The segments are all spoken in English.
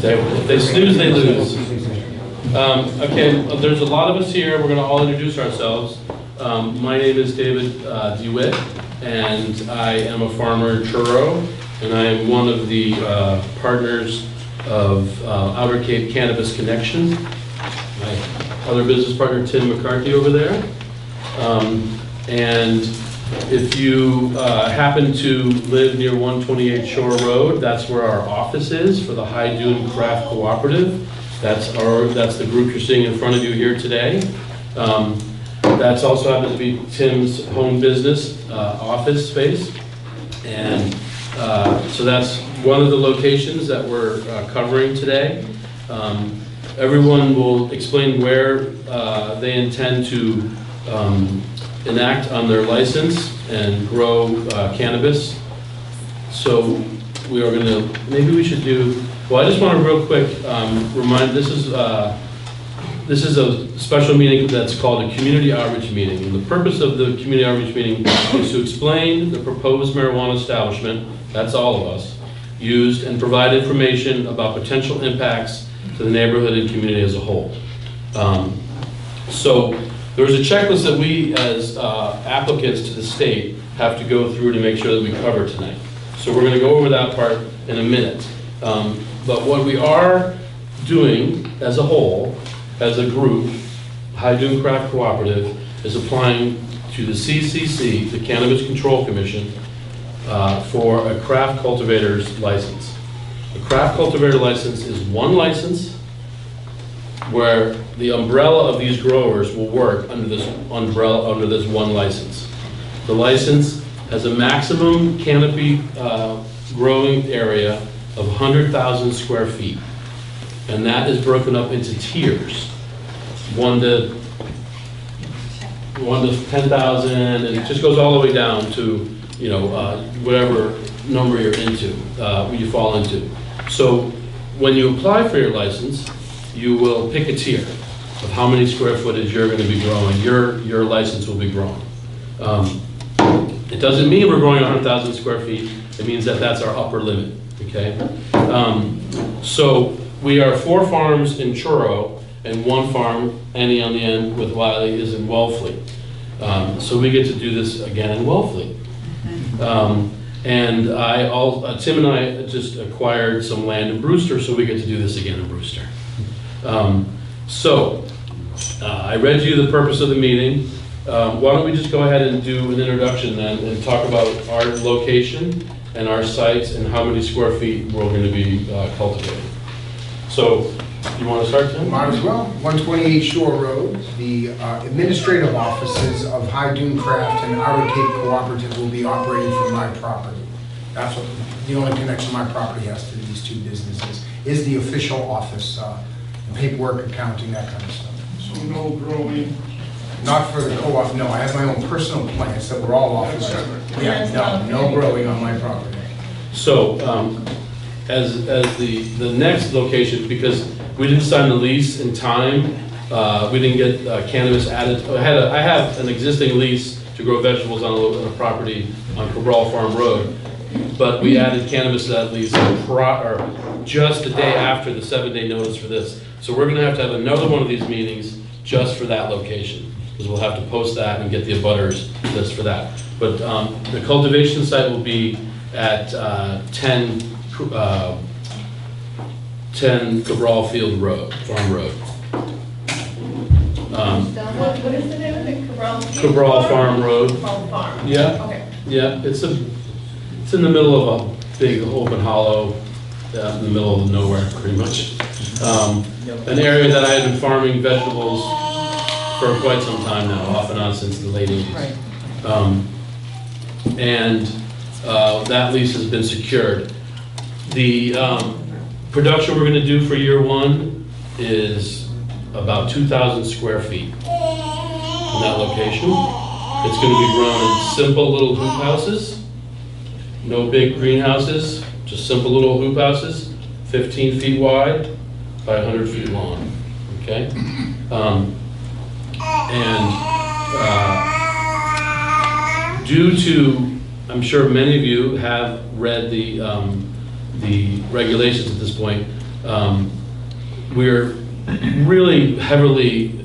If they snooze, they lose. Okay, there's a lot of us here. We're going to all introduce ourselves. My name is David DeWitt, and I am a farmer in Truro, and I am one of the partners of Outer Cape Cannabis Connection. My other business partner, Tim McCarthy, over there. And if you happen to live near 128 Shore Road, that's where our office is for the High Dune Craft Cooperative. That's the group you're seeing in front of you here today. That's also happens to be Tim's home business office space. And so that's one of the locations that we're covering today. Everyone will explain where they intend to enact on their license and grow cannabis. So we are going to, maybe we should do, well, I just want to real quick remind, this is a special meeting that's called a community outreach meeting. And the purpose of the community outreach meeting is to explain the proposed marijuana establishment, that's all of us, used, and provide information about potential impacts to the neighborhood and community as a whole. So there's a checklist that we as applicants to the state have to go through to make sure that we cover tonight. So we're going to go over that part in a minute. But what we are doing as a whole, as a group, High Dune Craft Cooperative, is applying to the CCC, the Cannabis Control Commission, for a craft cultivator's license. A craft cultivator license is one license where the umbrella of these growers will work under this umbrella, under this one license. The license has a maximum canopy growing area of 100,000 square feet. And that is broken up into tiers. 1 to 10,000, and it just goes all the way down to, you know, whatever number you're into, you fall into. So when you apply for your license, you will pick a tier of how many square footage you're going to be growing. Your license will be growing. It doesn't mean we're growing 100,000 square feet. It means that that's our upper limit. Okay. So we are 4 farms in Truro, and 1 farm, Annie on the end with Wiley, is in Wellfleet. So we get to do this again in Wellfleet. And Tim and I just acquired some land in Brewster, so we get to do this again in Brewster. I read you the purpose of the meeting. Why don't we just go ahead and do an introduction then and talk about our location and our sites and how many square feet we're going to be cultivating. So, you want to start, Tim? Might as well. 128 Shore Road. The administrative offices of High Dune Craft and Outer Cape Cooperative will be operating from my property. That's what the only connection my property has to these 2 businesses is the official office, paperwork, accounting, that kind of stuff. So no growing? Not for the co-op, no. I have my own personal plants that were all offices. Yeah, no growing on my property. So, as the next location, because we didn't sign the lease in time, we didn't get cannabis added. I have an existing lease to grow vegetables on a property on Cabral Farm Road, but we added cannabis to that lease just the day after the 7-day notice for this. So we're going to have another one of these meetings just for that location, because we'll have to post that and get the abutters list for that. But the cultivation site will be at 10 Cabral Field Road, Farm Road. What is the name of it? Cabral Farm Road. Cabral Farm. Yeah. Okay. Yeah, it's in the middle of a big open hollow, in the middle of nowhere, pretty much. An area that I have been farming vegetables for quite some time now, off and on since the late 80s. Right. And that lease has been secured. The production we're going to do for year 1 is about 2,000 square feet in that location. It's going to be grown in simple little hoop houses, no big greenhouses, just simple little hoop houses, 15 feet wide by 100 feet long. Okay? Due to, I'm sure many of you have read the regulations at this point, We're really heavily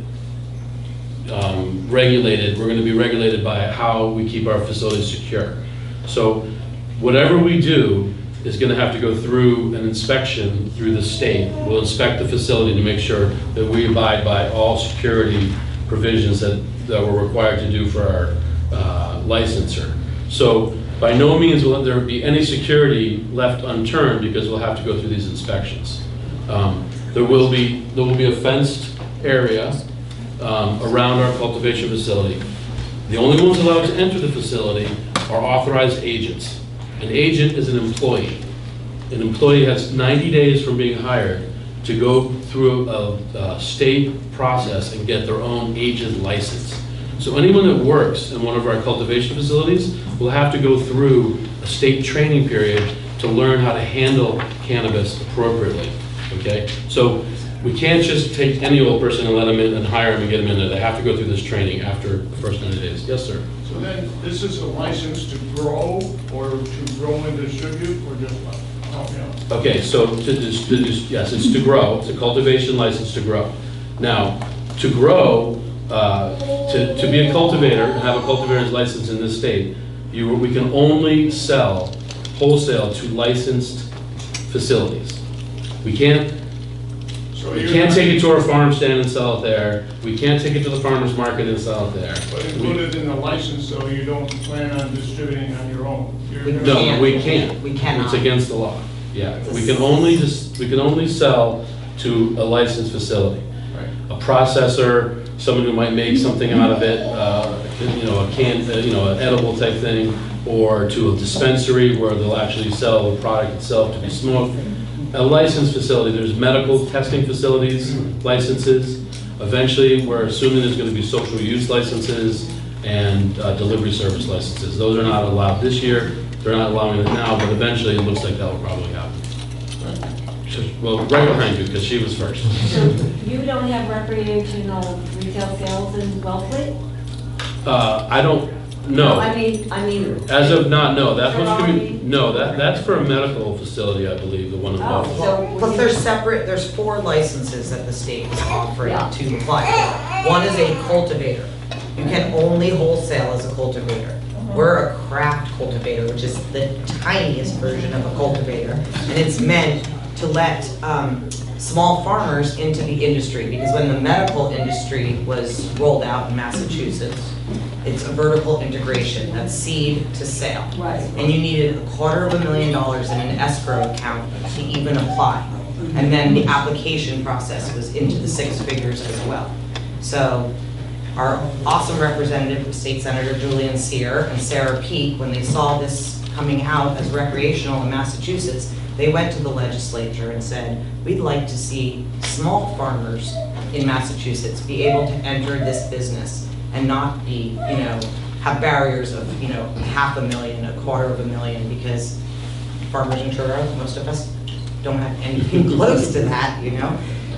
regulated. We're going to be regulated by how we keep our facilities secure. So whatever we do is going to have to go through an inspection through the state. We'll inspect the facility to make sure that we abide by all security provisions that we're required to do for our licensor. So by no means will there be any security left unturned because we'll have to go through these inspections. There will be a fenced area around our cultivation facility. The only ones allowed to enter the facility are authorized agents. An agent is an employee. An employee has 90 days from being hired to go through a state process and get their own agent license. So anyone that works in one of our cultivation facilities will have to go through a state training period to learn how to handle cannabis appropriately, okay? So we can't just take any old person and let them in and hire them and get them in there. They have to go through this training after the first 90 days. Yes, sir? So then, this is a license to grow, or to grow and distribute, or just, help me out? Okay, so yes, it's to grow. It's a cultivation license to grow. Now, to grow, to be a cultivator and have a cultivator's license in this state, we can only sell wholesale to licensed facilities. We can't take it to our farm stand and sell it there. We can't take it to the farmer's market and sell it there. But included in the license, so you don't plan on distributing on your own? No, we can't. We cannot. It's against the law. Yeah, we can only sell to a licensed facility. Right. A processor, someone who might make something out of it, an edible type thing, or to a dispensary where they'll actually sell the product itself to be smoked. A licensed facility, there's medical testing facilities, licenses. Eventually, we're assuming there's going to be social use licenses and delivery service licenses. Those are not allowed this year. They're not allowing it now, but eventually it looks like that will probably happen. Well, right behind you, because she was first. So you don't have recreational retail sales in Wellfleet? I don't know. No, I mean. As of not, no. That's Truro? no. That's for a medical facility, I believe, the one in Oh, Buffalo. so. But there's separate, there's 4 licenses that the state is offering Yeah. to apply for. One is a cultivator. You can only wholesale as a cultivator. We're a craft cultivator, which is the tiniest version of a cultivator. And it's meant to let small farmers into the industry, because when the medical industry was rolled out in Massachusetts, it's a vertical integration, that's seed to sale. Right. And you needed $250,000 in an escrow account to even apply. And then the application process was into the 6 figures as well. So our awesome representative, State Senator Julian Sear and Sarah Peake, when they saw this coming out as recreational in Massachusetts, they went to the legislature and said, we'd like to see small farmers in Massachusetts be able to enter this business and not be, have barriers of, $500,000, $250,000, because farmers in Truro, most of us, don't have anything close to that,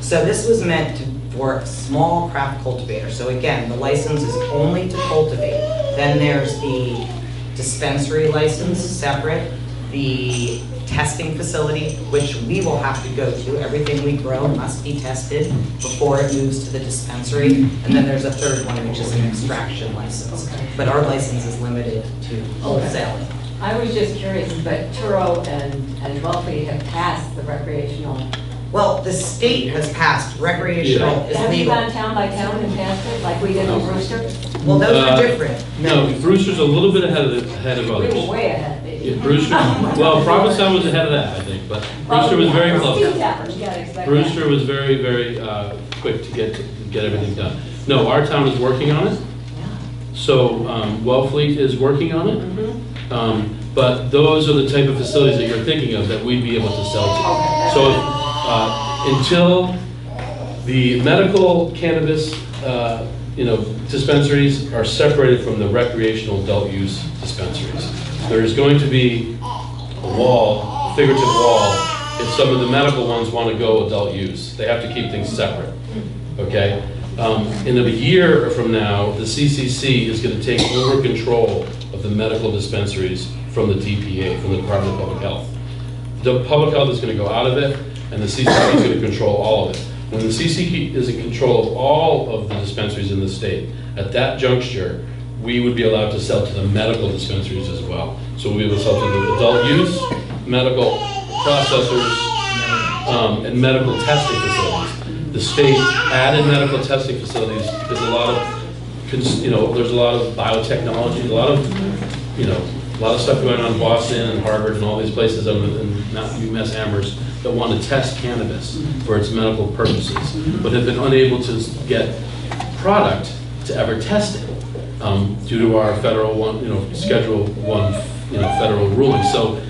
So this was meant for a small craft cultivator. So again, the license is only to cultivate. Then there's the dispensary license, separate, the testing facility, which we will have to go to. Everything we grow must be tested before it moves to the dispensary. And then there's a third one, which is an extraction license. But our license is limited to wholesaling. I was just curious, but Truro and Wellfleet have passed the recreational. Well, the state has passed recreational is Have you legal. gone town by town and passed it, like we did in Brewster? Well, those are different. No, Brewster's a little bit ahead of We others. were way ahead, baby. Yeah, Brewster, well, Provincetown was ahead of that, I think, but Brewster was very close. You gotta expect that. Brewster was very, very quick to get everything done. No, our town is working on it. So Wellfleet is working on it. But those are the type of facilities that you're thinking of that we'd be able to sell to. So until the medical cannabis dispensaries are separated from the recreational adult use dispensaries, there is going to be a wall, a figurative wall, if some of the medical ones want to go adult use. They have to keep things separate, okay? In a year from now, the CCC is going to take over control of the medical dispensaries from the DPA, from the Department of Public Health. the public health is going to go out of it, and the CCP is going to control all of it. When the CCP is in control of all of the dispensaries in the state, at that juncture, we would be allowed to sell to the medical dispensaries as well. So we would sell to the adult use, medical processors, and medical testing facilities. The state added medical testing facilities because there's a lot of biotechnology, a lot of stuff going on in Boston and Harvard and all these places, and not UMass Amherst, that want to test cannabis for its medical purposes, but have been unable to get product to ever test it due to our federal Schedule 1, federal ruling. So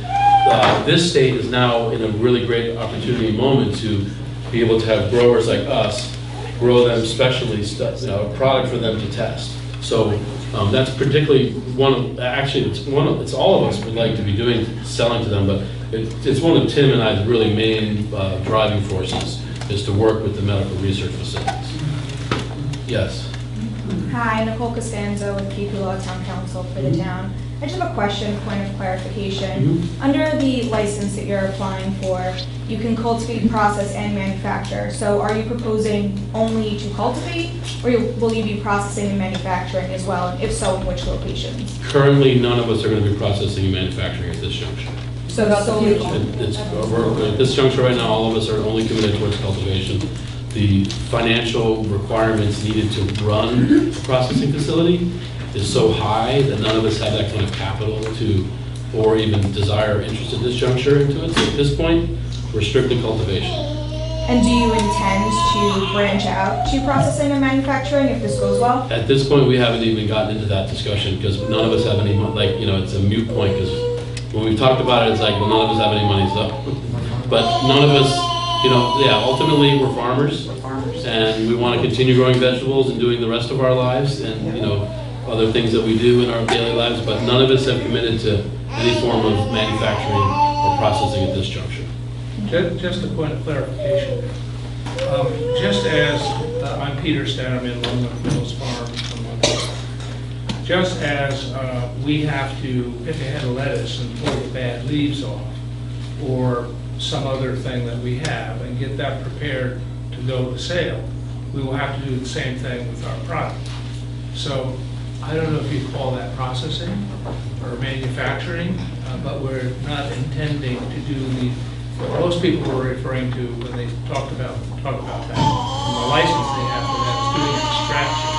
this state is now in a really great opportunity moment to be able to have growers like us grow them specially, a product for them to test. So that's particularly it's all of us would like to be selling to them, but it's one of Tim and I's really main driving forces is to work with the medical research facilities. Yes. Hi, Nicole Costanzo with KP Law Town Council for the town. I just have a question, point of clarification. Under the license that you're applying for, you can cultivate, process, and manufacture. So are you proposing only to cultivate, or will you be processing and manufacturing as well? And if so, in which locations? Currently, none of us are going to be processing and manufacturing at this juncture. So that's solely At this juncture right now, all of us are only committed towards cultivation. The financial requirements needed to run a processing facility is so high that none of us have that kind of capital or even desire or interest at this juncture into it. So at this point, we're strictly cultivation. And do you intend to branch out to processing and manufacturing if this goes well? At this point, we haven't even gotten into that discussion because none of us have any, it's a moot point because when we've talked about it, it's like, well, none of us have any money, so. But none of us, ultimately we're farmers. And we want to continue growing vegetables and doing the rest of our lives and, other things that we do in our daily lives, but none of us have committed to any form of manufacturing or processing at this juncture. Just a point of clarification. Just as I'm Peter Stan, I'm in Longwood Mills Farm. Just as we have to pick a head of lettuce and pull the bad leaves off, or some other thing that we have, and get that prepared to go to sale, we will have to do the same thing with our product. So I don't know if you call that processing or manufacturing, but we're not intending to do what most people were referring to when they talk about that. And the license they have for that is doing extraction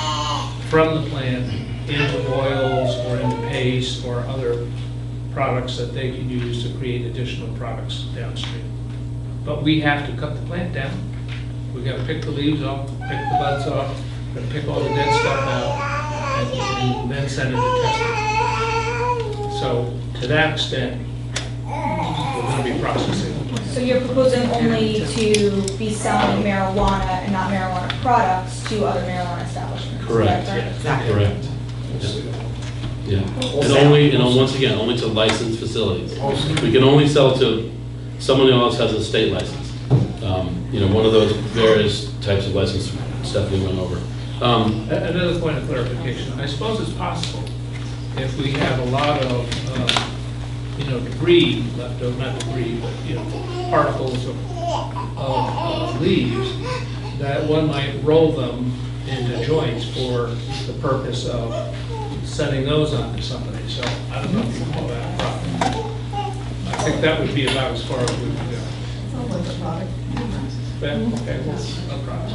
from the plant into oils or into paste or other products that they can use to create additional products downstream. But we have to cut the plant down. We've got to pick the leaves off, pick the buds off, we're going to pick all the dead stuff out, and then send it to testing. So to that extent, we're going to be processing. So you're proposing only to be selling marijuana and not marijuana products to other marijuana establishments? Correct. Is that correct? Exactly. Correct. Yeah. And once again, only to licensed facilities. We can only sell to someone who else has a state license. One of those various types of license stuff we went over. Another point of clarification. I suppose it's possible if we have a lot of, debris left over, not debris, but, particles of leaves, that one might roll them into joints for the purpose of sending those on to somebody. So I don't know if you can call that a product. I think that would be about as far as we can go. Sounds like a product. Okay, well, no problem.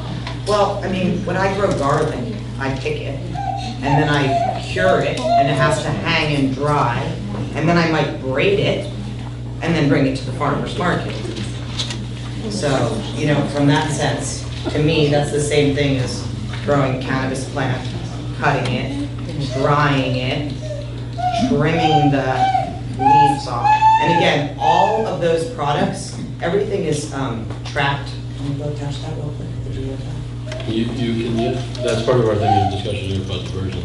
Well, when I grow garlic, I pick it, and then I cure it, and it has to hang and dry, and then I might braid it, and then bring it to the farmer's market. So, from that sense, to me, that's the same thing as growing cannabis plant, cutting it, drying it, trimming the leaves off. And again, all of those products, everything is trapped. Can you go touch that real quick? Did you get that? You can, that's part of our thing in discussion about diversion.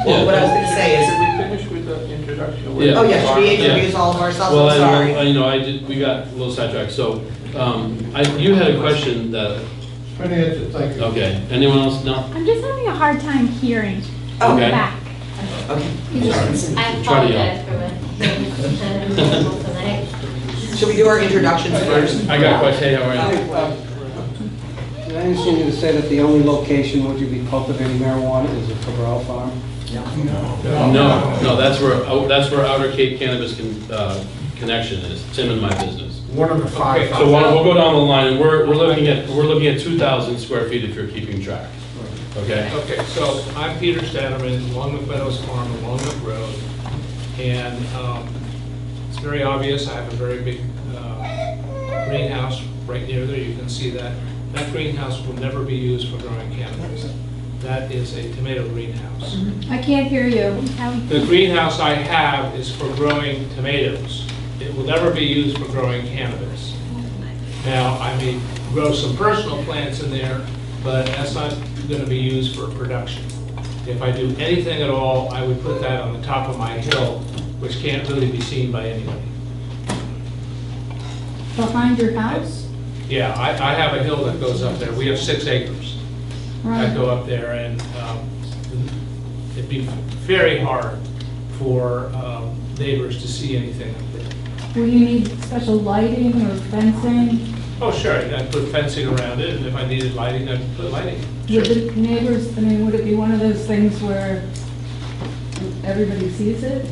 Well, what I was going to say is, Did we finish with the introduction? Yeah. oh yeah, should we introduce all of ourselves? Well, I'm sorry. we got a little sidetracked. So, you had a question that, Thank you. okay, anyone else? No? I'm just having a hard time hearing Oh, in the okay. back. Okay. I Try to yell. apologize for my tonight. Should we do our introductions first? I got a question, hey, how are you? Did I understand you to say that the only location would you be cultivating marijuana is a Cabral farm? No, that's where Outer Cape Cannabis connection is, Tim and my business. One of the five. So we'll go down the line, and we're looking at 2,000 square feet if you're keeping track, okay? Okay, so I'm Peter Statterman, along with Meadows Farm, along the road, and it's very obvious, I have a very big greenhouse right near there, you can see that. That greenhouse will never be used for growing cannabis. That is a tomato greenhouse. I can't hear you. The greenhouse I have is for growing tomatoes. It will never be used for growing cannabis. Now, I may grow some personal plants in there, but that's not going to be used for production. If I do anything at all, I would put that on the top of my hill, which can't really be seen by anybody. Behind your house? Yeah, I have a hill that goes up there. We have 6 acres. I go up there, and it'd be very hard for neighbors to see anything up there. Will you need special lighting or fencing? Oh, sure, I'd put fencing around it, and if I needed lighting, I'd put lighting. Would the neighbors, I mean, would it be one of those things where everybody sees it?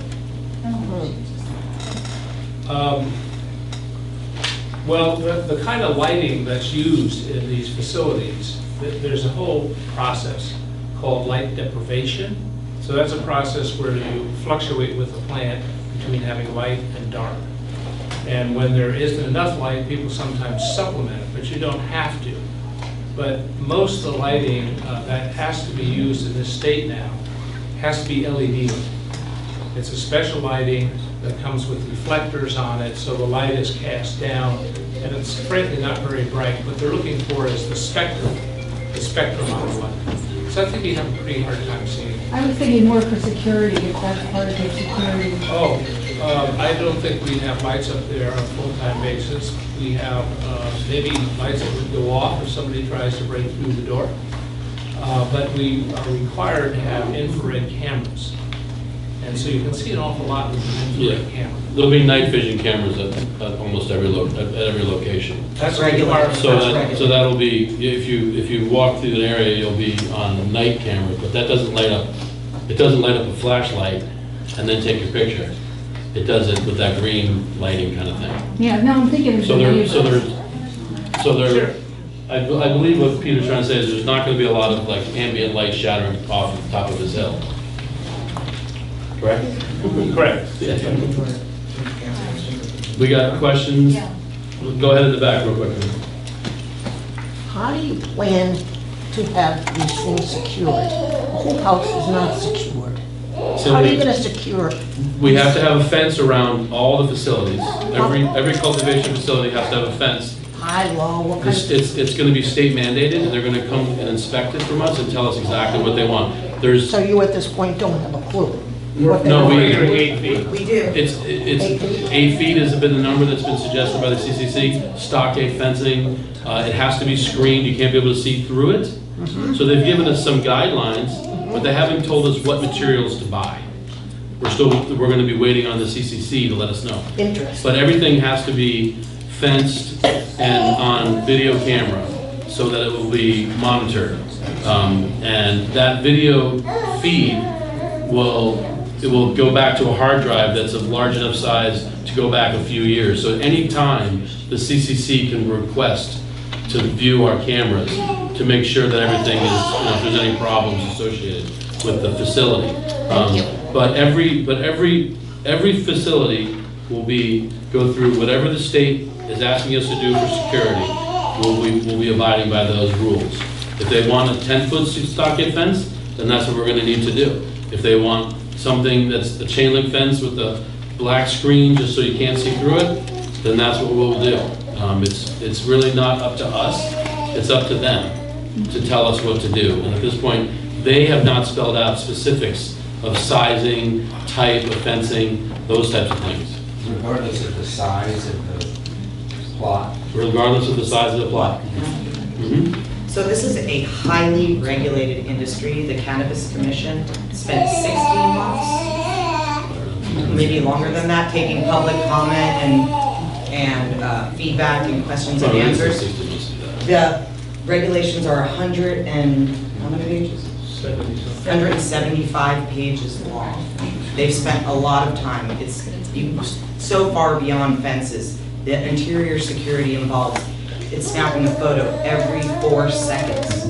Well, the kind of lighting that's used in these facilities, there's a whole process called light deprivation. So that's a process where you fluctuate with the plant between having light and dark. And when there isn't enough light, people sometimes supplement it, but you don't have to. But most of the lighting that has to be used in this state now has to be LED. It's a special lighting that comes with reflectors on it, so the light is cast down, and it's frankly not very bright. What they're looking for is the spectrum on the light. So I think you have a pretty hard time seeing it. I was thinking more for security, if that's part of the security. Oh, I don't think we have lights up there on a full-time basis. We have maybe lights that would go off if somebody tries to break through the door. But we are required to have infrared cameras. And so you can see an awful lot with an infrared camera. There'll be night vision cameras at almost every location. That's Regular. regular. So that'll be, if you walk through an area, you'll be on night cameras, but that doesn't light up, it doesn't light up a flashlight and then take your picture. It does it with that green lighting kind of thing. Yeah, no, I'm thinking of the neighbors. I believe what Peter's trying to say is there's not gonna be a lot of like ambient light shattering off the top of his hill. Correct? Correct. We got questions? Go ahead in the back real quick. How do you plan to have these things secured? The whole house is not secured. How are you gonna secure it? We have to have a fence around all the facilities. Every cultivation facility has to have a fence. High, low, what kind of? It's gonna be state mandated, and they're gonna come and inspect it from us and tell us exactly what they want. So you at this point don't have a clue? what they No, want? we- 8 feet. We do. It's 8 feet has been the number that's been suggested by the CCC, stockade fencing. It has to be screened, you can't be able to see through it. So they've given us some guidelines, but they haven't told us what materials to buy. We're gonna be waiting on the CCC to let us know. Interesting. But everything has to be fenced and on video camera so that it will be monitored. And that video feed will go back to a hard drive that's of large enough size to go back a few years. So at any time, the CCC can request to view our cameras to make sure that everything is, if there's any problems associated with the facility. But every facility will go through whatever the state is asking us to do for security. We'll be abiding by those rules. If they want a 10-foot stockade fence, then that's what we're gonna need to do. If they want something that's a chain link fence with a black screen just so you can't see through it, then that's what we'll do. It's really not up to us, it's up to them to tell us what to do. And at this point, they have not spelled out specifics of sizing, type of fencing, those types of things. Regardless of the size of the plot. Regardless of the size of the plot. Mhm. So this is a highly regulated industry. The Cannabis Commission spent 16 months, maybe longer than that, taking public comment and feedback and questions and answers. The regulations are 100 and, how many pages? 175 pages long. They've spent a lot of time. It's so far beyond fences. The interior security involved, it's snapping a photo every 4 seconds,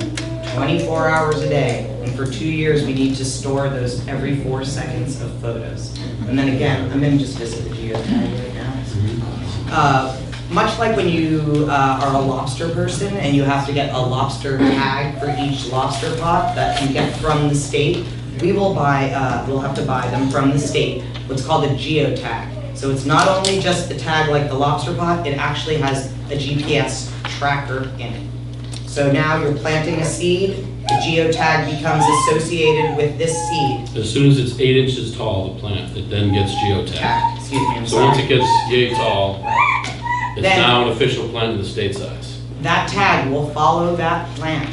24 hours a day. And for 2 years, we need to store those every 4 seconds of photos. And then again, I'm going to just visit the geotag right now. Much like when you are a lobster person and you have to get a lobster tag for each lobster pot that you get from the state, we'll have to buy them from the state, what's called a geotag. So it's not only just the tag like the lobster pot, it actually has a GPS tracker in it. So now you're planting a seed, the geotag becomes associated with this seed. As soon as it's 8 inches tall, the plant, it then gets geotagged. Excuse me, I'm So once it sorry. gets yay tall, it's Then- now an official plant in the state size. That tag will follow that plant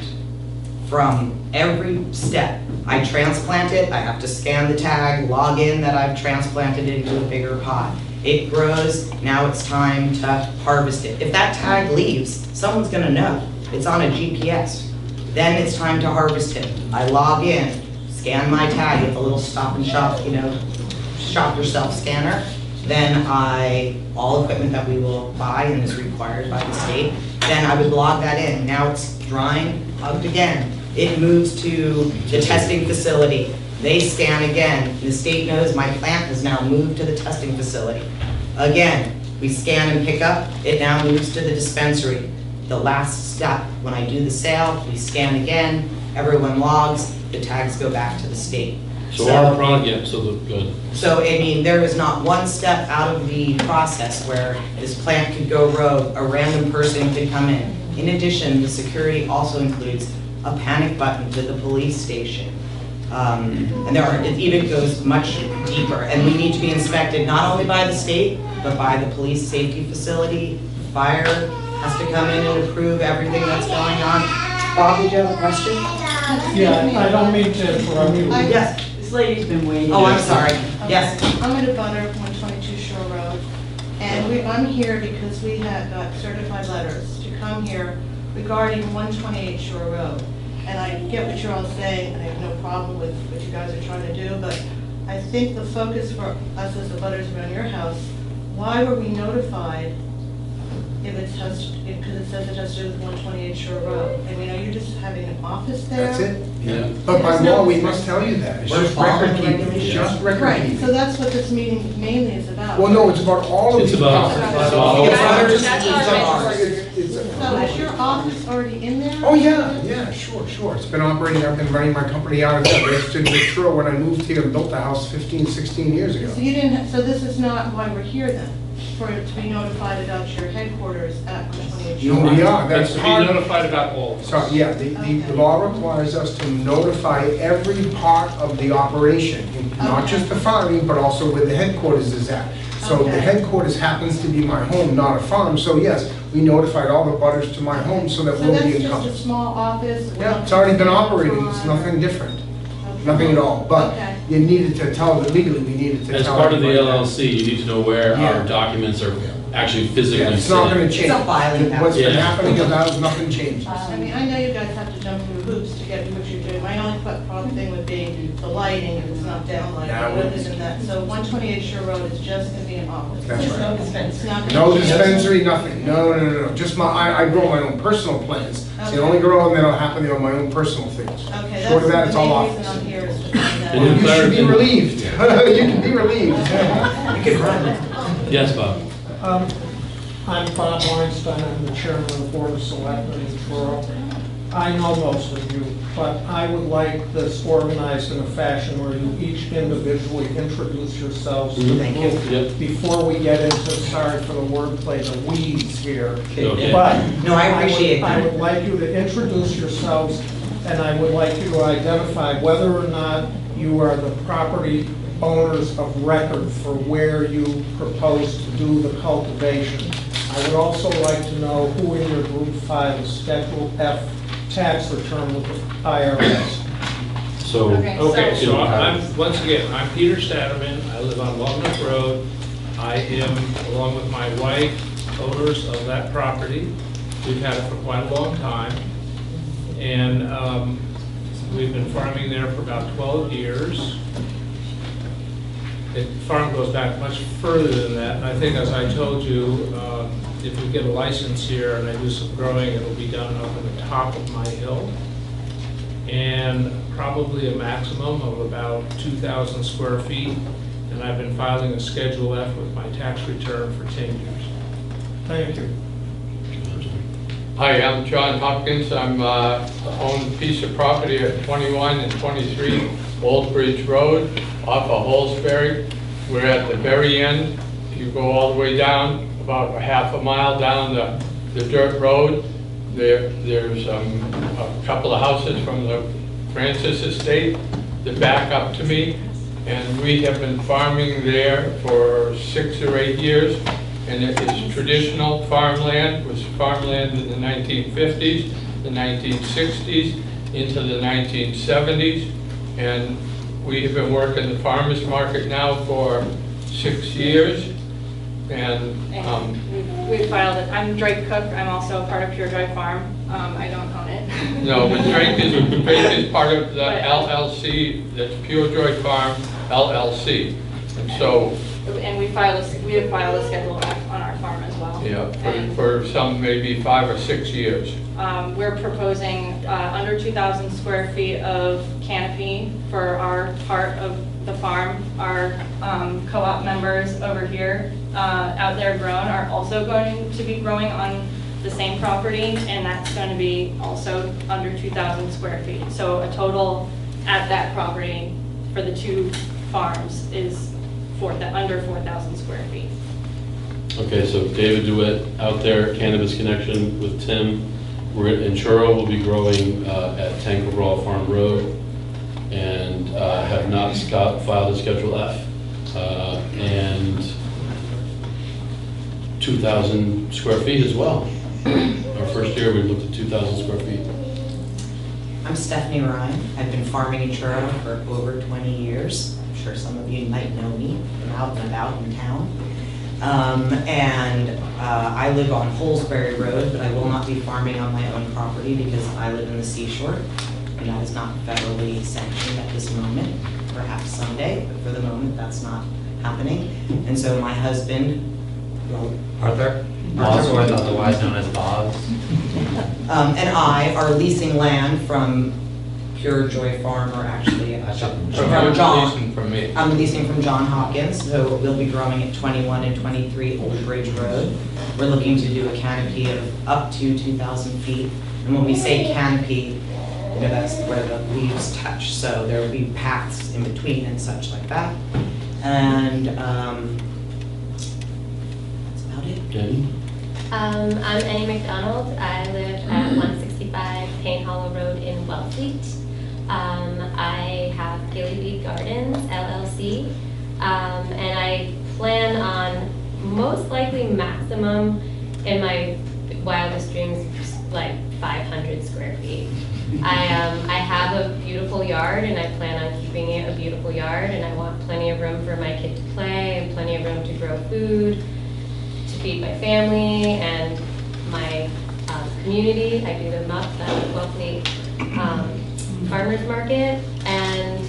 from every step. I transplant it, I have to scan the tag, log in that I've transplanted it into a bigger pot. It grows, now it's time to harvest it. If that tag leaves, someone's gonna know. It's on a GPS. Then it's time to harvest it. I log in, scan my tag with a little stop and shop, shop yourself scanner. Then all equipment that we will buy and is required by the state, then I would log that in. Now it's drying, hugged again. It moves to the testing facility. They scan again. The state knows my plant has now moved to the testing facility. Again, we scan and pick up. It now moves to the dispensary. The last step, when I do the sale, we scan again. Everyone logs. The tags go back to the state. So our product, yeah, so good. So, I mean, there is not one step out of the process where this plant could go rogue, a random person could come in. In addition, the security also includes a panic button to the police station. And it even goes much deeper. And we need to be inspected not only by the state, but by the police safety facility. Fire has to come in and approve everything that's going on. Bob, did you have a question? Yeah, I don't mean to interrupt you. Yes. This lady's been waiting. Oh, I'm sorry. Yes. I'm in a butter, 122 Shore Road, and I'm here because we had got certified letters to come here regarding 128 Shore Road. And I get what you're all saying, and I have no problem with what you guys are trying to do, but I think the focus for us as the butters around your house, why were we notified if it has, because it says it has to do with 128 Shore Road? I mean, are you just having an office there? That's it. Yeah. But by law, we must tell you that. It's We're just record following keeping. It's regulations. just record Right, keeping. so that's what this meeting mainly is about. Well, no, it's about all of It's these about- properties. it's about- It's not just- That's it's our not- business. So is your office already in there? Oh, yeah, sure. It's been operating, I've been running my company out of there, registered with Truro when I moved here and built the house 15, 16 years ago. So you didn't, so this is not why we're here then, for it to be notified about your headquarters at 128 Shore? No, we are, that's That's to be part, notified about all of this. so, yeah, the law requires us to notify every part of the operation, not Okay. just the farming, but also where the headquarters is at. So the Okay. headquarters happens to be my home, not a farm, so yes, we notified all the butters to my home so that So we'll that's be just a encompassed. small office? Yeah, it's already been operating, it's nothing different, Okay. nothing at all, but Okay. you needed to tell, legally, we needed to tell. As part of the everybody that. LLC, you need to know where Yeah. our documents are actually physically Yeah, it's not gonna sitting. change. It's a filing What's been Yeah. happening about, nothing changes. I mean, I know you guys have to jump through hoops to get what you're doing. My only problem thing would be the lighting, if it's not downlighting, Yeah, but other than that. So 128 Shore Road is just gonna be an office. That's There's right. no dispensary. It's not gonna No be- dispensary, nothing, no, just I grow my own personal plants. It's the only grow them that'll happen on my own personal things. Okay, Short of that, that's it's the all main reason office. I'm here is to find And out. in You should be Claritin- relieved, you can be relieved. You can run. Yes, Bob? I'm Bob Weinstein, I'm the chairman of the Board of Selectmen in Truro. I know most of you, but I would like this organized in a fashion where you each individually introduce yourselves to the Thank you. group Yep. before we get into, sorry for the wordplay, the weeds here. Okay. But No, I appreciate I that. would like you to introduce yourselves, and I would like you to identify whether or not you are the property owners of record for where you propose to do the cultivation. I would also like to know who in your group filed a Schedule F tax return with the IRS. So, Okay, so I'm- once again, I'm Peter Stadman, I live on Walnut Road. I am, along with my wife, owners of that property. We've had it for quite a long time. And we've been farming there for about 12 years. The farm goes back much further than that, and I think, as I told you, if we get a license here and I do some growing, it'll be done up on the top of my hill. And probably a maximum of about 2,000 square feet. And I've been filing a Schedule F with my tax return for 10 years. Thank you. Hi, I'm John Hopkins. I'm own a piece of property at 21 and 23 Old Bridge Road off of Holsbury. We're at the very end. You go all the way down, about a half a mile down the dirt road. There's a couple of houses from the Francis estate that back up to me. And we have been farming there for 6 or 8 years. And it is traditional farmland. It was farmland in the 1950s, the 1960s, into the 1970s. And we have been working the farmers market now for 6 years. And we filed it. I'm Drake Cook. I'm also a part of Pure Joy Farm. I don't own it. no, but Drake is part of the LLC, that's Pure Joy Farm LLC. And so, and we have filed a Schedule F on our farm as well. yeah, for some maybe 5 or 6 years. We're proposing under 2,000 square feet of canopy for our part of the farm. Our co-op members over here, out there grown, are also going to be growing on the same property, and that's going to be also under 2,000 square feet. So a total at that property for the two farms is under 4,000 square feet. Okay, so David DeWitt out there, Cannabis Connection with Tim. We're in Truro. We'll be growing at 10 Cabral Farm Road, and have not filed a Schedule F. And 2,000 square feet as well. Our first year we looked at 2,000 square feet. I'm Stephanie Ryan. I've been farming in Truro for over 20 years. I'm sure some of you might know me from out and about in town. I live on Holsbury Road, but I will not be farming on my own property because I live in the seashore, and that is not federally sanctioned at this moment. Perhaps someday, but for the moment, that's not happening. And so my husband, Arthur, also otherwise known as Bob, and I are leasing land from Pure Joy Farm, or actually from John. From me. I'm leasing from John Hopkins, so we'll be growing at 21 and 23 Old Bridge Road. We're looking to do a canopy of up to 2,000 feet. And when we say canopy, you know, that's where the leaves touch. So there will be paths in between and such like that. And that's about it. Jenny? I'm Annie McDonald. I live at 165 Payne Hollow Road in Wellfleet. I have Gilly Bead Gardens, LLC, and I plan on most likely maximum in my wildest dreams, like 500 square feet. I have a beautiful yard, and I plan on keeping it a beautiful yard, and I want plenty of room for my kid to play and plenty of room to grow food, to feed my family and my community. I do the MUP, the Wellfleet Farmers Market, and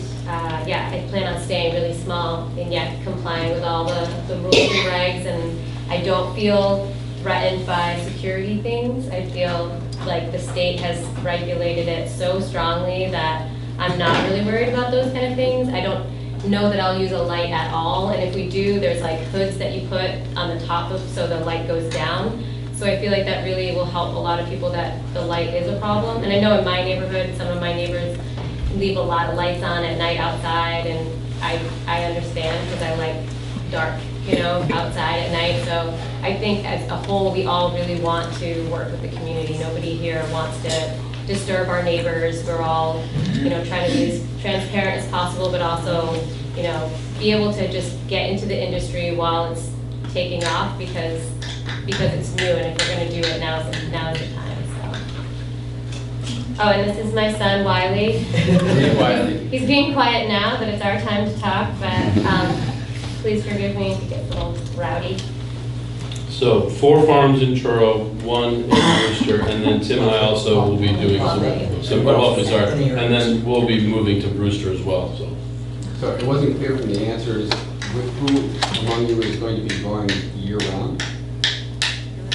yeah, I plan on staying really small and yet complying with all the rules and regs, and I don't feel threatened by security things. I feel like the state has regulated it so strongly that I'm not really worried about those kind of things. I don't know that I'll use a light at all, and if we do, there's like hoods that you put on the top of so the light goes down. So I feel like that really will help a lot of people that the light is a problem. And I know in my neighborhood, some of my neighbors leave a lot of lights on at night outside, and I understand because I like dark, you know, outside at night. So I think as a whole, we all really want to work with the community. Nobody here wants to disturb our neighbors. We're all, you know, trying to be as transparent as possible, but also, you know, be able to just get into the industry while it's taking off because it's new, and if we're going to do it, now's the time. So Oh, and this is my son, Wiley. Hey, Wiley. He's being quiet now, but it's our time to talk, but please forgive me if he gets a little rowdy. So 4 farms in Truro, 1 in Brewster, and then Tim and I also will be doing some and then we'll be moving to Brewster as well, so. So it wasn't clear from the answers, who among you is going to be going year-round?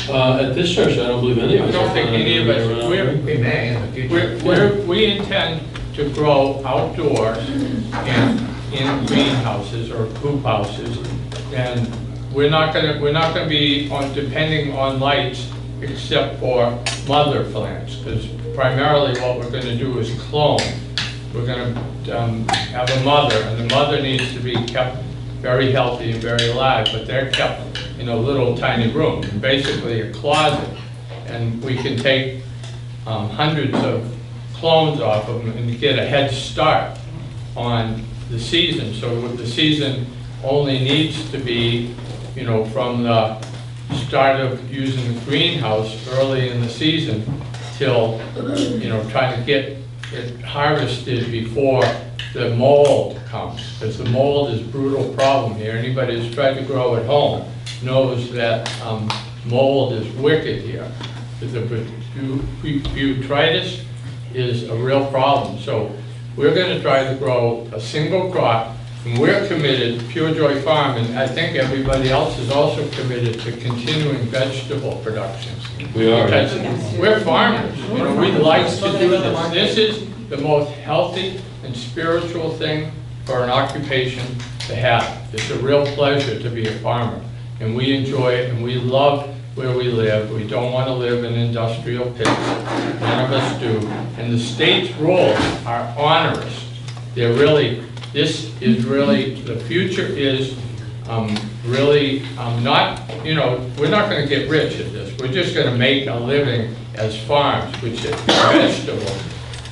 At this church, I don't believe any of I us. don't think any of us, We may in the future. we intend to grow outdoors and in greenhouses or hoop houses. And we're not gonna be depending on lights except for mother plants, because primarily what we're gonna do is clone. We're gonna have a mother, and the mother needs to be kept very healthy and very alive, but they're kept in a little tiny room, basically a closet. And we can take hundreds of clones off of them and get a head start on the season. So the season only needs to be, from the start of using the greenhouse early in the season till, trying to get it harvested before the mold comes, because the mold is a brutal problem here. Anybody who's tried to grow at home knows that mold is wicked here. The botrytis is a real problem. So we're going to try to grow a single crop, and we're committed, Pure Joy Farm, and I think everybody else is also committed to continuing vegetable production. We are. Because we're farmers, we like to do this. This is the most healthy and spiritual thing for an occupation to have. It's a real pleasure to be a farmer, and we enjoy it, and we love where we live. We don't want to live in industrial pits. None of us do. And the state's rules are onerous. They're really, this is really, the future is really not, we're not going to get rich at this. We're just going to make a living as farms, which is vegetables.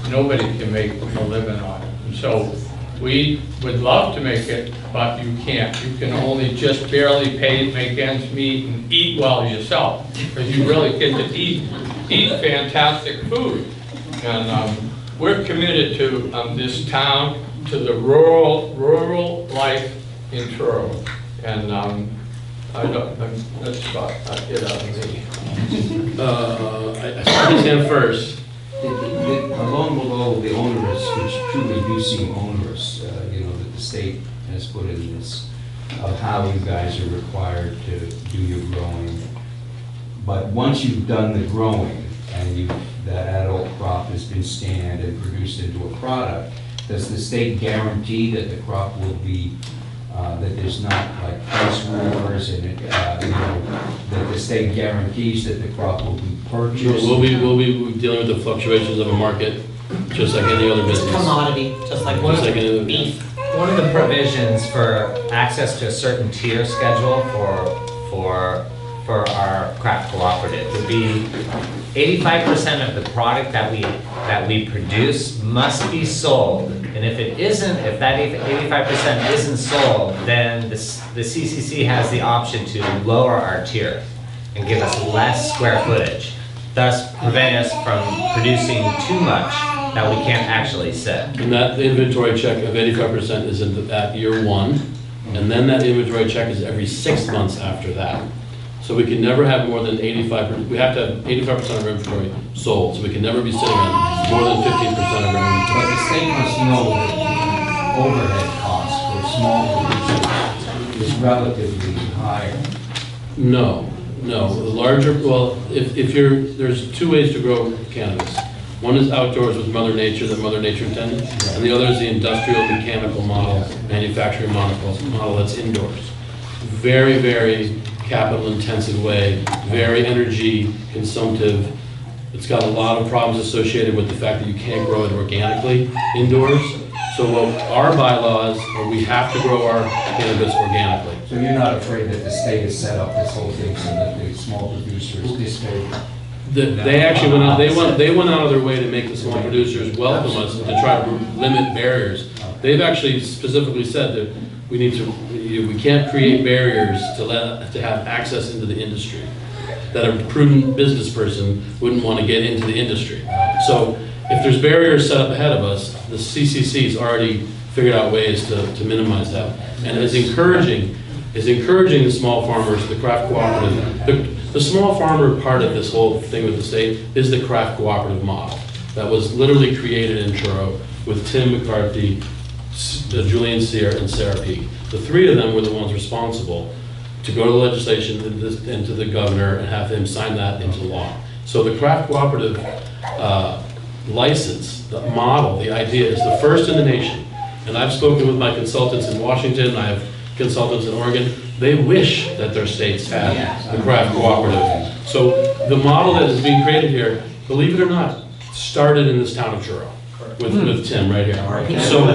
Nobody can make a living on it. And so we would love to make it, but you can't. You can only just barely make ends meet and eat well yourself, because you really get to eat fantastic food. And we're committed to this town, to the rural life in Truro. And that's about it out of me. I stand first. Along below the onerous, which truly do seem onerous, that the state has put in this, of how you guys are required to do your growing. But once you've done the growing and that adult crop has been scanned and produced into a product, does the state guarantee that the crop will be, that there's not like price wars and that the state guarees that the crop will be purchased? We'll be dealing with the fluctuations of a market, just like any other business. Commodity, just like beef. One of the provisions for access to a certain tier schedule for our craft cooperative would be 85% of the product that we produce must be sold. And if it isn't, if that 85% isn't sold, then the CCC has the option to lower our tier and give us less square footage, thus preventing us from producing too much that we can't actually sell. And that the inventory check of 85% is at year 1, and then that inventory check is every 6 months after that. So we can never have more than 85%. We have to have 85% of our inventory sold, so we can never be sitting on more than 15% of our inventory. But the state must know that the overhead costs for small producers is relatively higher. No. The larger, well, if you're, there's 2 ways to grow cannabis. One is outdoors with Mother Nature that Mother Nature intended, and the other is the industrial mechanical model, manufacturing model that's indoors. Very, very capital intensive way, very energy consumptive. It's got a lot of problems associated with the fact that you can't grow it organically indoors. So what our bylaws are, we have to grow our cannabis organically. So you're not afraid that the state has set up this whole thing so that the small producers disfavor? They actually went out. They went out of their way to make the small producers welcome us to try to limit barriers. They've actually specifically said that we can't create barriers to have access into the industry. That a prudent business person wouldn't want to get into the industry. So if there's barriers set up ahead of us, the CCC's already figured out ways to minimize that. And is encouraging the small farmers, the craft cooperative. The small farmer part of this whole thing with the state is the craft cooperative model that was literally created in Truro with Tim McCarthy, Julian Sear, and Sarah Peake. The three of them were the ones responsible to go to the legislation and to the governor and have him sign that into law. So the craft cooperative license, the model, the idea is the first in the nation. And I've spoken with my consultants in Washington, I have consultants in Oregon. They wish that their states had the craft cooperative. So the model that is being created here, believe it or not, started in this town of Truro with Tim right here. So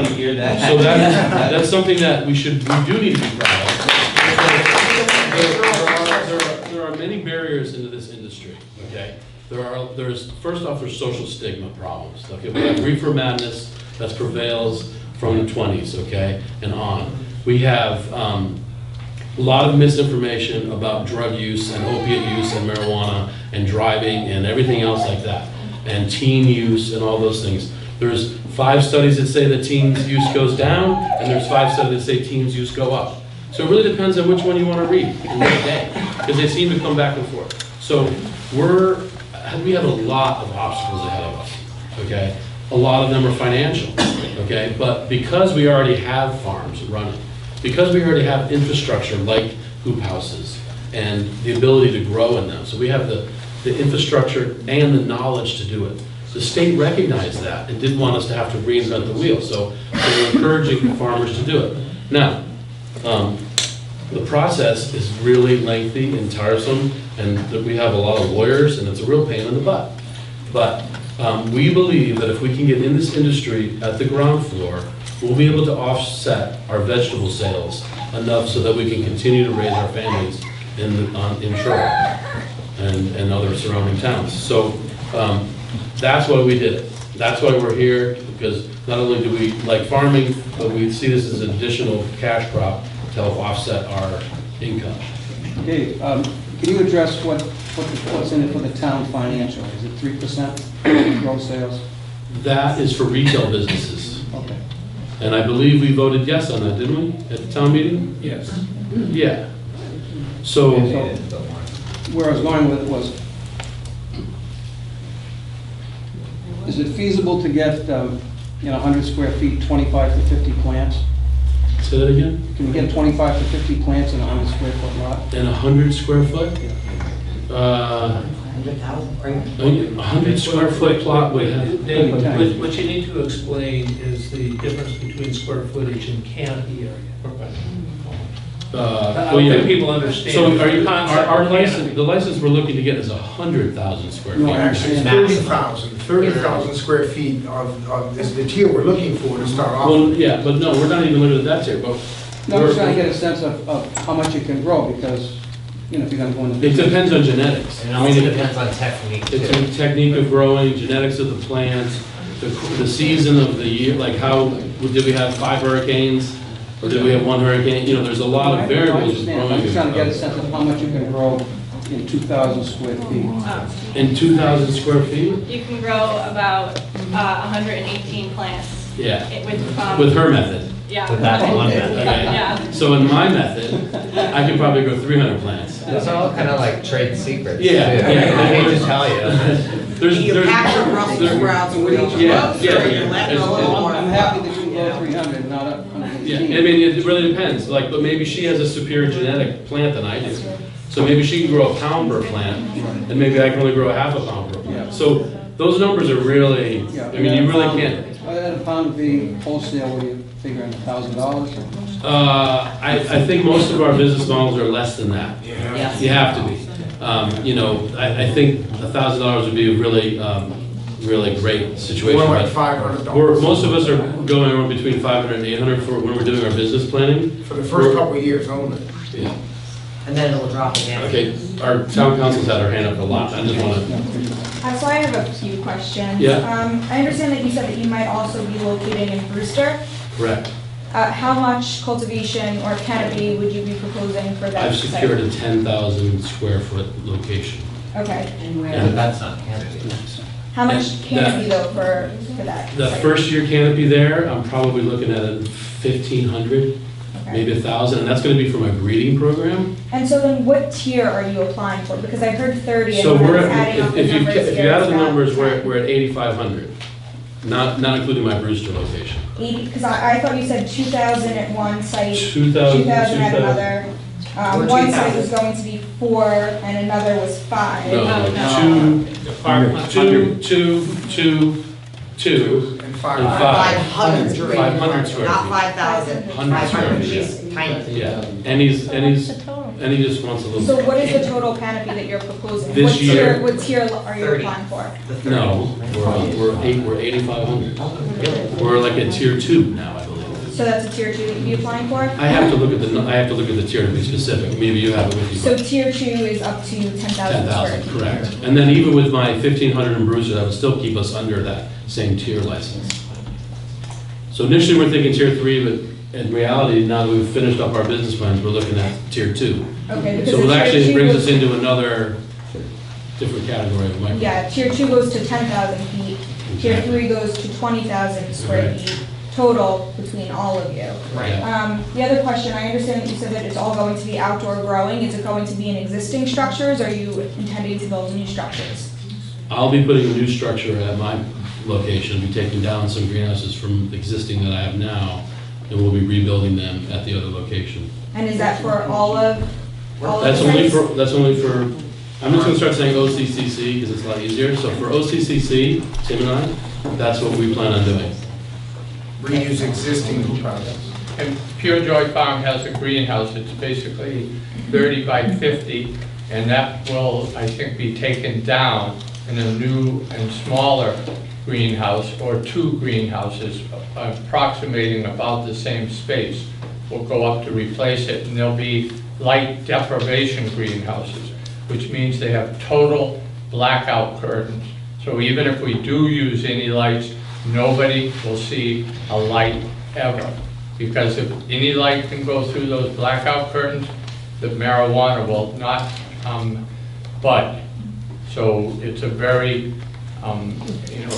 that's something that we do need to be proud of. There are many barriers into this industry, okay? First off, there's social stigma problems. Okay, we have reefer madness that prevails from the 20s, okay, and on. We have a lot of misinformation about drug use and opiate use and marijuana and driving and everything else like that, and teen use and all those things. There's 5 studies that say that teens use goes down, and there's 5 studies that say teens use go up. So it really depends on which one you want to read in one day, because they seem to come back and forth. So we have a lot of obstacles ahead of us, okay? A lot of them are financial, okay? But because we already have farms running, because we already have infrastructure like hoop houses and the ability to grow in them, so we have the infrastructure and the knowledge to do it. The state recognized that and didn't want us to have to reinvent the wheel, so we're encouraging farmers to do it. Now, the process is really lengthy and tiresome, and we have a lot of lawyers, and it's a real pain in the butt. But we believe that if we can get in this industry at the ground floor, we'll be able to offset our vegetable sales enough so that we can continue to raise our families in Truro and other surrounding towns. So that's why we did it. That's why we're here, because not only do we like farming, but we see this as an additional cash crop to help offset our income. Okay, can you address what's in it for the town financial? Is it 3% gross sales? That is for retail businesses. Okay. And I believe we voted yes on that, didn't we, at the town meeting? Yes. Yeah. So Where I was going with it was, is it feasible to get, 100 square feet, 25 to 50 plants? Say that again? Can you get 25 to 50 plants in a 100 square foot lot? In 100 square foot? 100 square foot plot would have. Dave, what you need to explain is the difference between square footage and canopy area. I don't think people understand. So the concept our of license, canopy. the license we're looking to get is 100,000 square feet. No, actually, it's 30,000 square feet is the tier we're looking for to start off. Well, yeah, but no, we're not even looking at that tier, but. No, I'm just trying to get a sense of how much you can grow, because, if you're gonna go into It business. depends on genetics. And it also depends on technique too. It's a technique of growing, genetics of the plants, the season of the year, like did we have 5 hurricanes? Or did we have 1 hurricane? There's a lot of variables with growing. I'm just trying to get a sense of how much you can grow in 2,000 square feet. In 2,000 square feet? You can grow about 118 plants. Yeah. With her method. Yeah. With that one method. Okay. Yeah. So in my method, I could probably grow 300 plants. Those are all kind of like trade secrets. Yeah, too. yeah. I hate to tell you. You capture Brussels sprouts with each roaster, and you let it a little more. I'm happy that you can grow 300, not 118. Yeah, I mean, it really depends. But maybe she has a superior genetic plant than I do. So maybe she can grow a pound per plant, and maybe I can only grow a half a pound per plant. So those numbers are really, I mean, you really can't. At a pound would be wholesale, what are you figuring, $1,000? I think most of our business models are less than that. Yes. You have to be. I think $1,000 would be a really great situation. More like but $500. most of us are going around between 500 and 800 for when we're doing our business planning. For the first couple of years only. Yeah. And then it'll drop again. Okay, our town council's had her hand up a lot. I just want to. So I have a few questions. Yeah. I understand that you said that you might also be locating in Brewster. Correct. How much cultivation or canopy would you be proposing for that I've site? secured a 10,000 square foot location. Okay. Yeah, but that's not canopy. How much And canopy though for that? The site? first year canopy there, I'm probably looking at 1,500, Okay. maybe 1,000, and that's gonna be for my breeding program. And so then what tier are you applying for? Because I heard 30 and So when I we're, was adding up the if you numbers if here, you add it's the about numbers, we're 10. at 8,500, not including my Brewster location. 80, because I thought you said 2,000 at one site, 2,000, 2,000 at another. Or One site 2,000. was going to be 4 and another was 5. No, two, And and 500. 500 500 square not feet. 5,000. 100 square 500, feet, she's tiny. Yeah, and he just wants a little. So what is the total canopy that you're proposing? This What year- tier- What tier are you 30. applying for? The 30. No, we're 8,500. We're like at tier 2 now, I believe. So that's a tier 2 that you'd be applying for? I have to look at the tier to be specific, maybe you have it with you. So but tier 2 is up to 10,000 square 10,000, feet. correct. And then even with my 1,500 in Brewster, that would still keep us under that same tier license. So initially, we're thinking tier 3, but in reality, now that we've finished up our business plans, we're looking at tier 2. Okay, because So the it tier actually 2 brings goes- us into another different category of micro. Yeah, tier 2 goes to 10,000 feet, tier 3 goes to 20,000 square Right. feet total between all of you. Right. The other question, I understand that you said that it's all going to be outdoor growing. Is it going to be in existing structures, or are you intending to build new structures? I'll be putting a new structure at my location, be taking down some greenhouses from existing that I have now, and we'll be rebuilding them at the other location. And is that for all of That's the only sites? that's only for, I'm just gonna start saying OCCC, because it's a lot easier. So for OCCC, Tim and I, that's what we plan on doing. Reuse existing products. And Pure Joy Farm has a greenhouse, it's basically 30 by 50, and that will, I think, be taken down in a new and smaller greenhouse, or 2 greenhouses approximating about the same space. Will go up to replace it, and they'll be light deprivation greenhouses, which means they have total blackout curtains. So even if we do use any lights, nobody will see a light ever. Because if any light can go through those blackout curtains, the marijuana will not bud. So it's a very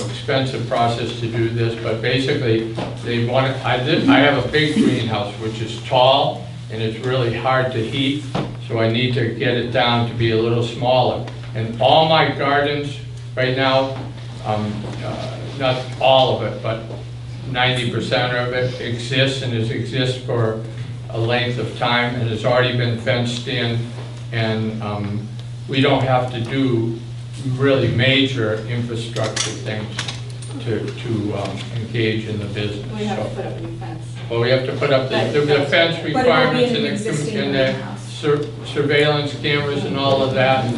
expensive process to do this, but basically, they want it, I have a big greenhouse, which is tall, and it's really hard to heat, so I need to get it down to be a little smaller. And all my gardens, right now, not all of it, but 90% of it exists, and it exists for a length of time, and it's already been fenced in, and we don't have to do really major infrastructure things to engage in the business. We have to So- put up a new fence. Well, we have to put up the fence But it will be requirements an and existing the greenhouse. surveillance cameras and all of that.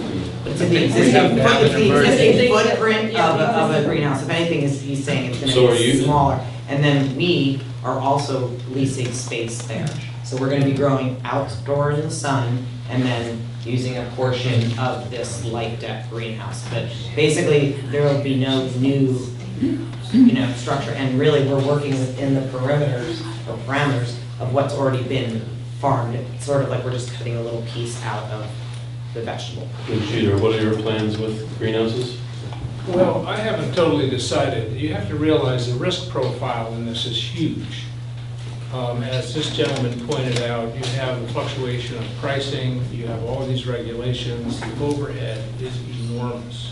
It's the We have existing, to have it's an the emergency. existing footprint of a greenhouse. If anything, he's saying it's So are gonna be you- smaller. And then we are also leasing space there. So we're gonna be growing outdoors in the sun and then using a portion of this light deck greenhouse. But basically, there will be no new, structure. And really, we're working within the parameters of what's already been farmed. It's sort of like we're just cutting a little piece out of the vegetable. And Peter, what are your plans with greenhouses? Well, I haven't totally decided. You have to realize the risk profile in this is huge. As this gentleman pointed out, you have the fluctuation of pricing, you have all these regulations, the overhead is enormous.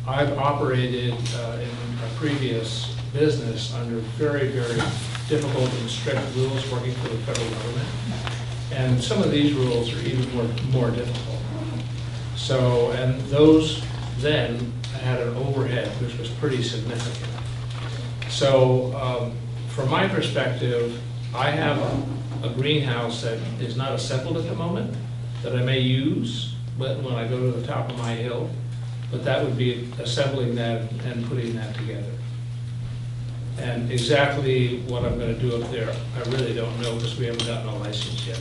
I've operated in a previous business under very, very difficult and strict rules working for the federal government. And some of these rules are even more difficult. So, and those then had an overhead which was pretty significant. So, from my perspective, I have a greenhouse that is not assembled at the moment, that I may use, but when I go to the top of my hill, but that would be assembling that and putting that together. And exactly what I'm gonna do up there, I really don't know, because we haven't gotten a license yet.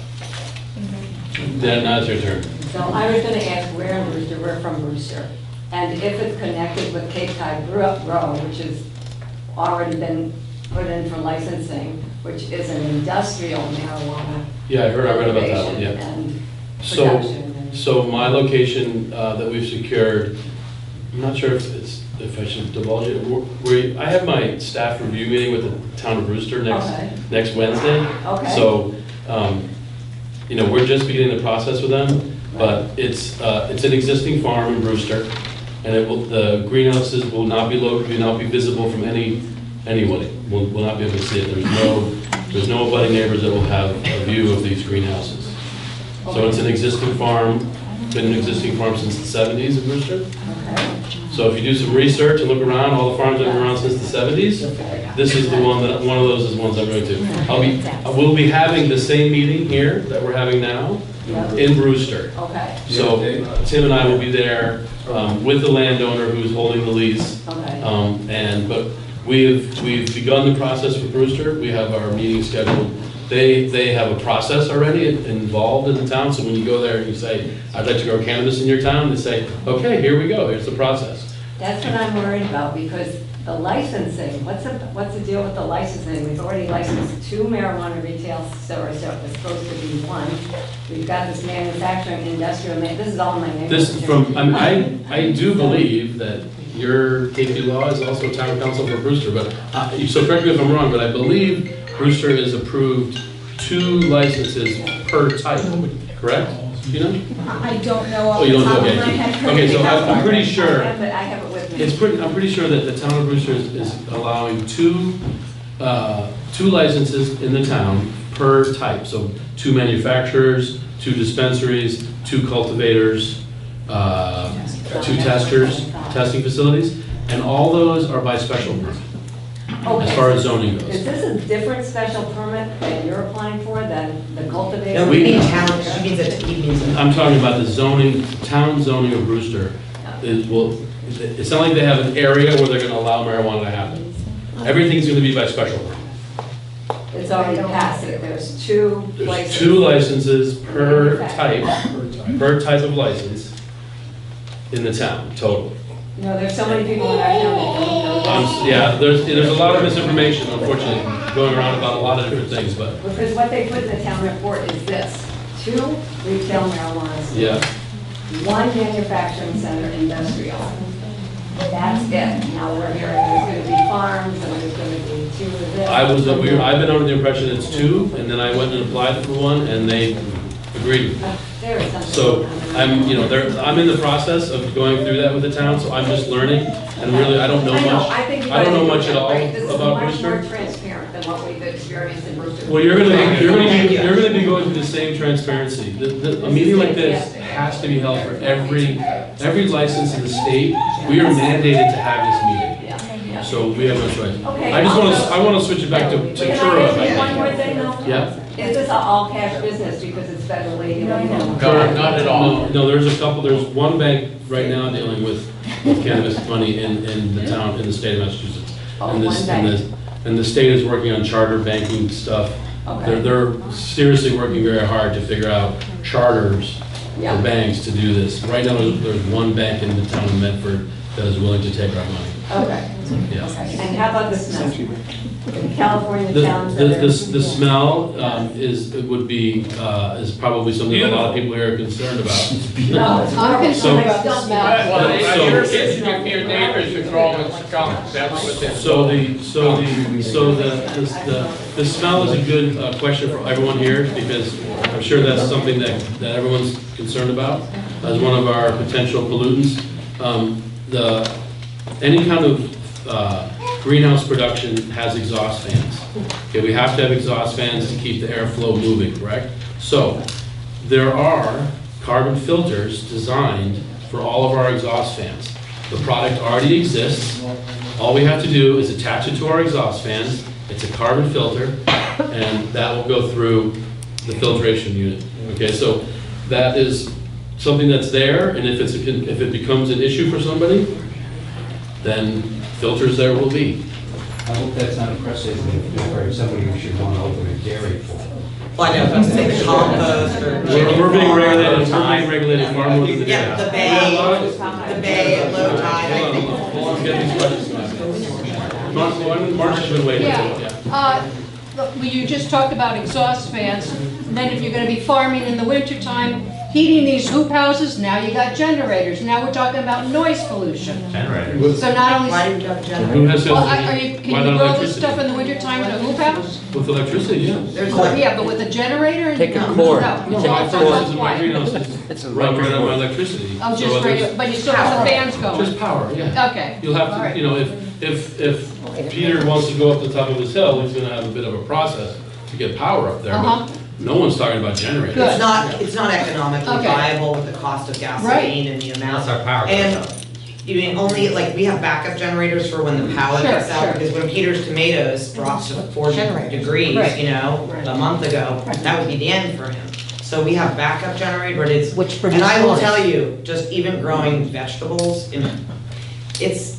Dan, now it's your turn. So I was gonna ask where in Brewster, we're from Brewster, and if it's connected with Cape Cod Grow, which has already been put in for licensing, which is an industrial marijuana. Yeah, I read about that one, cultivation yeah. and So, production and- so my location that we've secured, I'm not sure if I should divulge it. I have my staff review meeting with the town of Brewster next Wednesday. Okay. So, we're just beginning the process with them, but it's an existing farm in Brewster, and the greenhouses will not be visible from anybody. Will not be able to see it. There's no abutting neighbors that will have a view of these greenhouses. So it's an existing farm, been an existing farm since the 70s in Brewster. So if you do some research and look around, all the farms that have been around since the 70s, this is the one of those is the ones I'm going to. We'll be having the same meeting here that we're having now in Brewster. So Tim and I will be there with the landowner who's holding the lease. But we've begun the process with Brewster. We have our meeting scheduled. They have a process already involved in the town, so when you go there and you say, I'd like to grow cannabis in your town, they say, okay, here we go, here's the process. That's what I'm worried about, because the licensing, what's the deal with the licensing? We've already licensed 2 marijuana retail stores, so it was supposed to be 1. We've got this manufacturing, industrial, this is all in my neighborhood. This is from, I do believe that your KP Law is also town council for Brewster, but, so correct me if I'm wrong, but I believe Brewster has approved 2 licenses per type, correct? Do you know? I don't know off Oh, you the don't top know, of my okay. head. Okay, so I'm pretty sure, I have it with me. I'm pretty sure that the town of Brewster is allowing 2 licenses in the town per type. So 2 manufacturers, 2 dispensaries, 2 cultivators, 2 testers, testing facilities, and all those are by special permit. As far as zoning goes. Is this a different special permit that you're applying for than the cultivator? No, we need town, she means it, he means it. I'm talking about the zoning, town zoning of Brewster. It's not like they have an area where they're gonna allow marijuana to happen. Everything's gonna be by special permit. It's already passed it, there's 2 There's licenses. 2 licenses per type of license in the town, total. There's so many people in our town that don't know this. Yeah, there's a lot of misinformation, unfortunately, going around about a lot of different things, but, Because what they put in the town report is this: 2 retail marijuana stores. yeah. 1 manufacturing center industrial. That's it. Now we're hearing there's going to be farms and there's going to be 2 of this. I've been under the impression it's 2, and then I went and applied for 1, and they agreed. There is something. So I'm in the process of going through that with the town, so I'm just learning, and really, I don't know much. I don't know much at all This is about much more Brewster. transparent than what we've experienced in Brewster. Well, you're gonna be going through the same transparency. A meeting like this has to be held for every license in the state. We are mandated to have this meeting, so we have no choice. Okay, I want to switch it back to Can Truro. I if I ask you one can. more thing though? Yeah. Is this an all-cash business because it's federally illegal? No, not at all. No, there's 1 bank right now dealing with cannabis money in the town, in the state of Massachusetts. And this, one bank. and the state is working on charter banking stuff. Okay. They're seriously working very hard to figure out charters Yeah. for banks to do this. Right now, there's 1 bank in the town of Medford that is willing to take our money. Okay. Yeah. And how about the smell? In California towns that are. The smell is probably something a lot of people here are concerned about. No, it's I'm concerned about the smell. Well, So- if your neighbors are growing skunk, that's what they're. The smell is a good question for everyone here, because I'm sure that's something that everyone's concerned about as one of our potential pollutants. Any kind of greenhouse production has exhaust fans. Okay, we have to have exhaust fans to keep the airflow moving, correct? So there are carbon filters designed for all of our exhaust fans. The product already exists. All we have to do is attach it to our exhaust fans. It's a carbon filter, and that will go through the filtration unit. Okay, so that is something that's there, and if it becomes an issue for somebody, then filters there will be. I hope that's not a precedent for somebody who should want to open a dairy for. Well, I know, if I'm saying the compost or. We're being regulated far more than the Yeah, the bay at low tide, I think. Let's get these questions. March has been waiting. Look, you just talked about exhaust fans, and then if you're gonna be farming in the wintertime, heating these hoop houses, now you got generators, now we're talking about noise pollution. Generators. So not only. Why do you have Who generators? has Well, said- can you why not grow this electricity? stuff in the wintertime in a hoop house? With electricity, yeah. Yeah, but with a generator? Take a No, cord. no, You no, take a it's My cord. not furnace in my quiet. greenhouse It's a run right on my electric electricity. Oh, So just others- regular, but you still have the fans going? Just power, yeah. Okay. You'll have All to, right. you know, if Peter wants to go up the top of his hill, he's gonna have a bit of a process to get power up there. Uh-huh. But no one's talking about generators. Good. It's not economically Okay. viable with the cost of gasoline and the amount. That's our power. And you mean only, like, we have backup generators for when the power Sure, gets out, sure. because when Peter's tomatoes dropped to 40 degrees, Right. you know, a month ago, that would be the end for him. So we have backup generator, but it's, Which and I will produce tell noise. you, just even growing vegetables, it's,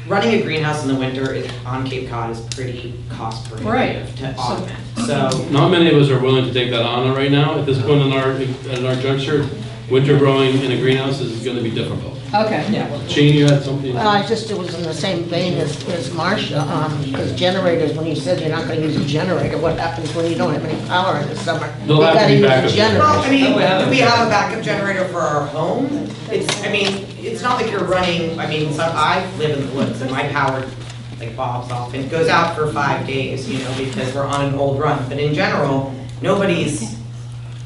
running a greenhouse in the winter on Cape Cod is pretty cost prohibitive to augment, so. Not many of us are willing to take that on right now. At this point in our juncture, winter growing in a greenhouse is gonna be difficult. Okay. Gene, you had something? Well, I just, it was in the same vein as Marcia, because generators, when you said you're not gonna use a generator, what happens when you don't have any power in the summer? They'll You have to gotta be use a backup generator. Well, I mean, do we have a backup generator for our home? It's not like you're running, I live in the woods and my power, like Bob's off, and it goes out for 5 days, you know, because we're on an old run. But in general, nobody's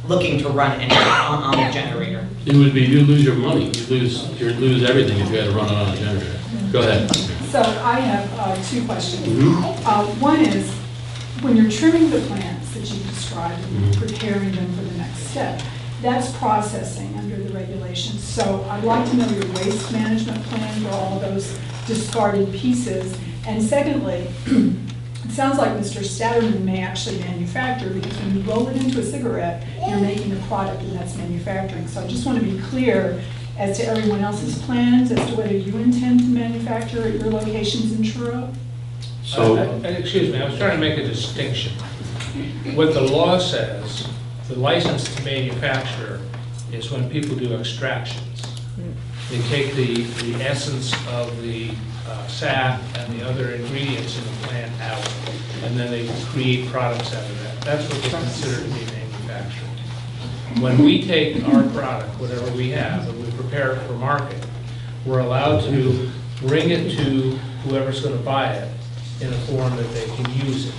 looking to run anything on a generator. It would be, you'd lose your money. You'd lose everything if you had to run it on a generator. Go ahead. So I have two questions. Mhm. One is, when you're trimming the plants that you described and Mhm. preparing them for the next step, that's processing under the regulations. So I'd like to know your waste management plan for all those discarded pieces. And secondly, it sounds like Mr. Statterman may actually manufacture, because when you roll it into a cigarette, you're making a product and that's manufacturing. So I just want to be clear as to everyone else's plans, as to whether you intend to manufacture at your locations in Truro? So, Excuse me, I was trying to make a distinction. What the law says, the license to manufacture is when people do extractions. They take the essence of the sap and the other ingredients in the plant out, and then they create products out of that. That's what they consider to be manufacturing. When we take our product, whatever we have, and we prepare it for market, we're allowed to bring it to whoever's going to buy it in a form that they can use it.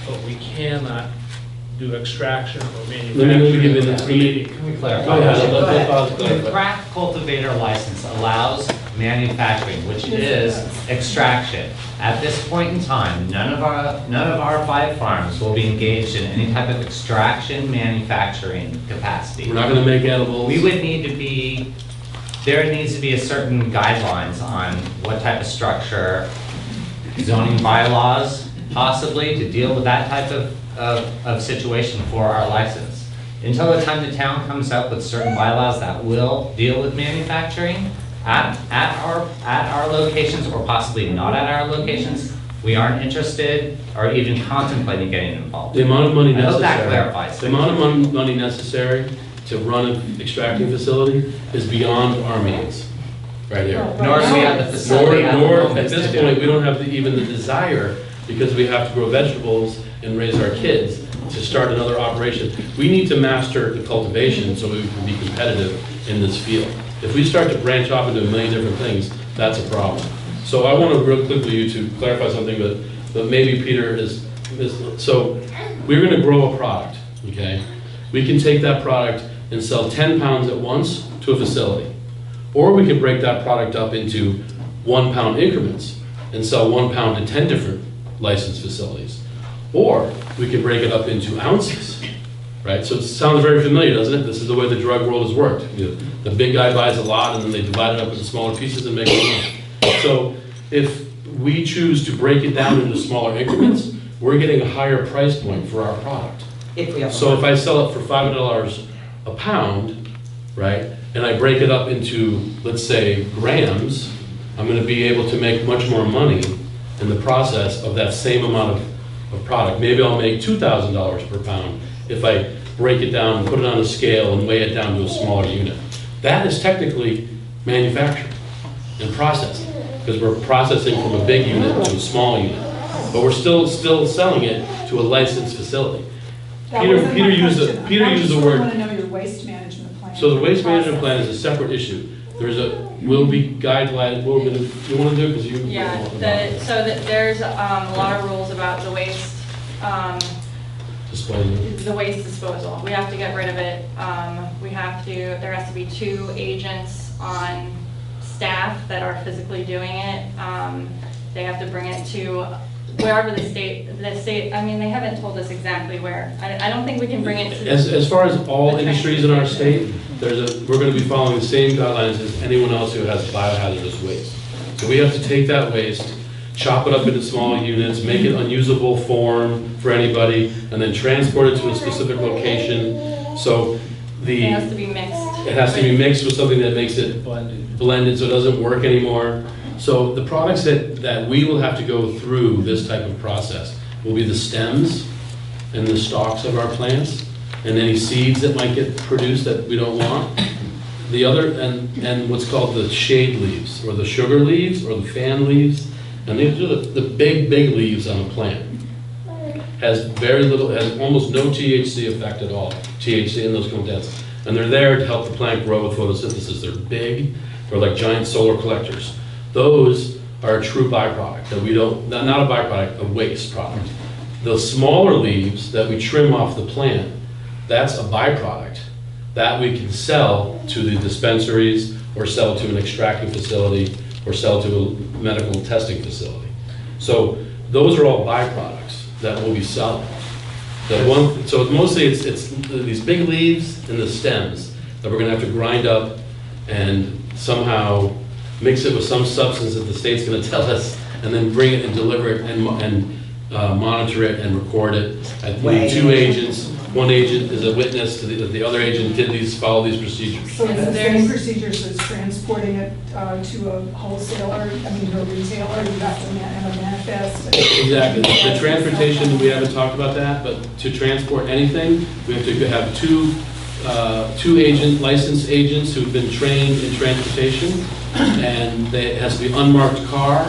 But we cannot do extraction or manufacturing. Can we clarify? Go ahead. Let Bob The clarify. craft cultivator license allows manufacturing, which is extraction. At this point in time, none of our 5 farms will be engaged in any type of extraction manufacturing capacity. We're not gonna make edibles. We would need to be, there needs to be a certain guidelines on what type of structure, zoning bylaws possibly, to deal with that type of situation for our license. Until the time the town comes up with certain bylaws that will deal with manufacturing at our locations, or possibly not at our locations, we aren't interested or even contemplating getting involved. The amount of money I hope that necessary, clarifies. the amount of money necessary to run an extracting facility is beyond our means, right here. Nor do we have the facility at the Nor, moment at this to do point, it. we don't have even the desire, because we have to grow vegetables and raise our kids, to start another operation. We need to master the cultivation so we can be competitive in this field. If we start to branch off into a million different things, that's a problem. So I want to real quickly you to clarify something, but maybe Peter is, so we're going to grow a product, okay? We can take that product and sell 10 pounds at once to a facility. Or we can break that product up into 1 pound increments and sell 1 pound to 10 different licensed facilities. Or we can break it up into ounces, right? So it sounds very familiar, doesn't it? This is the way the drug world has worked. The big guy buys a lot and then they divide it up into smaller pieces and make it more. So if we choose to break it down into smaller increments, we're getting a higher price point for our product. So if I sell it for $500 a pound, right, and I break it up into, let's say, grams, I'm going to be able to make much more money in the process of that same amount of product. Maybe I'll make $2,000 per pound if I break it down and put it on a scale and weigh it down to a smaller unit. That is technically manufacturing and processing, because we're processing from a big unit to a small unit. But we're still selling it to a licensed facility. Peter used the I word. want to know your waste management plan. So the waste management plan is a separate issue. Will be guidelines, you wanna do it, because you. Yeah, there's a lot of rules about the waste, Disposal. the waste disposal. We have to get rid of it. There has to be 2 agents on staff that are physically doing it. They have to bring it to wherever the state, I mean, they haven't told us exactly where. I don't think we can bring it to. As far as all industries in our state, we're gonna be following the same guidelines as anyone else who has biohazardous waste. So we have to take that waste, chop it up into small units, make it unusable form for anybody, and then transport it to a specific location. So It has to be mixed. It has to be mixed with something that makes it blended so it doesn't work anymore. So the products that we will have to go through this type of process will be the stems and the stalks of our plants, and any seeds that might get produced that we don't want. The other, and what's called the shade leaves, or the sugar leaves, or the fan leaves. And these are the big leaves on a plant. Has almost no THC effect at all. THC in those contents. And they're there to help the plant grow with photosynthesis. They're big, they're like giant solar collectors. Those are a true byproduct that we don't, not a byproduct, a waste product. The smaller leaves that we trim off the plant, that's a byproduct that we can sell to the dispensaries, or sell to an extracting facility, or sell to a medical testing facility. So those are all byproducts that we'll be selling. So mostly it's these big leaves and the stems that we're gonna have to grind up and somehow mix it with some substance that the state's gonna tell us, and then bring it and deliver it and monitor it and record it. I need 2 agents. One agent is a witness to the other agent follow these procedures. So is the same procedures as transporting it to a wholesaler, to a retailer, you have to have a manifest? Exactly. The transportation, we haven't talked about that, but to transport anything, we have to have two licensed agents who've been trained in transportation, and it has to be unmarked car.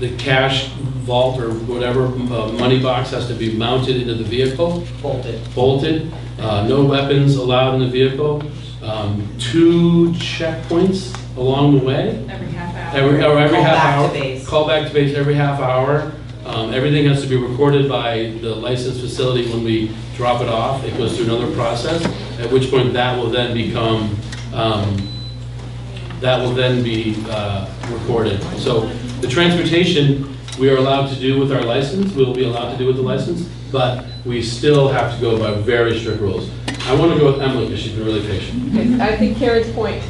The cash vault or whatever money box has to be mounted into the vehicle. Bolted. No weapons allowed in the vehicle. 2 checkpoints along the way. Every half hour. Every half hour. Call back to base. Call back to base every half hour. Everything has to be recorded by the licensed facility when we drop it off. It goes through another process, at which point that will then become recorded. So the transportation we are allowed to do with our license, we'll be allowed to do with the license, but we still have to go by very strict rules. I want to go with Emily because she's been really patient. Okay, I think Karen's point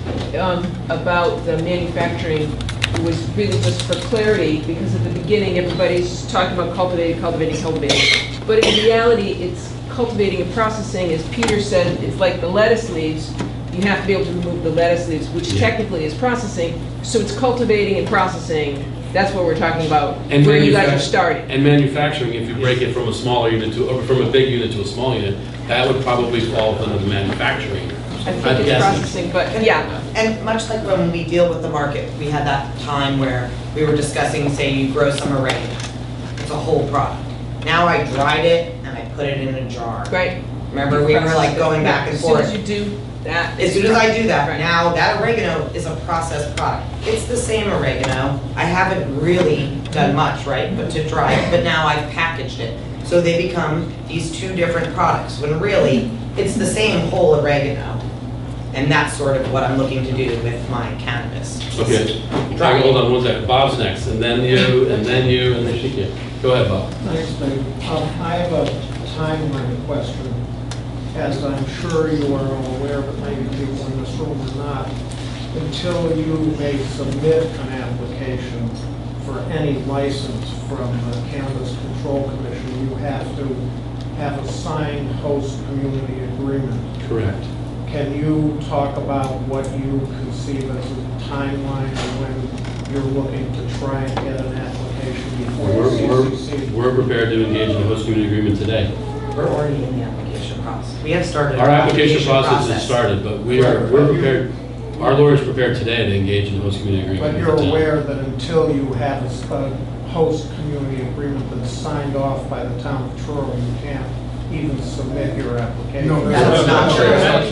about the manufacturing was really just for clarity, because at the beginning everybody's talking about cultivating. But in reality, it's cultivating and processing. As Peter said, it's like the lettuce leaves. You have to be able to remove the lettuce leaves, which technically is processing. So it's cultivating and processing. That's what we're talking about, And where you guys are starting. And manufacturing, if you break it from a smaller unit or from a big unit to a small unit, that would probably fall under the manufacturing. I think it's processing, but yeah. And much like when we deal with the market, we had that time where we were discussing, say you grow some oregano. It's a whole product. Now I dried it and I put it in a jar. Right. Remember, we were like going back and forth. As soon as you do that. As soon as I do that, now that oregano is a processed product. It's the same oregano. I haven't really done much, right, but to dry it, but now I've packaged it. So they become these 2 different products, when really, it's the same whole oregano. And that's sort of what I'm looking to do with my cannabis. Okay, hold on one second. Bob's next, and then you, and then you, and then she can. Go ahead, Bob. Thanks, Dave. I have a timeline question. As I'm sure you are all aware, but maybe people in this room are not, until you may submit an application for any license from the Cannabis Control Commission, you have to have a signed host community agreement. Correct. Can you talk about what you conceive as a timeline when you're looking to try and get an application before CCC? We're prepared to engage in a host community agreement today. We're already in the application process. We have started. Our application process has started, but we're prepared. Our lawyer's prepared today to engage in a host community agreement. But you're aware that until you have a host community agreement that's signed off by the town of Truro, you can't even submit your application. No, That's not true.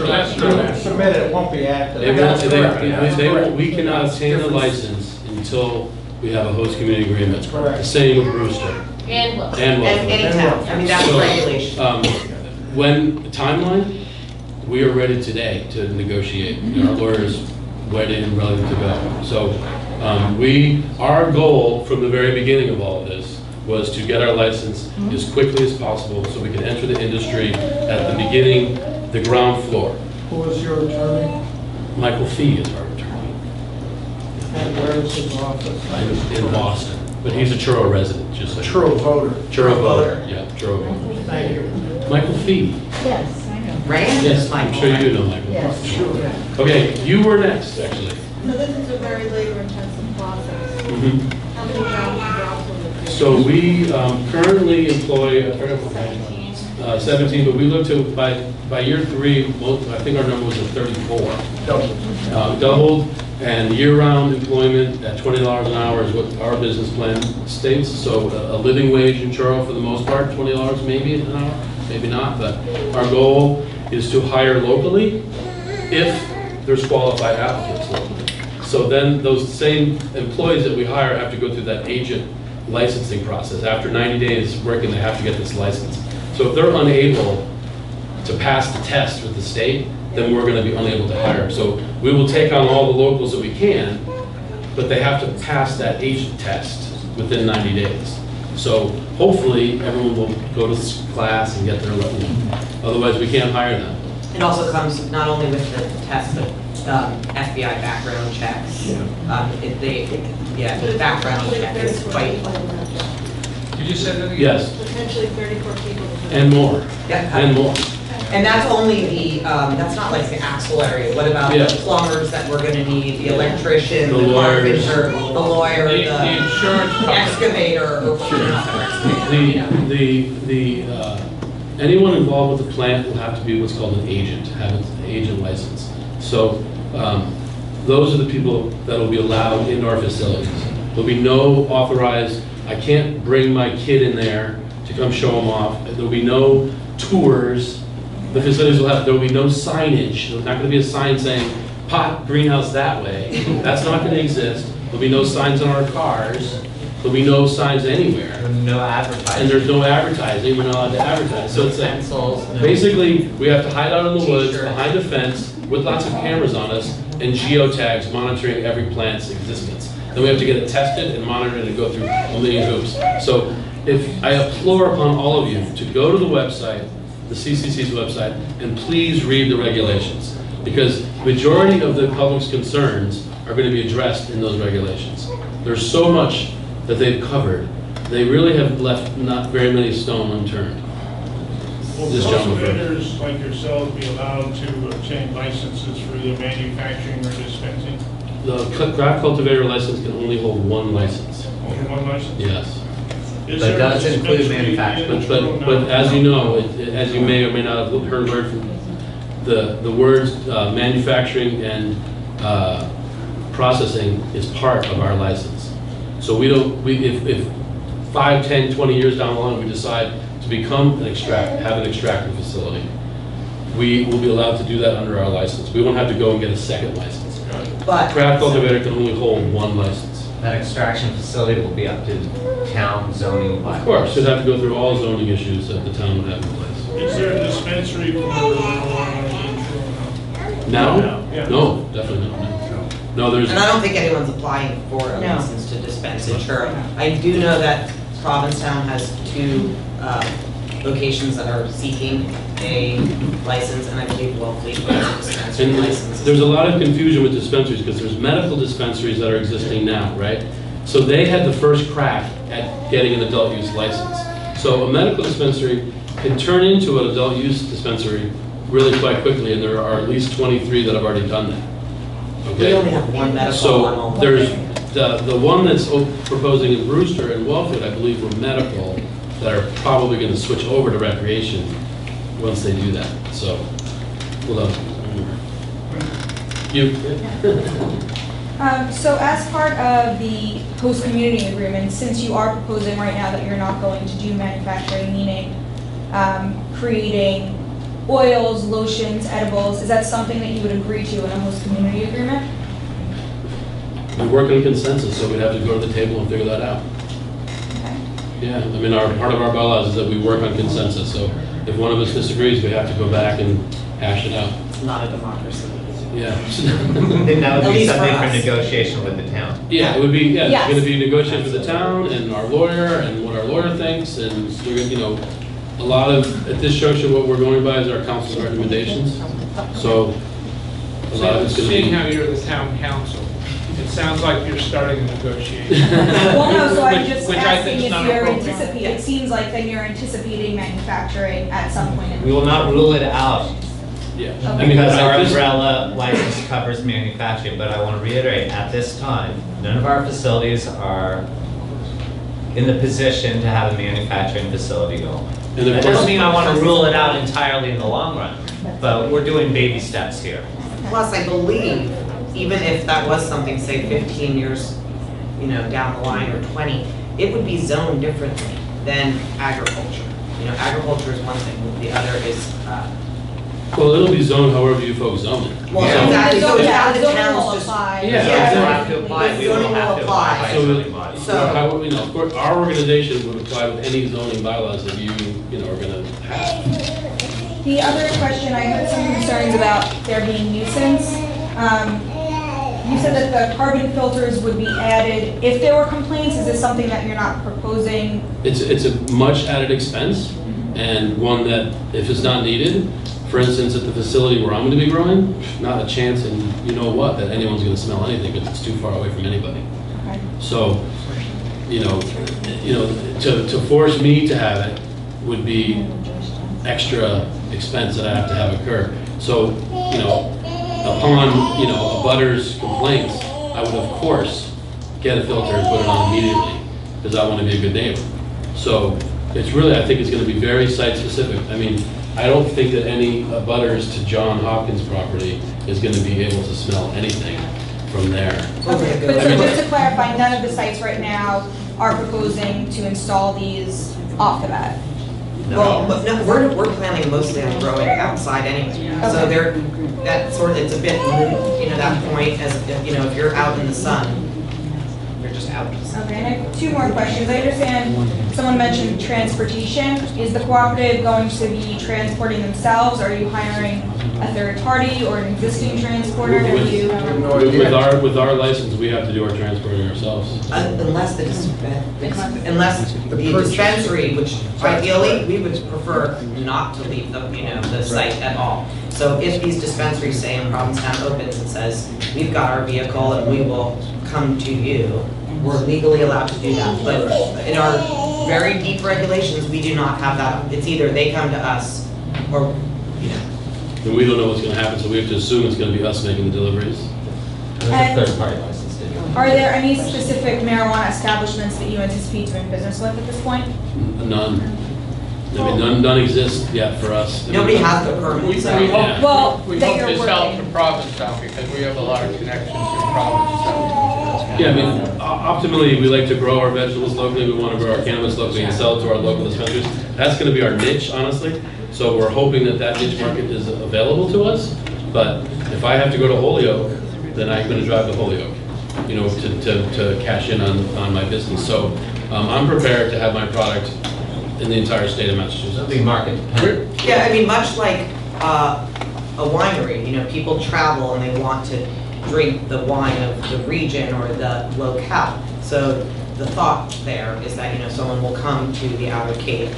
That's true. You submit it, it won't be active. We cannot obtain the license until we have a host community agreement. Correct. The same with Brewster. And Wilson. And Wilson. And any town, I mean, that's So, regulation. When, timeline, we are ready today to negotiate. Our lawyer's ready and ready to go. So our goal from the very beginning of all of this was to get our license as quickly as possible so we can enter the industry at the beginning, the ground floor. Who is your attorney? Michael Fee is our attorney And where is his office? in Boston, but he's a Truro resident, just so. Truro voter. Truro voter, yeah, Truro voter. Thank you. Michael Fee. Yes, I know. Rand Yes, is I'm Michael. sure you know Michael. Yes. Sure. Okay, you were next, actually. So this is a very labor-intensive process. Mhm. How many jobs are out on the So we currently employ, 17, but we look to, by year 3, I think our number was at 34. Doubled, and year-round employment at $20 an hour is what our business plan states. So a living wage in Truro for the most part, $20 maybe an hour, maybe not, but our goal is to hire locally if there's qualified applicants locally. So then those same employees that we hire have to go through that agent licensing process. After 90 days working, they have to get this license. So if they're unable to pass the test with the state, then we're going to be unable to hire. So we will take on all the locals that we can, but they have to pass that agent test within 90 days. So hopefully everyone will go to this class and get their level. Otherwise, we can't hire them. It also comes not only with the test, but FBI background checks. The background check is quite, Did you say that again? Yes, Potentially 34 people. and more, yeah. and more. And that's only the, that's not like the axle area. What about Yeah. the plumbers that we're gonna need, the electrician, The the lawyers. carpenter, the lawyer, The the insurance company. excavator, or not the excavator. Anyone involved with the plant will have to be what's called an agent, have an agent license. So those are the people that will be allowed into our facilities. There'll be no authorized, I can't bring my kid in there to come show them off. There'll be no tours. The facilities will have, there'll be no signage. There's not going to be a sign saying, pot greenhouse that way. That's not going to exist. There'll be no signs on our cars. There'll be no signs anywhere. No advertising. And there's no advertising, we're not allowed to advertise. So it's like, Pencils, no- basically, we have to hide out in the woods, T-shirts. behind a fence, with lots of cameras on us, and geotags monitoring every plant's existence. Then we have to get it tested and monitored and go through a million hoops. So if, I implore upon all of you to go to the website, the CCC's website, and please read the regulations. Because majority of the public's concerns are going to be addressed in those regulations. There's so much that they've covered. They really have left not very many stone unturned. Will This gentleman first. cultivators like yourselves be allowed to obtain licenses for either manufacturing or dispensing? The craft cultivator license can only hold one license. Only one license? Yes. Is But there a does include dispensary manufacturing. in But Truro now? as you know, as you may or may not have heard word from, the words manufacturing and processing is part of our license. So we don't, if 5, 10, 20 years down the line, we decide to become have an extracting facility, we will be allowed to do that under our license. We won't have to go and get a second license. But Craft cultivator can only hold one license. That extraction facility will be up to town zoning. Of course, you'd have to go through all zoning issues that the town would have in place. Is there a dispensary for marijuana in Truro Now? Yeah. No, definitely not. No, there's. And I don't think anyone's applying for a No. license to dispense in Truro. I do know that Provincetown has 2 locations that are seeking a license, and I believe Wellfleet has a dispensary And license. there's a lot of confusion with dispensaries because there's medical dispensaries that are existing now, right? So they had the first crack at getting an adult use license. So a medical dispensary can turn into an adult use dispensary really quite quickly, and there are at least 23 that have already done that. We only have one medical, one So only. there's, the one that's proposing in Brewster and Wellfleet, I believe, were medical, that are probably going to switch over to recreation once they do that. So, hold on. You. So as part of the host community agreement, since you are proposing right now that you're not going to do manufacturing, meaning creating oils, lotions, edibles, is that something that you would agree to in a host community agreement? We work on consensus, so we'd have to go to the table and figure that out. Yeah, I mean, part of our bylaws is that we work on consensus, so if one of us disagrees, we have to go back and hash it out. Not a democracy. Yeah. Then that At would be least for something for us. negotiation with the town. Yeah, it would be, yeah, Yes. it's gonna be negotiated with the town and our lawyer and what our lawyer thinks, and we're gonna, you know, a lot of, at this juncture, what we're going by is our council's recommendations. So, a lot of it's gonna Seeing be. how you're the town council, it sounds like you're starting a negotiation. Well, no, so I'm Which- just which I asking think is if not you're appropriate. anticipating, it seems like then you're anticipating manufacturing at some point in the We will not rule it out Yeah. because our at this- umbrella license covers manufacturing, but I want to reiterate, at this time, none of our facilities are in the position to have a manufacturing facility going. And of That course- doesn't mean I want to rule it out entirely in the long run, but we're doing baby steps here. Plus, I believe, even if that was something, say 15 years, you know, down the line or 20, it would be zoned differently than agriculture. You know, agriculture is one thing, the other is, Well, it'll be zoned however you folks zone it. well, So- exactly, so it's Yeah, how the zoning towns will just. apply. Yeah, So exactly. we'll have to apply, we will Zoning will have to apply. apply by So, zoning body. how, you know, of course, our organization would apply with any zoning bylaws that you know, are gonna have. The other question, I heard some concerns about there being nuisance. You said that the carbon filters would be added if there were complaints. Is this something that you're not proposing? It's a much added expense, and one that, if it's not needed, for instance, at the facility where I'm gonna be growing, not a chance in you know what, that anyone's gonna smell anything, because it's too far away from anybody. Okay. So, you know, to force me to have it would be extra expense that I have to have occur. So, you know, upon, you know, a butter's complaints, I would of course get a filter and put it on immediately, because I want to be a good neighbor. So it's really, I think it's going to be very site specific. I mean, I don't think that any butters to John Hopkins property is going to be able to smell anything from there. Okay, but so just to clarify, none of the sites right now are proposing to install these off the bat? Well, but no, we're planning mostly on growing outside anyway. So Okay. that sort of, it's a bit, you know, that point as, you know, if you're out in the sun, you're just out in the sun. Okay, and I have two more questions. I understand someone mentioned transportation. Is the cooperative going to be transporting themselves? Are you hiring a third party or an existing transporter? Are you? With our license, we have to do our transporting ourselves. Unless the dispensary, which ideally, we would prefer not to leave the, you know, the site at all. So if these dispensaries, say in Provincetown opens and says, we've got our vehicle and we will come to you, we're legally allowed to do that. But in our very deep regulations, we do not have that. It's either they come to us or, you know. And we don't know what's going to happen, so we have to assume it's going to be us making the deliveries. And Third-party license. are there any specific marijuana establishments that you anticipate doing business with at this point? None. I mean, none exist yet for us. Nobody has the permit, so. We Yeah. Well, hope, we that hope you're to sell working. to Provincetown because we have a lot of connections in Provincetown. Yeah, I mean, optimally, we like to grow our vegetables locally, we want to grow our cannabis locally and sell it to our local dispensaries. That's going to be our niche, honestly. So we're hoping that that niche market is available to us. But if I have to go to Holyoke, then I'm going to drive to Holyoke, you know, to cash in on my business. So I'm prepared to have my product in the entire state of Massachusetts. It'll be market dependent. Yeah, I mean, much like a winery, you know, people travel and they want to drink the wine of the region or the locale. So the thought there is that, you know, someone will come to the Outer Cape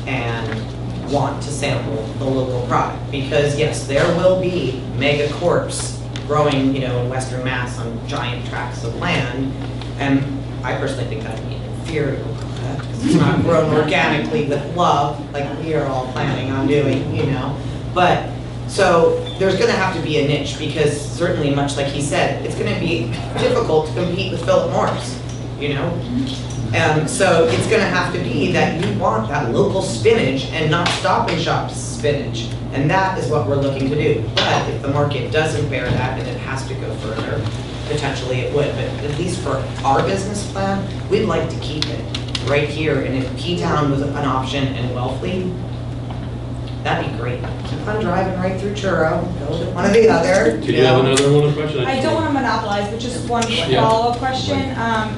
and want to sample the local product. Because yes, there will be mega corps growing, you know, in Western Mass on giant tracts of land. And I personally think that would be an inferior product, because it's not grown organically with love, like we are all planning on doing, you know. But, so there's gonna have to be a niche, because certainly, much like he said, it's gonna be difficult to compete with Philip Morris, you know? So it's gonna have to be that you want that local spinach and not Stop and Shop spinach. And that is what we're looking to do. But if the market doesn't bear that and it has to go further, potentially it would. But at least for our business plan, we'd like to keep it right here. And if P-Town was an option and Wellfleet, that'd be great. Keep on driving right through Truro, go to one or the other. Did you have another one question? I don't want to monopolize, but just one Yeah. follow-up question.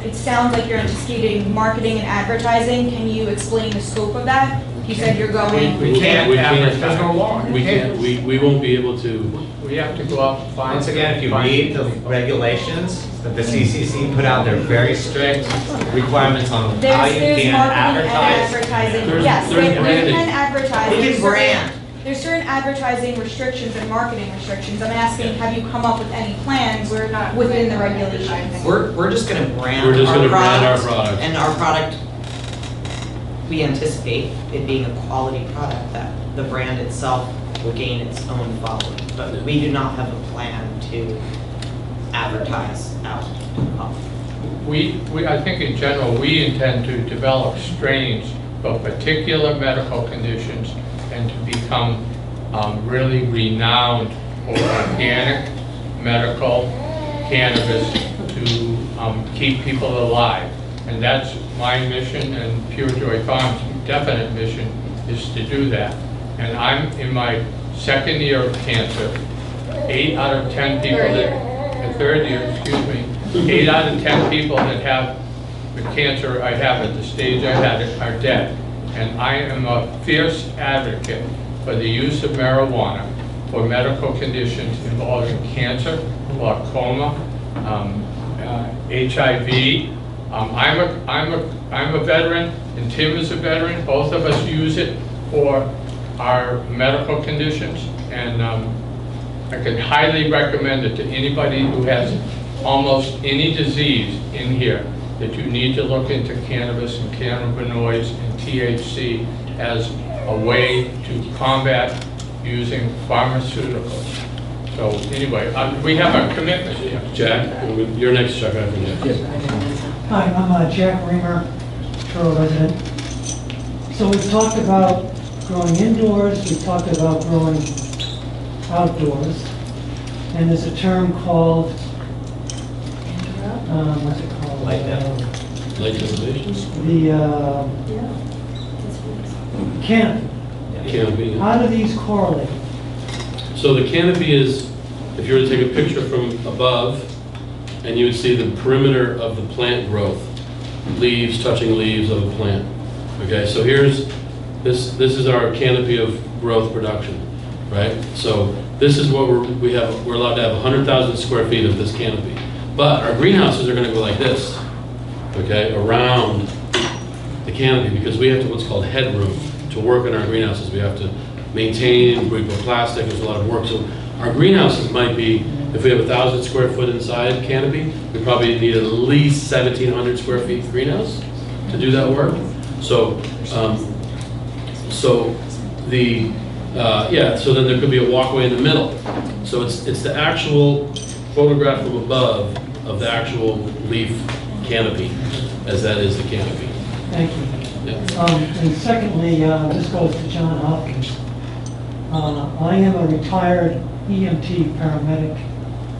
It sounds like you're anticipating marketing and advertising. Can you explain the scope of that? You said you're going. We can't advertise. There's no law. We can't, we won't be able to. We have to go out and find. Once again, if you read the regulations that the CCC put out, they're very strict requirements on how There's you marketing can and advertise. advertising. There's- Yes, there's you branding. can advertise. You can There's certain- brand. There's certain advertising restrictions and marketing restrictions. I'm asking, have you come up with any plans We're not within the doing that. regulations? We're just gonna brand We're just our gonna brand our product, product. and our product, we anticipate it being a quality product, that the brand itself will gain its own following. But we do not have a plan to advertise out to the public. I think in general, we intend to develop strains for particular medical conditions and to become really renowned for organic medical cannabis to keep people alive. And that's my mission, and Pure Joy Farm's definite mission is to do that. And I'm in my second year of cancer. 8 out of 10 people third year, excuse me, 8 out of 10 people that have the cancer I have at the stage I had it are dead. And I am a fierce advocate for the use of marijuana for medical conditions involving cancer, glaucoma, HIV. I'm a veteran, and Tim is a veteran. Both of us use it for our medical conditions, and I can highly recommend it to anybody who has almost any disease in here, that you need to look into cannabis and cannabinoids and THC as a way to combat using pharmaceuticals. So anyway, we have a commitment here. Jack, you're next, Chuck, after Jack. Hi, I'm Jack Reamer, Truro resident. So we've talked about growing indoors, we've talked about growing outdoors, and there's a term called, what's it called? Light cultivation? The canopy. Canopy. How do these correlate? So the canopy is, if you were to take a picture from above, and you would see the perimeter of the plant growth, leaves touching leaves of a plant. Okay, so here's, this is our canopy of growth production, right? So this is what we're allowed to have 100,000 square feet of this canopy. But our greenhouses are gonna go like this, okay, around the canopy, because we have to, what's called headroom, to work in our greenhouses. We have to maintain, we put plastic, there's a lot of work. So our greenhouses might be, if we have 1,000 square foot inside canopy, we probably need at least 1,700 square feet greenhouse to do that work. So, so then there could be a walkway in the middle. So it's the actual photograph from above of the actual leaf canopy, as that is the canopy. Thank you. Yeah. And secondly, this goes to John Hopkins. I am a retired EMT paramedic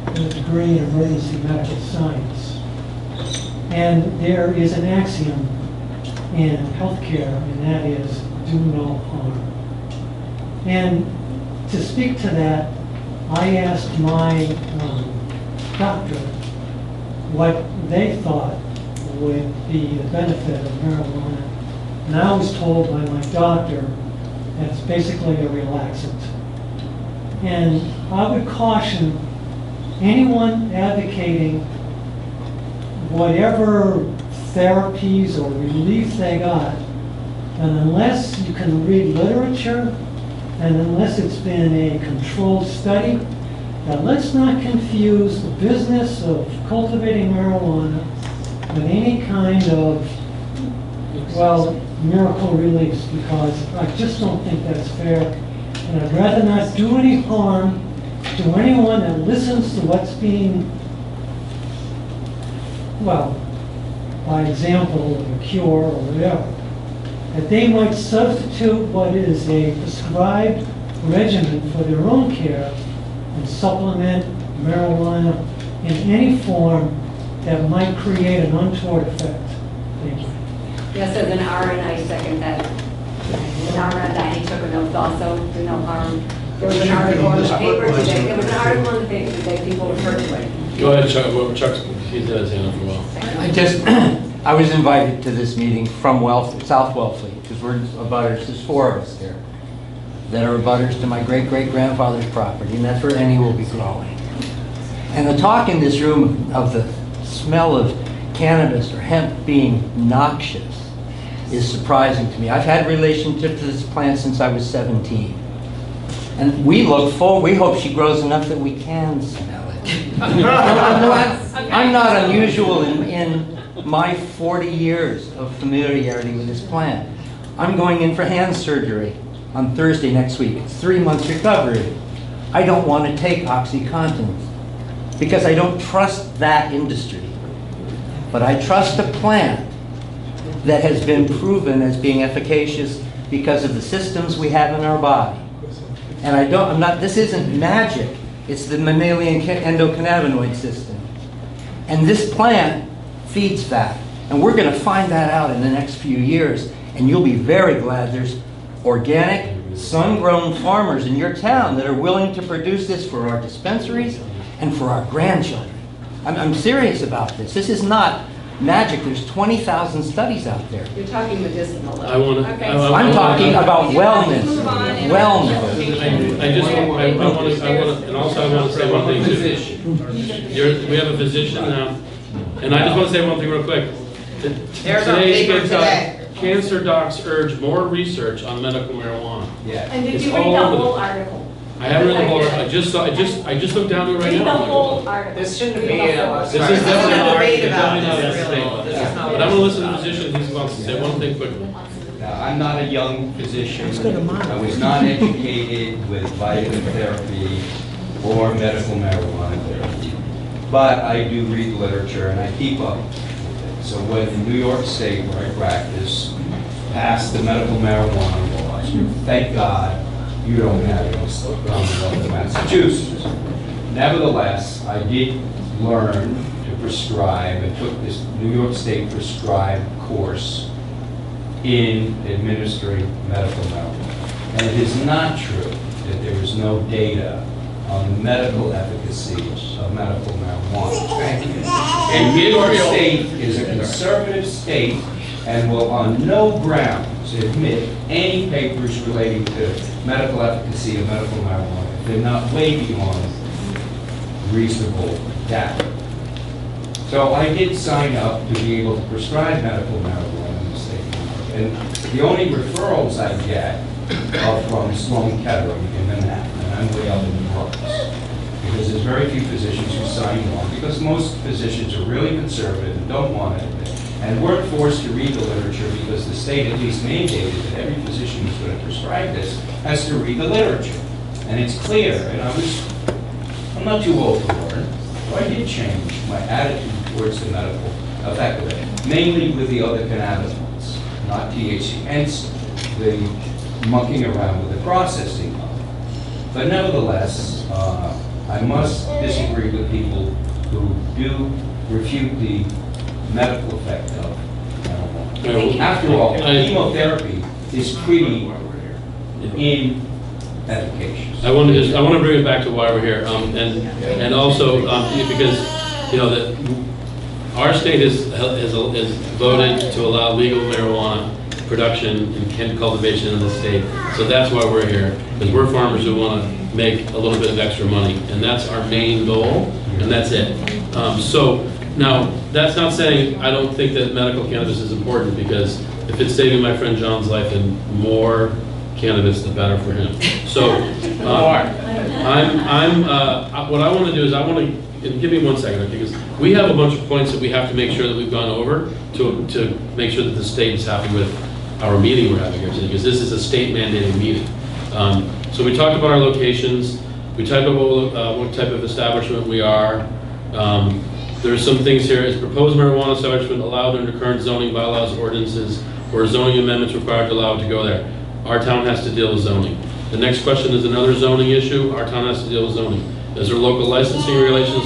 with a degree in emergency medical science. And there is an axiom in healthcare, and that is do no harm. And to speak to that, I asked my doctor what they thought would be the benefit of marijuana. And I was told by my doctor that it's basically a relaxant. And I would caution anyone advocating whatever therapies or relief they got, and unless you can read literature, and unless it's been a controlled study, that let's not confuse the business of cultivating marijuana with any kind of, well, miracle reliefs, because I just don't think that's fair. And I'd rather not do any harm to anyone that listens to what's being, well, by example, a cure or whatever, that they might substitute what is a prescribed regimen for their own care and supplement marijuana in any form that might create an untoward effect. Thank you. Yes, as an RN, I second that. and he took an oath also to no harm. There was an article in the paper today, there was an article in the paper today, people referred to it. Go ahead, Chuck. Well, Chuck's, he's had his hand up for a while. I was invited to this meeting from South Wellfleet, because we're abutters, there's 4 of us there, that are abutters to my great-great-grandfather's property, and that's where any will be growing. And the talk in this room of the smell of cannabis or hemp being noxious is surprising to me. I've had relationship to this plant since I was 17. And we hope she grows enough that we can smell it. I'm not unusual in my 40 years of familiarity with this plant. I'm going in for hand surgery on Thursday next week. It's 3 months recovery. I don't want to take OxyContin because I don't trust that industry. But I trust a plant that has been proven as being efficacious because of the systems we have in our body. And this isn't magic. It's the mammalian endocannabinoid system. And this plant feeds that. And we're going to find that out in the next few years. And you'll be very glad there's organic, sun-grown farmers in your town that are willing to produce this for our dispensaries and for our grandchildren. I'm serious about this. This is not magic. There's 20,000 studies out there. You're talking medicinal though. I'm talking about wellness. Wellness. And also I want to say one thing too. We have a physician now, and I just want to say one thing real quick. Today's cancer docs urge more research on medical marijuana. Yeah. And did you read the whole article? I haven't read the whole article. I just looked down to it right now. Read the whole article. This shouldn't be This is definitely not a statement. But I'm going to listen to the physician who wants to say one thing quickly. Now, I'm not a young physician. I was not educated with vitamin therapy or medical marijuana therapy. But I do read literature and I keep up with it. So when New York State, where I practice, passed the medical marijuana laws, thank God you don't have it in the Commonwealth of Massachusetts. Nevertheless, I did learn to prescribe and took this New York State prescribed course in administering medical marijuana. And it is not true that there is no data on the medical efficacy of medical marijuana. And New York State is a conservative state and will on no grounds admit any papers relating to medical efficacy of medical marijuana if they're not way beyond reasonable data. So I did sign up to be able to prescribe medical marijuana in the state of New York. And the only referrals I get are from Sloan Kettering in Manhattan, and I'm way up in the Bronx. Because there's very few physicians who sign on, because most physicians are really conservative and don't want to admit, and weren't forced to read the literature because the state at least mandated that every physician who's going to prescribe this has to read the literature. And it's clear, and I'm not too old to learn, so I did change my attitude towards the medical effect of it, mainly with the other cannabinoids, not THC, hence the monkeying around with the processing of it. But nevertheless, I must disagree with people who do refute the medical effect of marijuana. After all, chemotherapy is pretty inefficacious. I want to bring it back to why we're here, and also because our state has voted to allow legal marijuana production and cultivation in the state. So that's why we're here, because we're farmers who want to make a little bit of extra money, and that's our main goal, and that's it. So now, that's not saying I don't think that medical cannabis is important, because if it's saving my friend John's life, and more cannabis, the better for him. So what I want to do is and give me 1 second, okay, because we have a bunch of points that we have to make sure that we've gone over to make sure that the state is happy with our meeting we're having here today, because this is a state mandated meeting. So we talked about our locations, we talked about what type of establishment we are. There's some things here. Is proposed marijuana establishment allowed under current zoning bylaws, ordinances, or zoning amendments required to allow it to go there? Our town has to deal with zoning. The next question is another zoning issue. Our town has to deal with zoning. Is there local licensing regulations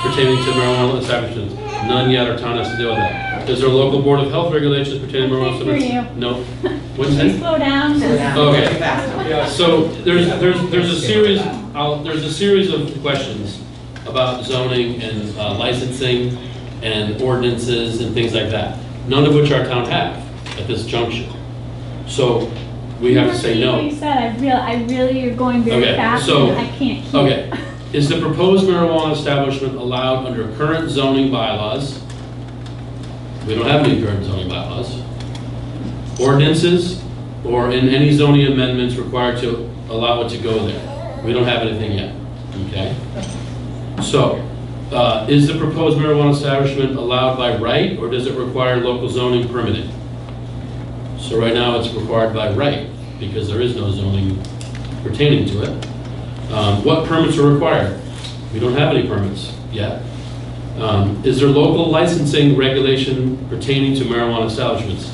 pertaining to marijuana establishments? None yet, our town has to deal with that. Is there a local board of health regulations pertaining to marijuana? Can't hear No. What'd you say? Slow down. Okay. So there's a series of questions about zoning and licensing and ordinances and things like that, none of which our town have at this juncture. So we have to say What no. you said, I really, you're going very Okay, fast so- and I can't hear. Okay. Is the proposed marijuana establishment allowed under current zoning bylaws? We don't have any current zoning bylaws. Ordinances, or in any zoning amendments required to allow it to go there? We don't have anything yet, okay? So, is the proposed marijuana establishment allowed by right, or does it require local zoning permitting? So right now, it's required by right, because there is no zoning pertaining to it. What permits are required? We don't have any permits yet. Is there local licensing regulation pertaining to marijuana establishments?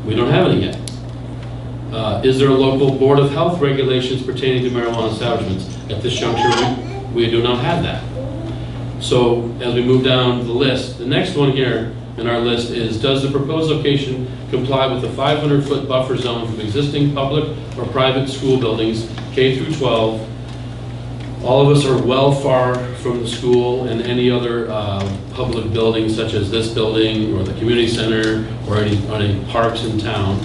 We don't have any yet. Is there a local board of health regulations pertaining to marijuana establishments? At this juncture, we do not have that. So as we move down the list, the next one here in our list is, does the proposed location comply with the 500-foot buffer zone from existing public or private school buildings, K through 12? All of us are well far from the school and any other public buildings such as this building or the community center or any parks in town.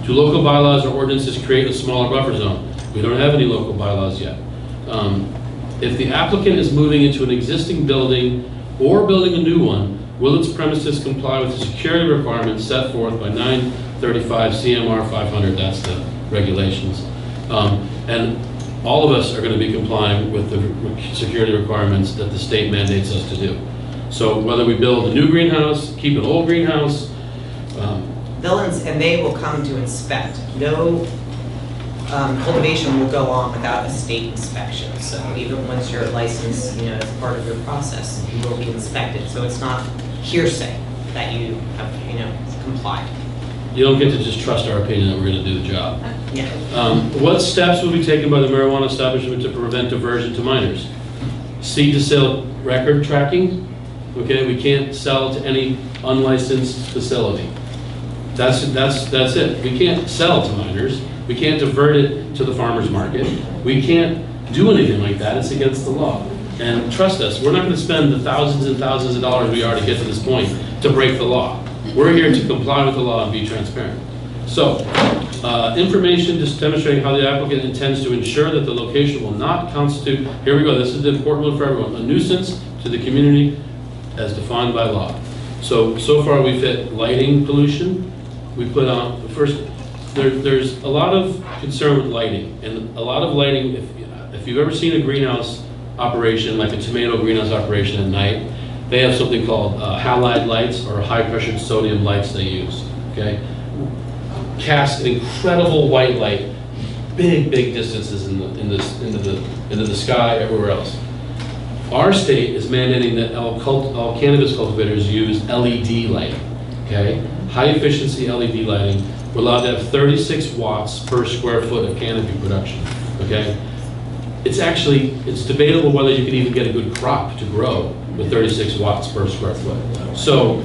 Do local bylaws or ordinances create a smaller buffer zone? We don't have any local bylaws yet. If the applicant is moving into an existing building or building a new one, will its premises comply with the security requirements set forth by 935 CMR 500? That's the regulations. And all of us are going to be complying with the security requirements that the state mandates us to do. So whether we build a new greenhouse, keep an old greenhouse, And they will come to inspect. No cultivation will go on without a state inspection. So even once you're licensed, as part of your process, you will be inspected. So it's not hearsay that you have, complied. you don't get to just trust our opinion that we're going to do the job. Yeah. What steps will be taken by the marijuana establishment to prevent diversion to minors? Seed to sale record tracking. Okay, we can't sell to any unlicensed facility. That's it. We can't sell to minors. We can't divert it to the farmer's market. We can't do anything like that. It's against the law. And trust us, we're not going to spend the thousands and thousands of dollars we already get to this point to break the law. We're here to comply with the law and be transparent. So, information just demonstrating how the applicant intends to ensure that the location will not constitute, here we go, this is the important one for everyone, a nuisance to the community as defined by law. So far we've hit lighting pollution. We put on, first, there's a lot of concern with lighting. And a lot of lighting, if you've ever seen a greenhouse operation, like a tomato greenhouse operation at night, they have something called halide lights, or high-pressured sodium lights they use, okay? Cast an incredible white light, big distances into the sky, everywhere else. Our state is mandating that all cannabis cultivators use LED lighting, okay? High-efficiency LED lighting. We're allowed to have 36 watts per square foot of canopy production, okay? It's debatable whether you can even get a good crop to grow with 36 watts per square foot. So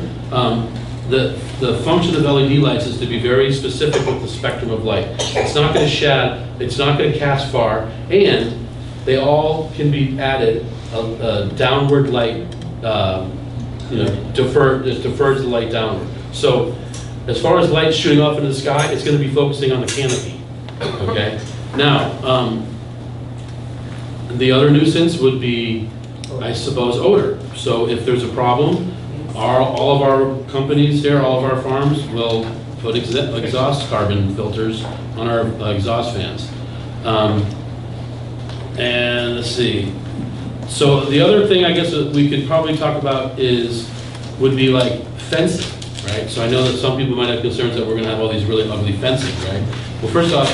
the function of LED lights is to be very specific with the spectrum of light. It's not going to shed, it's not going to cast far, and they all can be added a downward light, defers the light downward. So as far as light shooting off into the sky, it's going to be focusing on the canopy, okay? Now, the other nuisance would be, I suppose, odor. So if there's a problem, all of our companies here, all of our farms will put exhaust carbon filters on our exhaust fans. And let's see. So the other thing I guess that we could probably talk about would be like fencing, right? So I know that some people might have concerns that we're going to have all these really ugly fencing, right? Well, first off,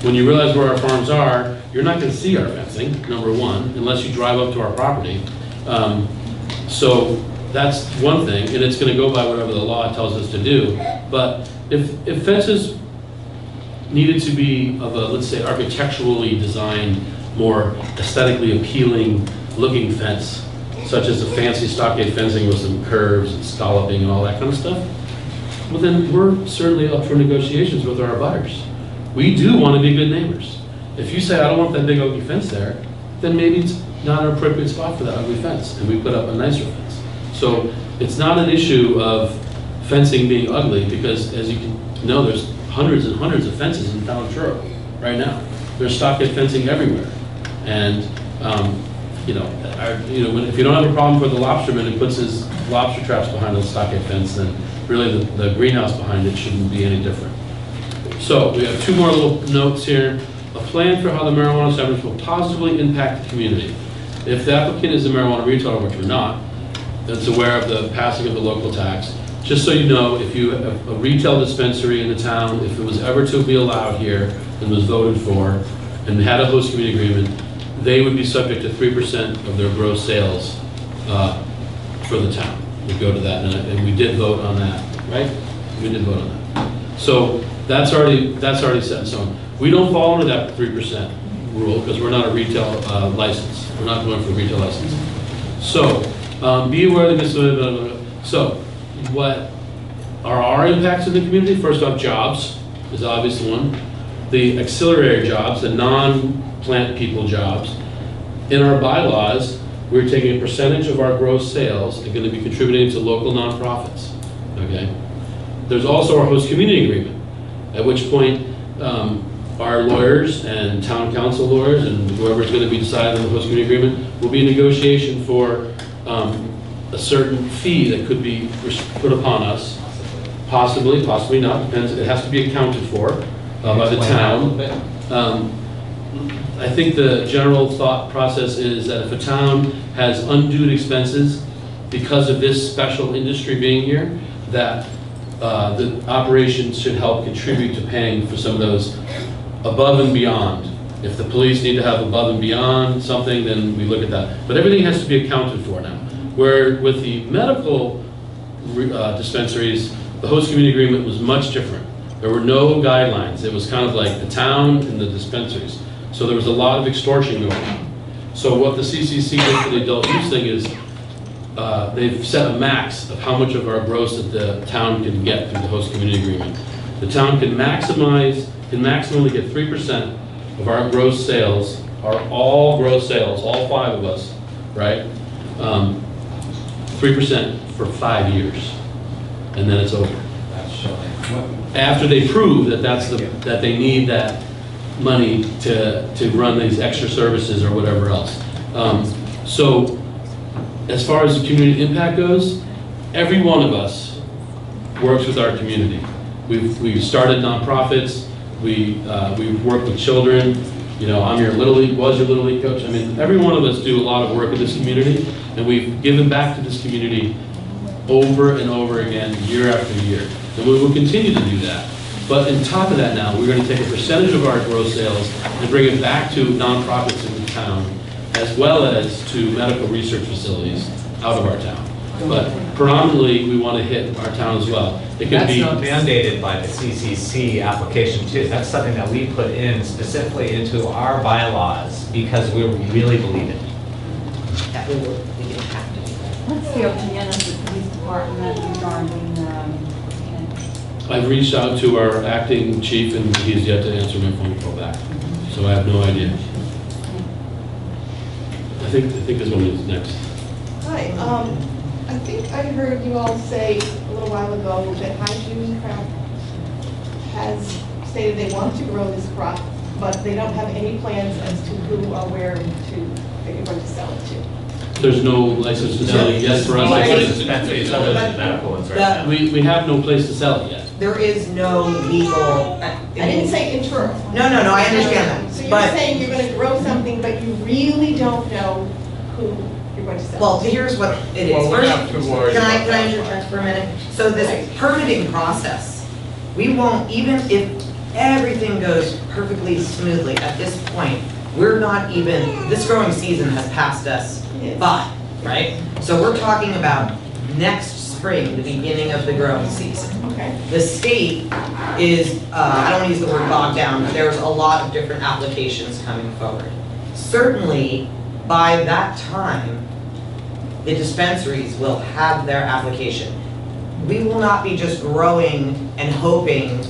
when you realize where our farms are, you're not going to see our fencing, number one, unless you drive up to our property. So that's one thing, and it's going to go by whatever the law tells us to do. But if fences needed to be of a, let's say, architecturally designed, more aesthetically appealing looking fence, such as the fancy stockade fencing with some curves and scalloping and all that kind of stuff, well then we're certainly up for negotiations with our abutters. We do want to be good neighbors. If you say, I don't want that big ugly fence there, then maybe it's not an appropriate spot for that ugly fence, and we put up a nicer fence. So it's not an issue of fencing being ugly, because as you can know, there's hundreds and hundreds of fences in town of Truro right now. There's stockade fencing everywhere. And if you don't have a problem with the lobsterman who puts his lobster traps behind the stockade fence, then really the greenhouse behind it shouldn't be any different. So we have two more little notes here. A plan for how the marijuana establishment will positively impact the community. If the applicant is a marijuana retailer, which we're not, that's aware of the passing of the local tax. Just so you know, if you have a retail dispensary in the town, if it was ever to be allowed here and was voted for and had a host community agreement, they would be subject to 3% of their gross sales for the town. We go to that, and we did vote on that, right? We did vote on that. So that's already set in stone. We don't fall under that 3% rule because we're not a retail license. We're not going for a retail license. So be aware that this. So what are our impacts in the community? First off, jobs is the obvious one. The auxiliary jobs, the non-plant people jobs. In our bylaws, we're taking a percentage of our gross sales and going to be contributing to local nonprofits. Okay. There's also our host community agreement, at which point our lawyers and town council lawyers and whoever's going to be deciding on the host community agreement will be in negotiation for a certain fee that could be put upon us. Possibly, possibly not, depends. It has to be accounted for by the town. I think the general thought process is that if a town has undue expenses because of this special industry being here, that the operations should help contribute to paying for some of those above and beyond. If the police need to have above and beyond something, then we look at that. But everything has to be accounted for now. Where with the medical dispensaries, the host community agreement was much different. There were no guidelines. It was kind of like the town and the dispensaries. So there was a lot of extortion going on. So what the CCC did for the adult use thing is they've set a max of how much of our gross that the town can get through the host community agreement. The town can maximally get 3% of our gross sales, all gross sales, all 5 of us, right? 3% for 5 years, and then it's over. After they prove that that they need that money to run these extra services or whatever else. So as far as the community impact goes, every one of us works with our community. We've started nonprofits. We work with children. You know, I'm your Little League, was your Little League coach. I mean, every one of us do a lot of work in this community, and we've given back to this community over and over again, year after year. And we will continue to do that. But on top of that now, we're going to take a percentage of our gross sales and bring it back to nonprofits in the town, as well as to medical research facilities out of our town. But predominantly, we want to hit our town as well. It could That's be not mandated by the CCC application too. That's something that we put in specifically into our bylaws because we really believe it. That we didn't have to do that. What's the opinion of the police department regarding I've reached out to our acting chief, and he's yet to answer my phone call back. So I have no idea. I think this one is next. Hi, I think I heard you all say a little while ago that High Dune Craft has stated they want to grow this crop, but they don't have any plans as to who or where they're going to sell it to. There's no license to sell it yet for us. We have no place to sell it yet. There is no legal. I didn't say in Truro. No, I understand that. So you're But saying you're going to grow something, but you really don't know who you're going to sell. well, here's what it is. Well, we're First, not too worried can I about that. interject for a minute? So this permitting process, we won't, even if everything goes perfectly smoothly at this point, we're not even, this growing season has passed us by, right? So we're talking about next spring, the beginning of the growing season. Okay. The state is, I don't want to use the word bogged down, but there's a lot of different applications coming forward. Certainly, by that time, the dispensaries will have their application. We will not be just growing and hoping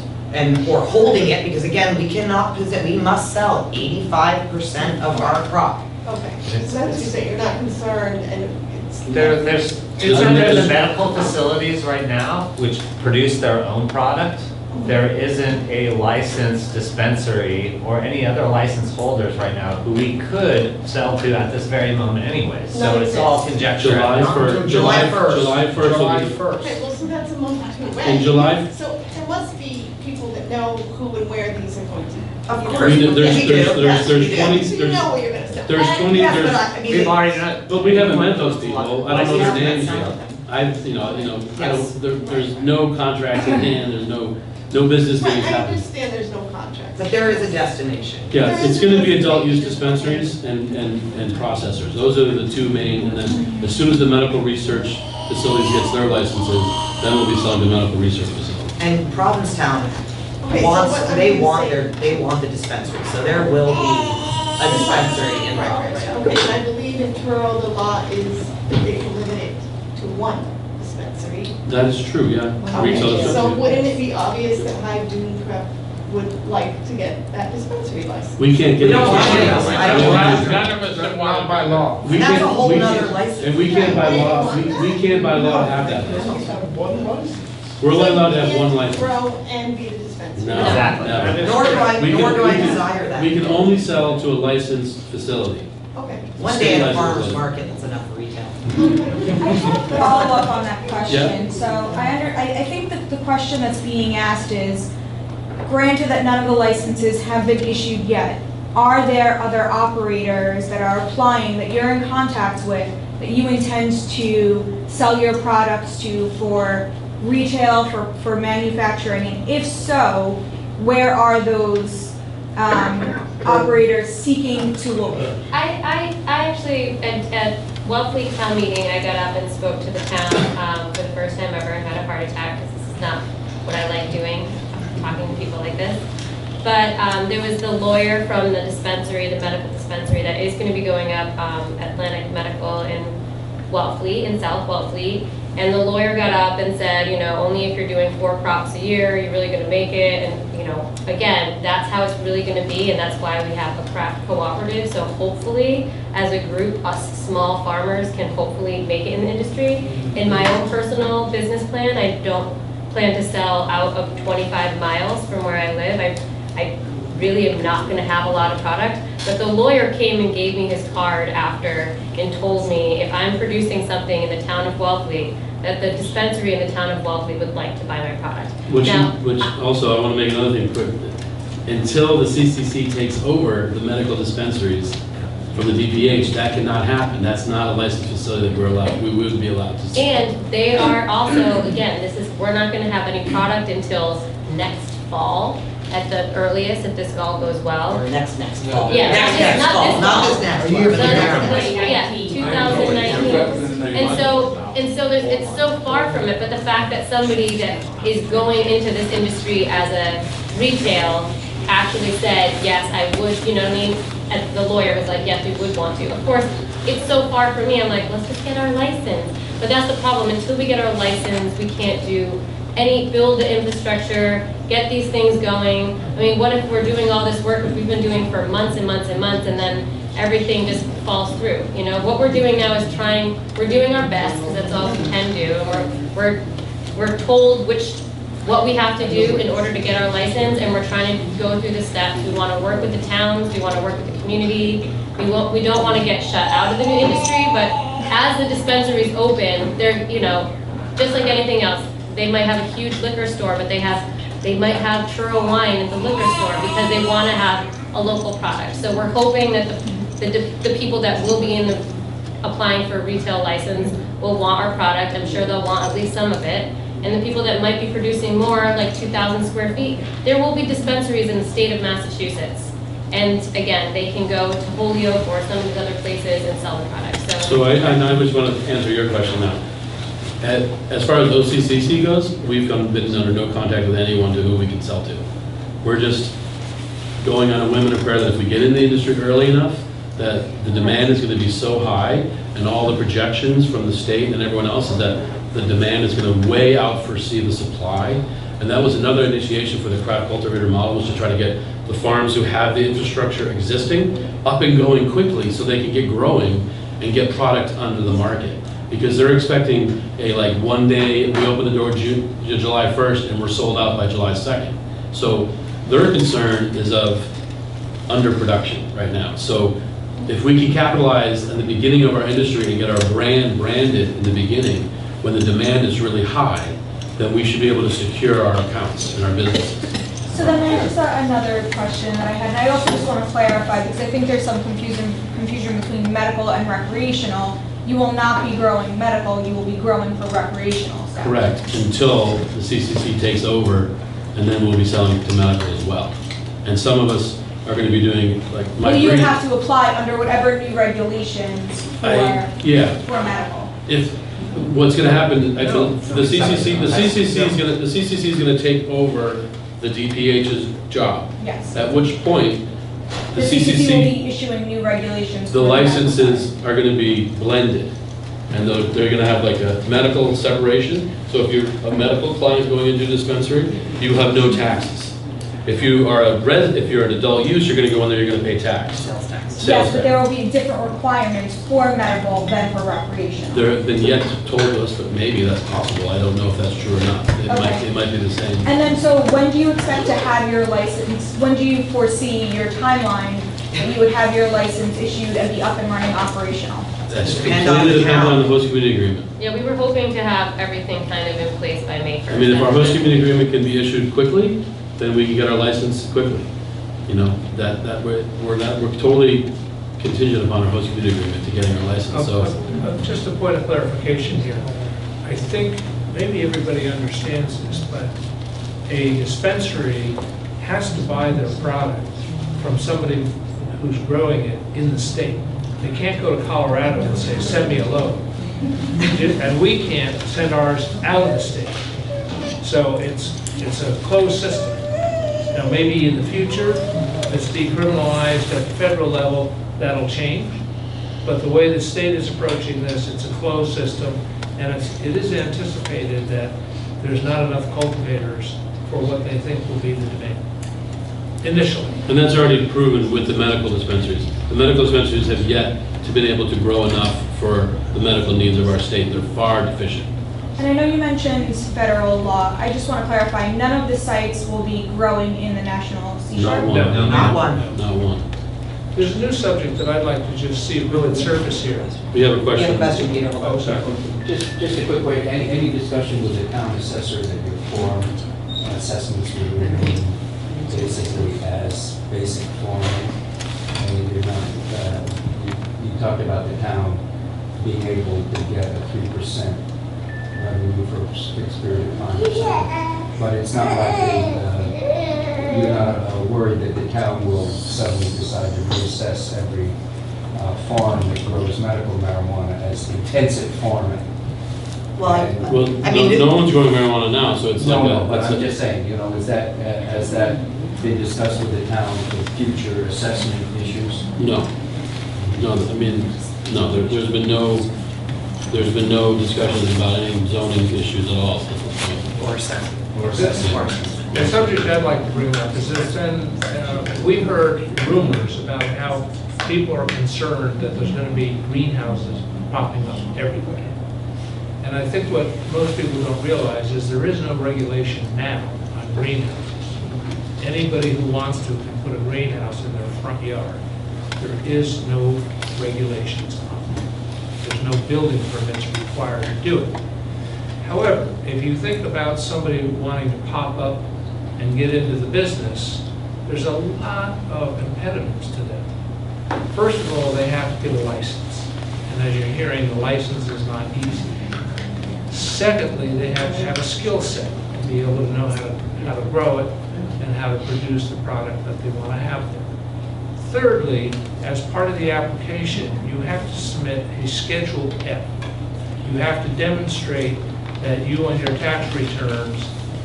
or holding it, because again, we cannot we must sell 85% of our crop. Okay, so that's what you say, you're not concerned, and it's. There's under the medical facilities right now, which produce their own product. There isn't a licensed dispensary or any other license holders right now who we could sell to at this very moment anyways. So it's all conjecture. July 1st. July 1st. Okay, well, so that's a month away. In July? So there must be people that know who and where these are going to. Of course. There's Yes, 20, so you know where you're gonna sell. there's 20, Yes, there's, but I mean, We've already done. but we haven't met those people. I don't know their names Yes. yet. There's no contract in hand, there's no business Right, meetings I happening. understand there's no contract. But there is a destination. Yeah, it's gonna be adult use dispensaries and processors. Those are the two main, and then as soon as the medical research facilities gets their licenses, then we'll be selling to medical research facilities. And Provincetown Okay, so wants, what I'm they gonna want say- they want the dispensary, so there will be a dispensary in Right, Provincetown. okay, and I believe in Truro, the law is that they can limit it to one dispensary. That is true, yeah. Retail Okay, so dispensary. wouldn't it be obvious that High Dune Prep would like to get that dispensary license? We can't get We it. don't want it. I don't want it. Cannabis and not by law. We That's a can't- whole we nother can't- license. And we can't by law, we can't by law have that license. We're only allowed to have one license. Grow and be the dispensary. No, Exactly. never. Nor do I desire that. We can only sell to a licensed facility. Okay. One day at a State farmer's license. market, that's enough for retail. Follow up on that question. Yeah. So I think that the question that's being asked is, granted that none of the licenses have been issued yet, are there other operators that are applying that you're in contact with that you intend to sell your products to for retail, for manufacturing? And if so, where are those operators seeking to locate? I actually, at Wellfleet Town Meeting, I got up and spoke to the town for the first time ever and had a heart attack, because this is not what I like doing, talking to people like this. But there was the lawyer from the dispensary, the medical dispensary, that is going to be going up Atlantic Medical in Wellfleet, in South Wellfleet. And the lawyer got up and said, only if you're doing 4 crops a year, you're really going to make it. And, again, that's how it's really going to be. And that's why we have a craft cooperative. So hopefully, as a group, us small farmers can hopefully make it in the industry. In my own personal business plan, I don't plan to sell out of 25 miles from where I live. I really am not going to have a lot of product. But the lawyer came and gave me his card after and told me if I'm producing something in the town of Wellfleet, that the dispensary in the town of Wellfleet would like to buy my product. Which Now, also, I want to make another thing quick. Until the CCC takes over the medical dispensaries from the DPH, that cannot happen. That's not a licensed facility that we would be allowed to sell. and they are also, again, we're not going to have any product until next fall at the earliest, if this all goes well. Or next fall. Yeah, Next fall, not this next A year fall. from now. Yeah, 2019. And so it's so far from it, but the fact that somebody that is going into this industry as a retail actually said, yes, I would, you know what I mean? And the lawyer was like, yes, we would want to. Of course, it's so far from me, I'm like, let's just get our license. But that's the problem, until we get our license, we can't build the infrastructure, get these things going. I mean, what if we're doing all this work, which we've been doing for months and months and months, and then everything just falls through? What we're doing now is we're doing our best, because that's all we can do, and we're told what we have to do in order to get our license, and we're trying to go through the steps. We want to work with the towns, we want to work with the community. We don't want to get shut out of the new industry, but as the dispensaries open, they're, just like anything else, they might have a huge liquor store, but they might have Truro wine at the liquor store because they want to have a local product. So we're hoping that the people that will be applying for a retail license will want our product. I'm sure they'll want at least some of it. And the people that might be producing more, like 2,000 square feet, there will be dispensaries in the state of Massachusetts. And again, they can go to Holyoke or some of these other places and sell the product. So I just want to answer your question now. As far as OCCC goes, we've been under no contact with anyone to who we can sell to. We're just going on a whim and a prayer that if we get in the industry early enough, that the demand is gonna be so high, and all the projections from the state and everyone else is that the demand is gonna way outforesee the supply. And that was another initiation for the craft cultivator model, was to try to get the farms who have the infrastructure existing up and going quickly so they can get growing and get product onto the market. Because they're expecting a like one day, we open the door July 1st and we're sold out by July 2nd. So their concern is of underproduction right now. So if we can capitalize in the beginning of our industry and get our brand branded in the beginning, when the demand is really high, then we should be able to secure our accounts and our businesses. So then there's just another question that I had, and I also just want to clarify, because I think there's some confusion between medical and recreational. You will not be growing medical, you will be growing for recreational stuff. Correct, until the CCC takes over, and then we'll be selling to medical as well. And some of us are going to be doing, like, my Well, you would green- have to apply under whatever new regulations for medical. If, what's going to happen, I feel, the CCC is going to take over the DPH's job. Yes. At which point, The CCC will be issuing new regulations. the for licenses are going to be blended. And they're going to have like a medical separation. So if you're a medical client going into a dispensary, you have no taxes. If you are if you're an adult use, you're going to go in there, you're going to pay tax. Sales tax. Yes, but there will be different requirements for medical than for recreational. There have been yet told us, but maybe that's possible. I don't know if that's true or not. It might be the same. And then, so when do you expect to have your license? When do you foresee your timeline that you would have your license issued and be up and running operational? That's completely dependent on the host community agreement. Yeah, we were hoping to have everything kind of in place by May 1st. I mean, if our host community agreement can be issued quickly, then we can get our license quickly. You know, we're totally contingent upon our host community agreement to getting our license, so. Just a point of clarification here. I think maybe everybody understands this, but a dispensary has to buy their product from somebody who's growing it in the state. They can't go to Colorado and say, send me a load. And we can't send ours out of the state. So it's a closed system. Now, maybe in the future, if it's decriminalized at the federal level, that'll change. But the way the state is approaching this, it's a closed system, and it is anticipated that there's not enough cultivators for what they think will be the demand, initially. And that's already proven with the medical dispensaries. The medical dispensaries have yet to been able to grow enough for the medical needs of our state. They're far deficient. And I know you mentioned federal law. I just want to clarify, none of the sites will be growing in the national seashore? Not one. No, not one. Not one. There's a new subject that I'd like to just see really surface here. We have a question. Oh, sorry. Just a quick way, any discussion with the town assessor that your form assessments were doing basically as basic forming? I mean, you talked about the town being able to get a 3% revenue for a fixed period of time or something. But it's not like you're not worried that the town will suddenly decide to reassess every farm that grows medical marijuana as intensive farming. Well, no one's growing marijuana now, so it's No, but I'm just saying, you know, has that been discussed with the town for future assessment issues? No. No, I mean, no, there's been no discussions about any zoning issues at all. Or assessment. The subject I'd like to bring up is there's been, we've heard rumors about how people are concerned that there's going to be greenhouses popping up everywhere. And I think what most people don't realize is there is no regulation now on greenhouses. Anybody who wants to can put a greenhouse in their front yard. There is no regulations on it. There's no building permits required to do it. However, if you think about somebody wanting to pop up and get into the business, there's a lot of impediments to them. First of all, they have to get a license. And as you're hearing, the license is not easy. Secondly, they have to have a skill set and be able to know how to grow it and how to produce the product that they want to have there. Thirdly, as part of the application, you have to submit a Schedule F. You have to demonstrate that you on your tax returns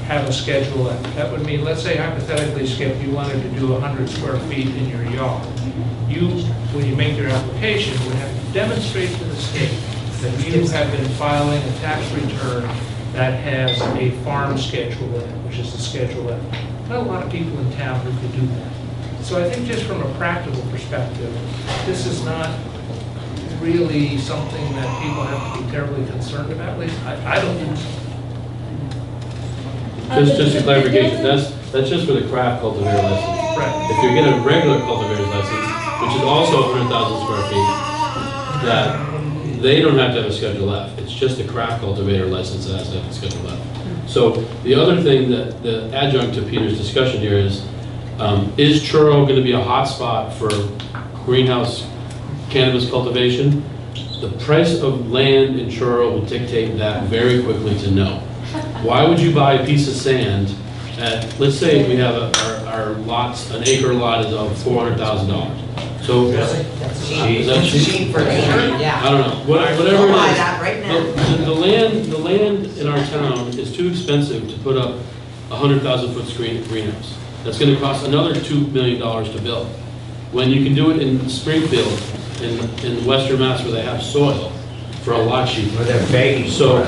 have a Schedule F. That would mean, let's say hypothetically, Skip, you wanted to do 100 square feet in your yard. You, when you make your application, would have to demonstrate to the state that you have been filing a tax return that has a farm schedule in it, which is the Schedule F. Not a lot of people in town who could do that. So I think just from a practical perspective, this is not really something that people have to be terribly concerned about. At least I don't think so. Just a clarification, that's just for the craft cultivator license. Right. If you get a regular cultivator's license, which is also 100,000 square feet, that they don't have to have a Schedule F. It's just a craft cultivator license that has to have a Schedule F. So the other thing that the adjunct to Peter's discussion here is Truro going to be a hot spot for greenhouse cannabis cultivation? The price of land in Truro will dictate that very quickly to know. Why would you buy a piece of sand at, let's say we have our lots, an acre lot is of $400,000. So is that cheap? For acre, yeah. I don't know. Whatever it I'll is. buy that right now. The land in our town is too expensive to put up a 100,000-foot greenhouse. That's going to cost another $2 million to build. When you can do it in Springfield, in Western Mass, where they have soil, for a lot cheaper. Where they're begging. So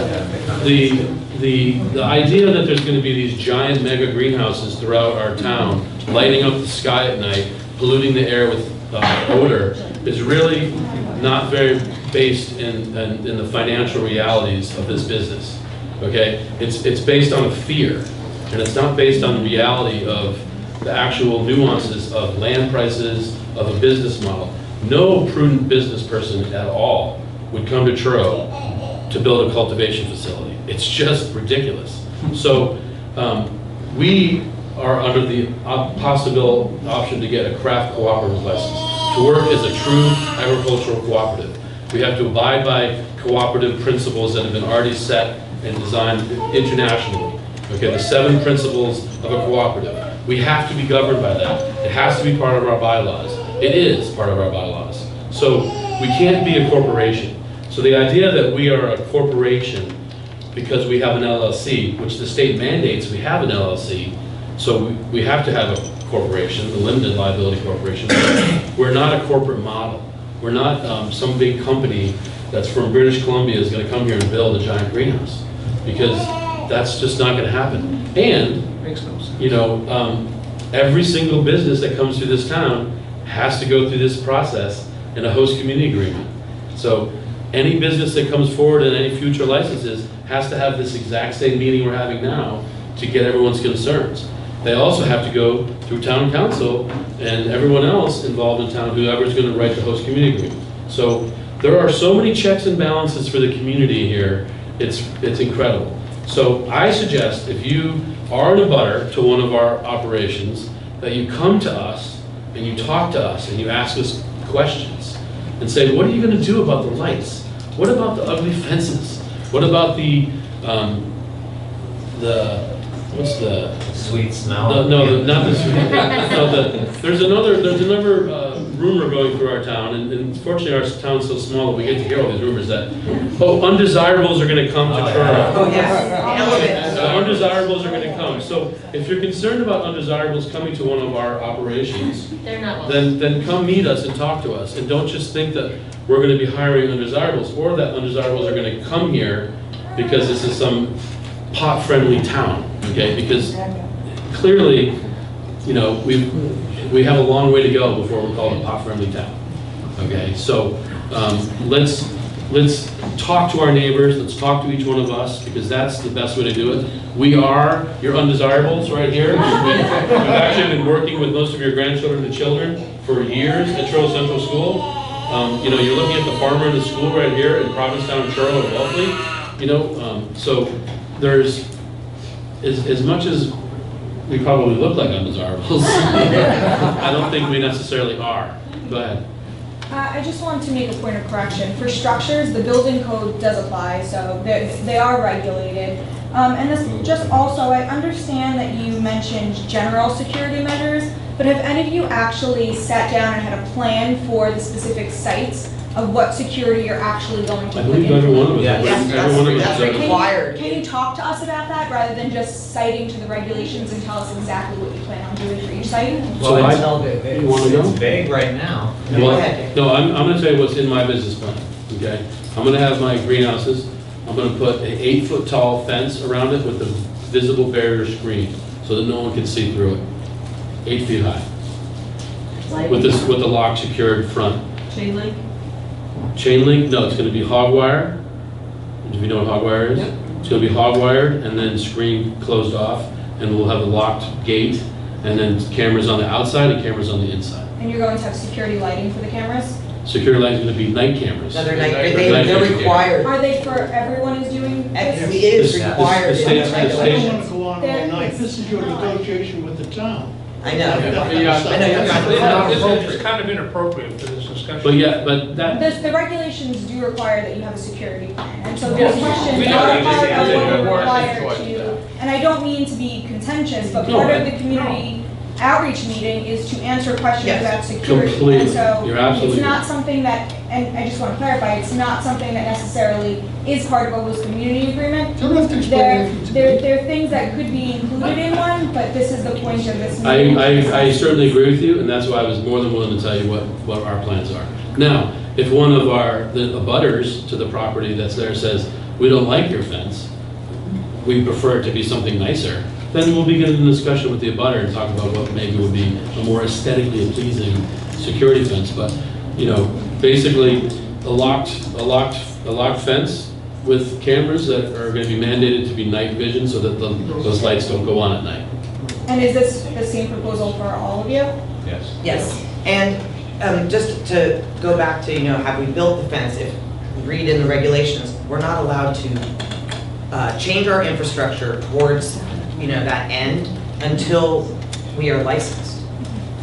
the idea that there's going to be these giant mega greenhouses throughout our town, lighting up the sky at night, polluting the air with odor, is really not very based in the financial realities of this business. Okay, it's based on a fear, and it's not based on the reality of the actual nuances of land prices, of a business model. No prudent business person at all would come to Truro to build a cultivation facility. It's just ridiculous. So we are under the possible option to get a craft cooperative license to work as a true agricultural cooperative. We have to abide by cooperative principles that have been already set and designed internationally. Okay, the 7 principles of a cooperative. We have to be governed by that. It has to be part of our bylaws. It is part of our bylaws. So we can't be a corporation. So the idea that we are a corporation because we have an LLC, which the state mandates we have an LLC, so we have to have a corporation, a limited liability corporation. We're not a corporate model. We're not some big company that's from British Columbia is going to come here and build a giant greenhouse, because that's just not going to happen. And, Makes no sense. you know, every single business that comes through this town has to go through this process in a host community agreement. So any business that comes forward in any future licenses has to have this exact same meeting we're having now to get everyone's concerns. They also have to go through town council and everyone else involved in town, whoever's going to write the host community agreement. So there are so many checks and balances for the community here, it's incredible. So I suggest if you are an abutter to one of our operations, that you come to us and you talk to us and you ask us questions and say, what are you going to do about the lights? What about the ugly fences? What about what's the sweet smell? Not the sweet. There's another rumor going through our town, and fortunately our town's so small that we get to hear all these rumors that undesirables are going to come to Truro. Oh, yes. Undesirables are going to come. So if you're concerned about undesirables coming to one of our operations, They're not then come meet us and talk to us, and don't just think that we're going to be hiring undesirables or that undesirables are going to come here because this is some pot-friendly town. Okay, because clearly, you know, we have a long way to go before we're called a pot-friendly town. Okay, so let's talk to our neighbors. Let's talk to each one of us, because that's the best way to do it. We are your undesirables right here. We've actually been working with most of your grandchildren and children for years at Truro Central School. You know, you're looking at the farmer in the school right here in Provincetown, Truro, and Wellesley. You know, so there's as much as we probably look like undesirables, I don't think we necessarily are. Go ahead. I just wanted to make a point of correction. For structures, the building code does apply, so they are regulated. And this just also, I understand that you mentioned general security measures, but have any of you actually sat down and had a plan for the specific sites of what security you're actually going to I put believe in. every one of us. Yes, every one of us that's is- required. Can you talk to us about that rather than just citing to the regulations and tell us exactly what you plan on doing for each site? So Well, I- it's you wanna know? vague right now. Go Well, ahead. no, I'm gonna tell you what's in my business plan, okay? I'm gonna have my greenhouses, I'm gonna put an 8-foot tall fence around it with a visible barrier screen, so that no one can see through it. 8 feet high. With this, with the lock secured front. Chain link? Chain link, no, it's gonna be hog wire. If you know what hog wire is? It's gonna be hog wired and then screen closed off, and we'll have a locked gate, and then cameras on the outside and cameers on the inside. And you're going to have security lighting for the cameras? Security lights gonna be night cameras. No, they're Night they're vision required. Are they for everyone who's doing It this? is The required. state's- in the the state's- I don't regulations. want to go on all night. This is your negotiation with the town. I know. I know you're It's trying to. it's kind of inappropriate for this discussion. But yeah, but that, The regulations do require that you have a security plan, and so Yes, those questions we know, are we part just- of what we're we're working required towards to, that. and I don't mean to be contentious, but No, part I- of the community outreach meeting is to answer questions Yes. about security. Completely. And so, You're absolutely it's not right. something that, and I just want to clarify, it's not something that necessarily is part of a host community agreement. You don't have to explain There, everything to there, me. there are things that could be included in one, but this is the point of this meeting. I certainly agree with you, and that's why I was more than willing to tell you what our plans are. Now, if one of the abutters to the property that's there says, we don't like your fence, we prefer it to be something nicer, then we'll begin a discussion with the abutter and talk about what maybe would be a more aesthetically pleasing security fence. But, you know, basically a locked fence with cameras that are going to be mandated to be night vision so that those lights don't go on at night. And is this the same proposal for all of you? Yes. Yes, and just to go back to, have we built the fence, if you read in the regulations, we're not allowed to change our infrastructure towards, that end until we are licensed.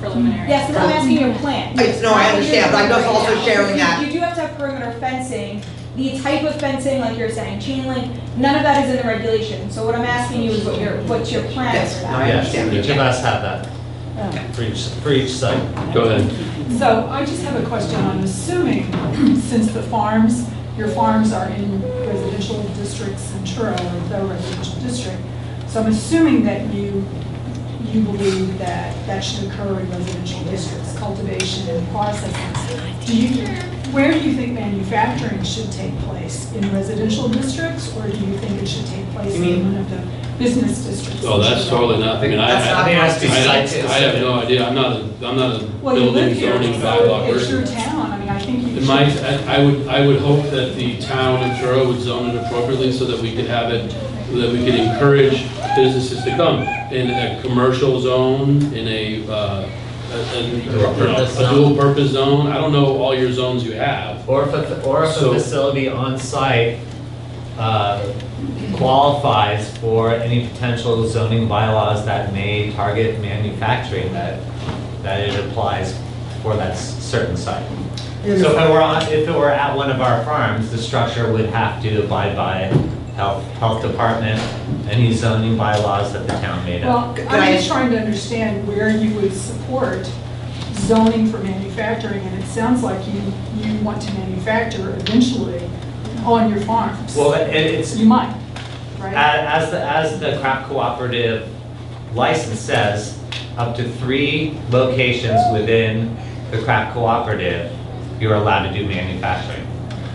Preliminary. Yes, but I'm asking your plan. No, I understand, but I'm just also sharing that. You do have to have perimeter fencing. The type of fencing, like you're saying, chain link, none of that is in the regulation. So what I'm asking you is what's your plan Yes, for no, that? I Yes, understand. each of us have that for each site. Go ahead. So I just have a question. I'm assuming, since your farms are in residential districts in Truro, or the residential district, so I'm assuming that you believe that should occur in residential districts, cultivation and processing. Where do you think manufacturing should take place? In residential districts, or do you think it should take place in one of the business districts? Oh, that's totally not, I mean, I have no idea, I'm not a Well, you live building here, zoning so bylaw it's your person. town. I mean, I think you In should. I would hope that the town of Truro would zone it appropriately so that we could have it, that we could encourage businesses to come in a commercial zone, in a dual purpose zone. I don't know all your zones you have. Or if a facility on site qualifies for any potential zoning bylaws that may target manufacturing, that it applies for that certain site. So if it were at one of our farms, the structure would have to abide by health department, any zoning bylaws that the town made up. Well, I'm just trying to understand where you would support zoning for manufacturing, and it sounds like you want to manufacture eventually on your farms. Well, it's. You might, right? As the craft cooperative license says, up to 3 locations within the craft cooperative, you're allowed to do manufacturing.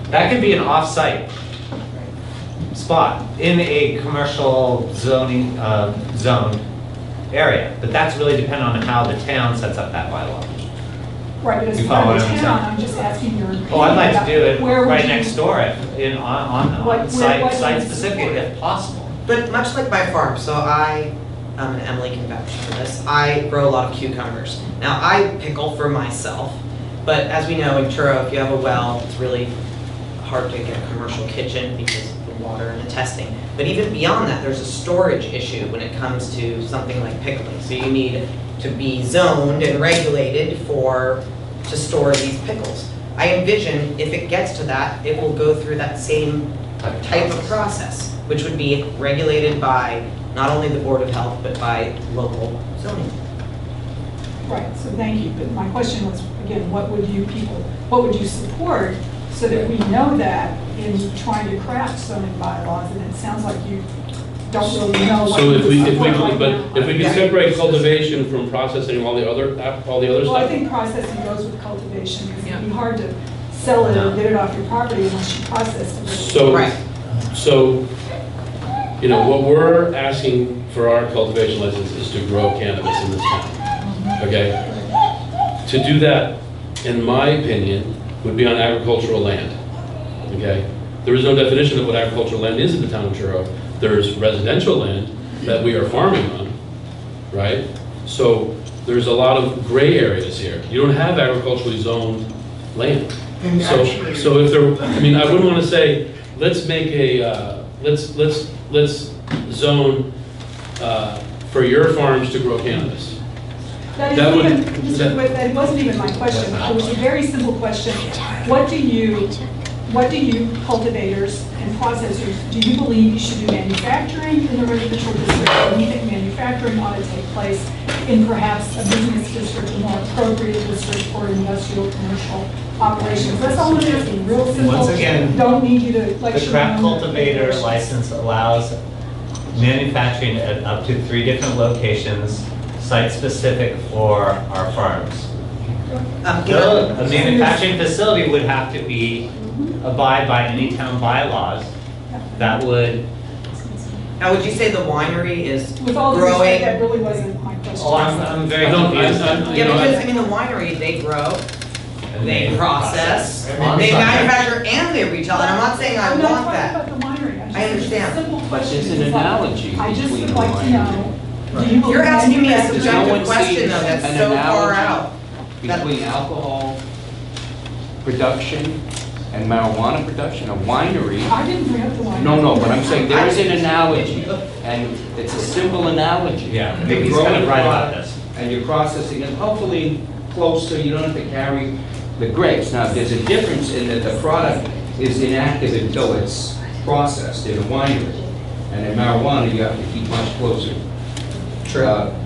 That could be an off-site spot in a commercial zoning zone area, but that's really dependent on how the town sets up that bylaw. Right, but as You part follow of the what I'm town, saying? I'm just asking your opinion. Oh, I'd like to do it about where would right you- next door, on what site would you specific support? if possible. But much like my farm, so and Emily can vouch for this, I grow a lot of cucumbers. Now, I pickle for myself, but as we know in Truro, if you have a well, it's really hard to get a commercial kitchen because of the water and the testing. But even beyond that, there's a storage issue when it comes to something like pickling. So you need to be zoned and regulated to store these pickles. I envision if it gets to that, it will go through that same type of process, which would be regulated by not only the Board of Health, but by local zoning. Right, so thank you, but my question was, again, what would you support so that we know that in trying to craft zoning bylaws, and it sounds like you don't really know what So you if we, support right now. if we can separate cultivation from processing all the other Well, I stuff. think processing goes with cultivation, because it'd be hard to sell it or get it off your property unless you process it. So, you know, what we're asking for our cultivation license is to grow cannabis in this town, okay? To do that, in my opinion, would be on agricultural land, okay? There is no definition of what agricultural land is in the town of Truro. There's residential land that we are farming on, right? So there's a lot of gray areas here. You don't have agriculturally zoned land. So if there, I mean, I wouldn't want to say, let's make a, let's zone for your farms to grow cannabis. That wasn't even my question. It was a very simple question. What do you cultivators and processors, do you believe you should do manufacturing in the residential district, or do you think manufacturing ought to take place in perhaps a business district, a more appropriate district for industrial commercial operations? That's all I'm asking, real simple. Once again, don't need you to lecture. The craft cultivator license allows manufacturing at up to 3 different locations, site-specific for our farms. A manufacturing facility would have to be abide by any town bylaws that would. Now, would you say the winery is With all due growing? respect, that really wasn't my question. Oh, I'm very confused. Yeah, because I mean, the winery, they grow, they process, they manufacture, and they retail, and I'm not saying I I'm want not that. talking about the winery. I understand. Simple But question. there's an is like, analogy I just between would the like to know. Do you You're believe asking me a manufacturing- subjective question though, that's an so far analogy out. between alcohol production and marijuana production, a winery. I didn't bring up the winery. No, but I'm saying there is an analogy, and it's a simple analogy. Yeah, You're maybe he's growing kind of right about product, this. and you're processing it, hopefully close so you don't have to carry the grapes. Now, there's a difference in that the product is inactive until it's processed in a winery. And in marijuana, you have to keep much closer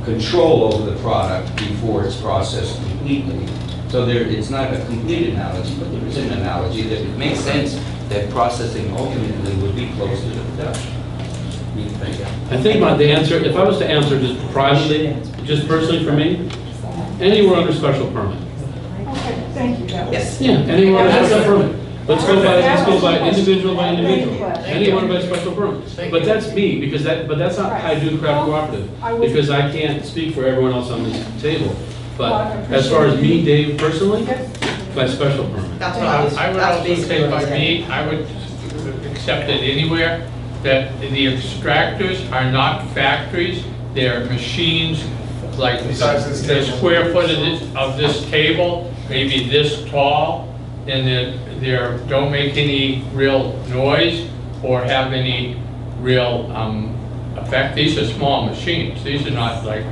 control over the product before it's processed completely. So it's not a complete analogy, but there is an analogy that it makes sense that processing ultimately would be closer to production. What do you think? I think the answer, if I was to answer just privately, just personally for me, anywhere under special permit. Okay, thank you. That was- Yeah, anywhere under special permit. Let's go by individual. Anyone by special permit. But that's me, because that's not how I do craft cooperative, because I can't speak for everyone else on this table. But as far as me, Dave, personally, by special permit. That's what I was, I would that's also basically say what I by was saying. me, I would accept it anywhere, that the extractors are not factories, they're machines, like the square foot of this table, maybe this tall, and they don't make any real noise or have any real effect. These are small machines. These are not like,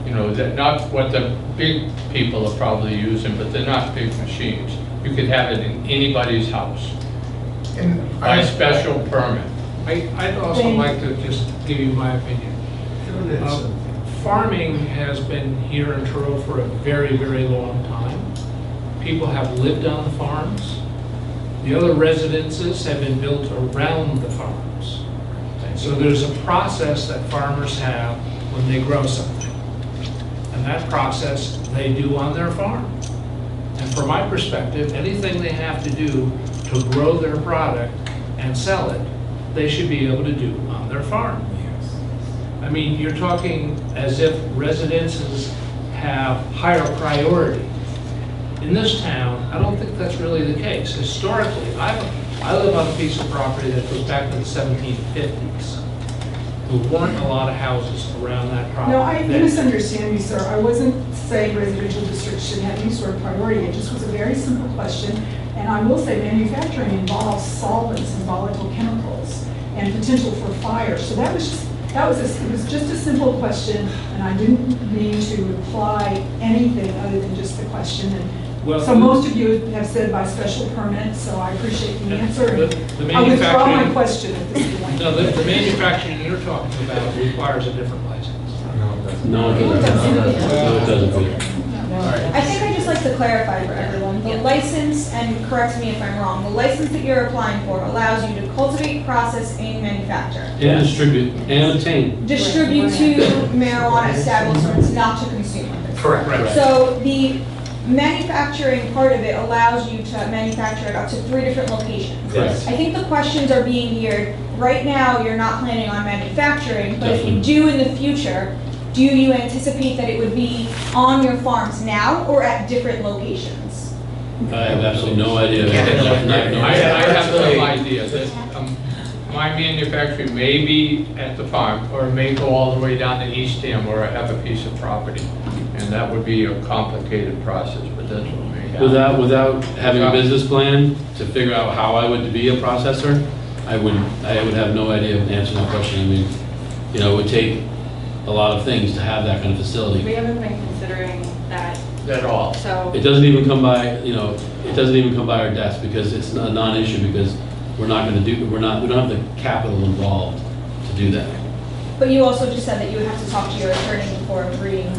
you know, they're not what the big people are probably using, but they're not big machines. You could have it in anybody's house by special permit. I'd also like to just give you my opinion. Farming has been here in Truro for a very, very long time. People have lived on the farms. The other residences have been built around the farms. So there's a process that farmers have when they grow something. And that process they do on their farm. And from my perspective, anything they have to do to grow their product and sell it, they should be able to do on their farm. I mean, you're talking as if residences have higher priority. In this town, I don't think that's really the case. Historically, I live on a piece of property that goes back to the 1750s. There weren't a lot of houses around that property. No, you misunderstand me, sir. I wasn't saying residential districts should have any sort of priority. It just was a very simple question. And I will say manufacturing involves solvents and volatile chemicals and potential for fire. So it was just a simple question, and I didn't mean to imply anything other than just the question. And so most of you have said by special permit, so I appreciate the answer. I withdraw my question at this point. No, the manufacturing you're talking about requires a different license. No, it doesn't. No, it doesn't. I think I just just like to clarify for everyone, the license, and correct me if I'm wrong, the license that you're applying for allows you to cultivate, process, and manufacture. And distribute, and obtain. Distribute to marijuana establishments, not to consumers. Correct. So the manufacturing part of it allows you to manufacture at up to 3 different locations. Yes. I think the questions are being geared, right now, you're not planning on manufacturing, but if you do in the future, do you anticipate that it would be on your farms now or at different locations? I have absolutely no idea. I have no idea. My manufacturing may be at the farm, or it may go all the way down to Eastham, where I have a piece of property. And that would be a complicated process, but that's what may happen. Without having a business plan to figure out how I would be a processor, I would have no idea of answering that question. I mean, you know, it would take a lot of things to have that kind of facility. We haven't been considering that. At all. So. It doesn't even come by, you know, it doesn't even come by our desk because it's a non-issue because we don't have the capital involved to do that. But you also just said that you would have to talk to your attorney before agreeing.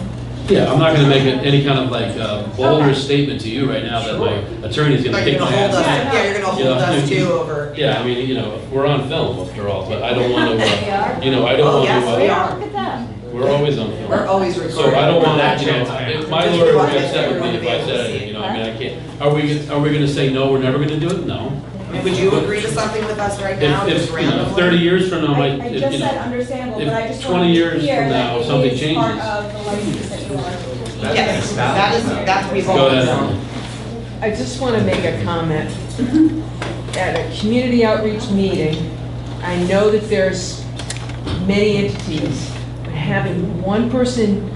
Yeah, I'm not gonna make any kind of like bolder statement to you right now that my attorney's gonna kick my ass. Yeah, you're gonna hold us too over. Yeah, I mean, you know, we're on film after all, but I don't want to, you know, I don't Oh, want yes, we to. are. Look at that. We're always on film. We're always recording. So I don't want That that, you know, if my lawyer would be upset with me if I said anything, you know, I mean, I can't. Are we gonna say, no, we're never gonna do it? No. I mean, would you agree to something with us right now, just If, you know, randomly? 30 years from now, I if, just you said know, understandable, if but I just 20 want to be years clear from that now, it something is part changes. of the license that you are. Yes, that's we've Go always ahead. done. I just want to make a comment. At a community outreach meeting, I know that there's many entities, but having one person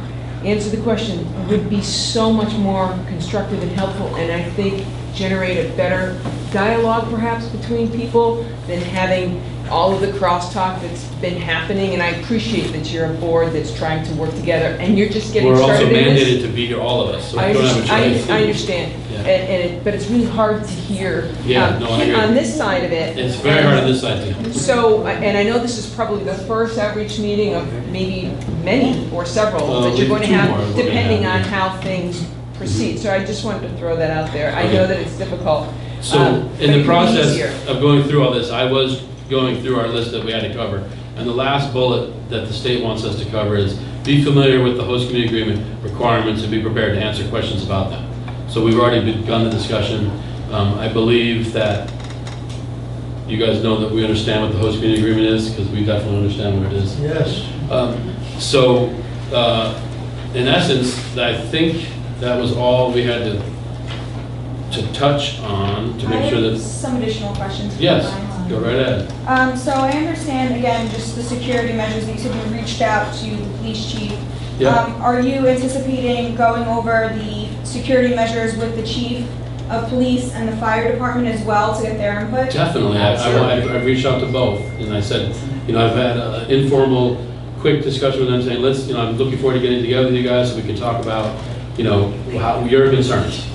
answer the question would be so much more constructive and helpful, and I think generate a better dialogue perhaps between people than having all of the crosstalk that's been happening. And I appreciate that you're a board that's trying to work together, and you're just getting We're also started in this. mandated to be here, all of us, so we don't have a choice. I understand, Yeah. but it's really hard to hear Yeah, no, I agree. on this side of it. It's very hard on this side too. So, and I know this is probably the first outreach meeting of maybe many or several Well, that you're going to maybe two have, more we're gonna depending on have, yeah. how things proceed. So I just wanted to throw that out there. I Okay. know that it's difficult. So but in it the could be process easier. of going through all this, I was going through our list that we had to cover. And the last bullet that the state wants us to cover is be familiar with the host community agreement requirements and be prepared to answer questions about them. So we've already begun the discussion. I believe that you guys know that we understand what the host community agreement is because we definitely understand what it is. Yes. So in essence, I think that was all we had to touch on to make sure I have that. some additional questions. if you Yes, don't mind. go right ahead. So I understand, again, just the security measures that you said you reached out to the police chief. Yeah. Are you anticipating going over the security measures with the chief of police and the fire department as well to get their input? Definitely. I've reached out to both, and I said, you know, I've had an informal, quick discussion with them saying, let's, you know, I'm looking forward to getting together with you guys so we can talk about, you know, how your concerns.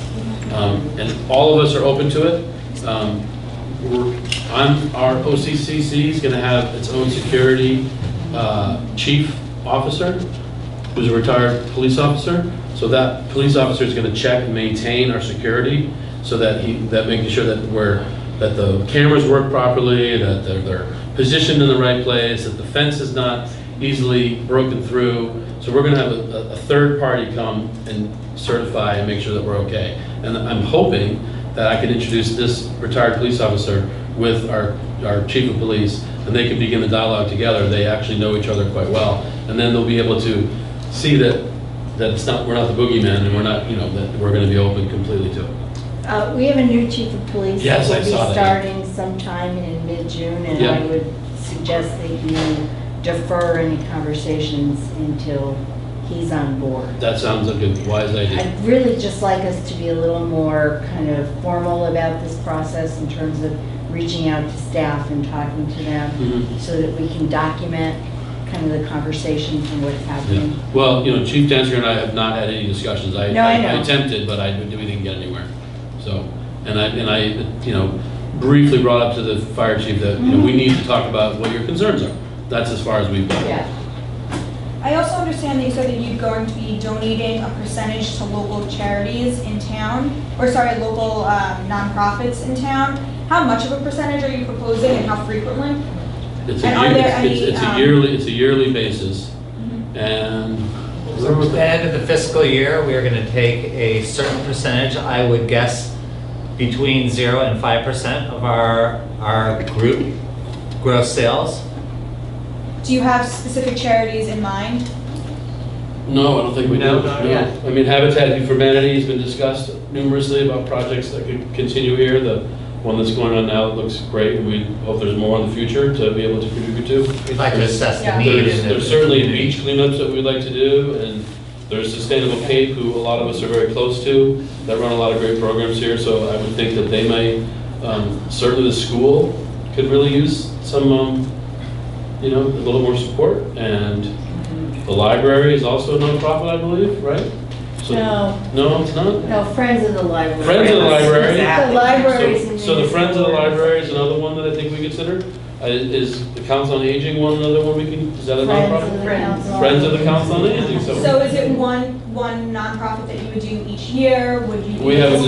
And all of us are open to it. Our OCCC is going to have its own security chief officer, who's a retired police officer. So that police officer is going to check and maintain our security, so that making sure that the cameras work properly, that they're positioned in the right place, that the fence is not easily broken through. So we're going to have a third party come and certify and make sure that we're okay. And I'm hoping that I can introduce this retired police officer with our chief of police, and they can begin the dialogue together. They actually know each other quite well, and then they'll be able to see that we're not the boogeyman, and we're not, you know, that we're going to be open completely to it. We have a new chief of police. Yes, I saw Will be that. starting sometime in mid-June, and Yeah. I would suggest that you defer any conversations until he's on board. That sounds like a wise idea. I'd really just like us to be a little more kind of formal about this process in terms of reaching out to staff and talking to them, Mhm. so that we can document kind of the conversations and what's Yeah. happening. Well, you know, Chief Dancer and I have not had any discussions. I No, I know. attempted, but we didn't get anywhere. So, and I, you know, briefly brought up to the fire chief that, you know, we need to talk about what your concerns are. That's as far as we've gone. Yeah. I also understand that you said that you're going to be donating a percentage to local charities in town, or sorry, local nonprofits in town. How much of a percentage are you proposing and how frequently? It's And are there any, it's a yearly basis, and So at the end of the fiscal year, we are going to take a certain percentage, I would guess between 0 and 5% of our group gross sales. Do you have specific charities in mind? no, I don't think we do. No, not yet. I mean, Habitat for Humanity has been discussed numerously about projects that could continue here. The one that's going on now looks great, and we hope there's more in the future to be able to contribute to. We'd like to assess the need. There's certainly beach cleanups that we'd like to do, and there's Sustainable Cape, who a lot of us are very close to, that run a lot of great programs here, so I would think that they may, certainly the school could really use some, a little more support, and the library is also a nonprofit, I believe, right? So- No. No, it's not? No, Friends of the Library. Friends of the Library. The libraries. So the Friends of the Library is another one that I think we consider. Is the Council on Aging another one we can, is that a nonprofit? Friends of the Council on Aging, so. So is it one nonprofit that you would do each year? Would you? We haven't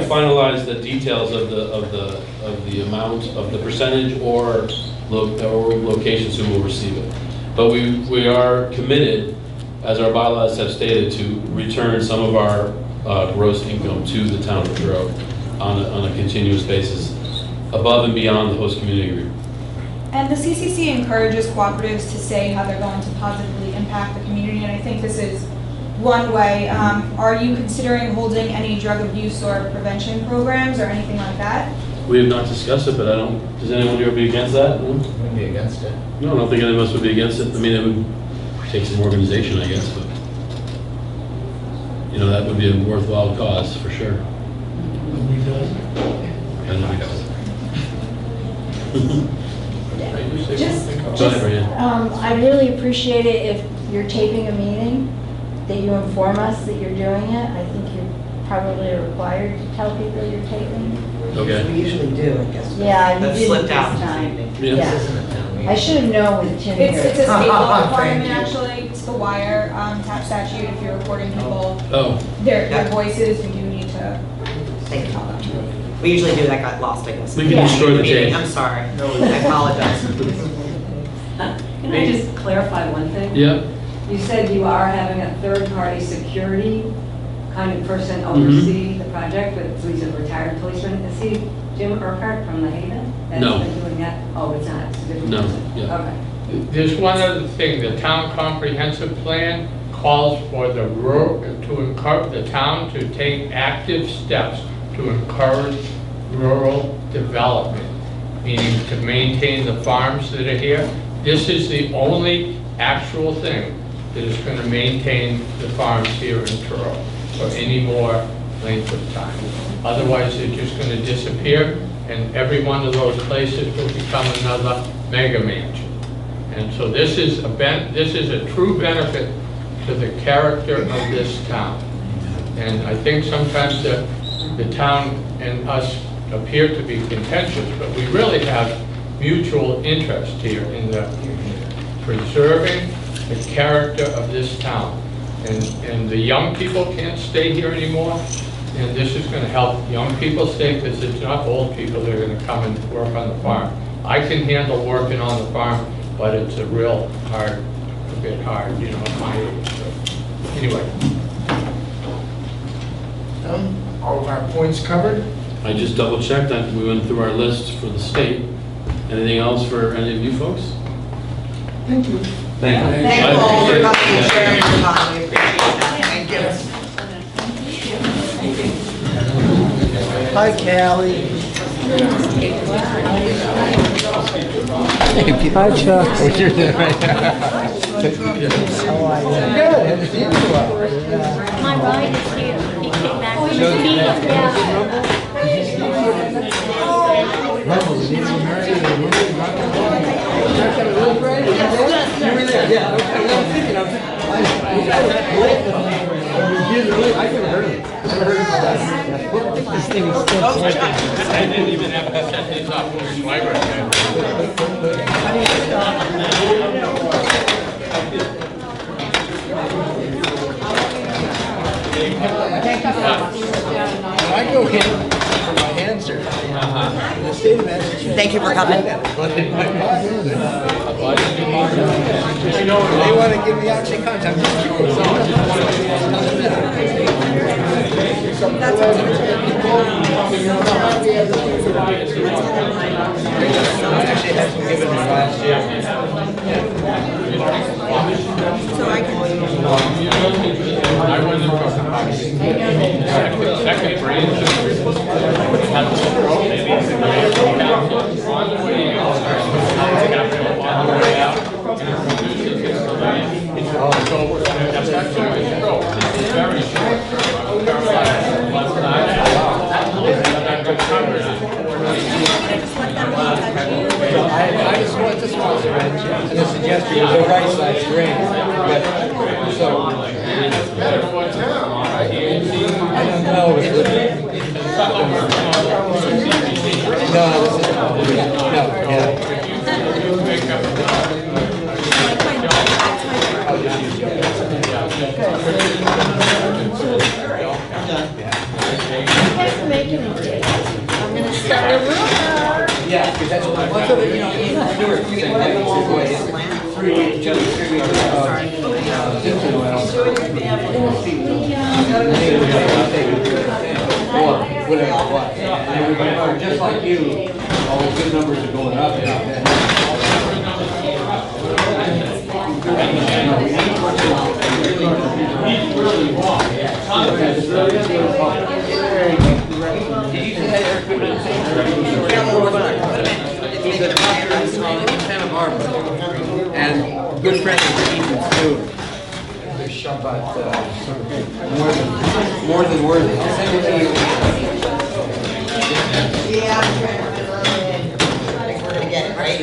finalized the details of the amount of the percentage or locations who will receive it. But we are committed, as our bylaws have stated, to return some of our gross income to the town of Truro on a continuous basis, above and beyond the host community agreement. And the CCC encourages cooperatives to say how they're going to positively impact the community, and I think this is one way. Are you considering holding any drug abuse or prevention programs or anything like that? We have not discussed it, but does anyone here be against that? No? Wouldn't be against it. No, I don't think any of us would be against it. I mean, it would take some organization, I guess, but, that would be a worthwhile cause, for sure. Go ahead, Brian. I really appreciate it if you're taping a meeting, that you inform us that you're doing it. I think you're probably required to tell people you're taping. Okay. We usually do, I guess. Yeah, you That didn't slipped this out. time. Yeah. This isn't a town meeting. I should have known with Tim here. It's a state law requirement, Thank you. actually. It's the wire tap statute. If you're recording people, Oh, their Yeah. voices, we do need to. Thank you. We usually do, that got lost, I guess. we can destroy the tape. I'm sorry. I apologize. Can I just clarify one thing? Yep. You said you are having a third-party security kind of person oversee the project, but he's a retired policeman. Is he Jim Urquhart from the Haven? No. That's been doing that? Oh, it's not, it's a different No, person? yeah. Okay. There's one other thing, the town comprehensive plan calls for the to encourage the town to take active steps to encourage rural development, meaning to maintain the farms that are here. This is the only actual thing that is going to maintain the farms here in Truro for any more length of time. Otherwise, they're just going to disappear, and every one of those places will become another mega mansion. And so this is a true benefit to the character of this town. And I think sometimes the town and us appear to be contentious, but we really have mutual interest here in the preserving the character of this town. And the young people can't stay here anymore, and this is going to help young people stay, because it's not old people that are going to come and work on the farm. I can handle working on the farm, but it's a bit hard, at my age. So, anyway. All of our points covered? I just double checked that we went through our list for the state. Anything else for any of you folks? Thank you. Thank you. Thank you all for coming and sharing your time. We appreciate that. Thank you. Hi, Callie. Hi, Chuck. What you're doing right now? How are you? Good. Good to see you. My ride is here. He came back from the Rumble, the Native American, the Rumble, you were there, yeah. I was thinking, I could have heard it. Never heard it. This thing is still working. I didn't even have to set these up for the library. Thank you for coming. They want to give me actually contact. Actually, had some given me last year. So I can. Second branch. On the way out. On the way out. So that's actually short. It's very short. I just want to sponsor it and suggest you the right size drain. But so I don't know if no, this is no, yeah. I'm gonna start a rumor. Yeah, because that's one of the, you know, in Stewart, you get like 2 ways, 3 weeks, just 3 weeks of ginseng oil. Or whatever it was. And everybody, just like you, all the good numbers are going up. He's a Santa Barbara and good friend of Ethan's too. But more than worthy. I'll send it to you. Yeah, I'm trying to think we're gonna get it, right?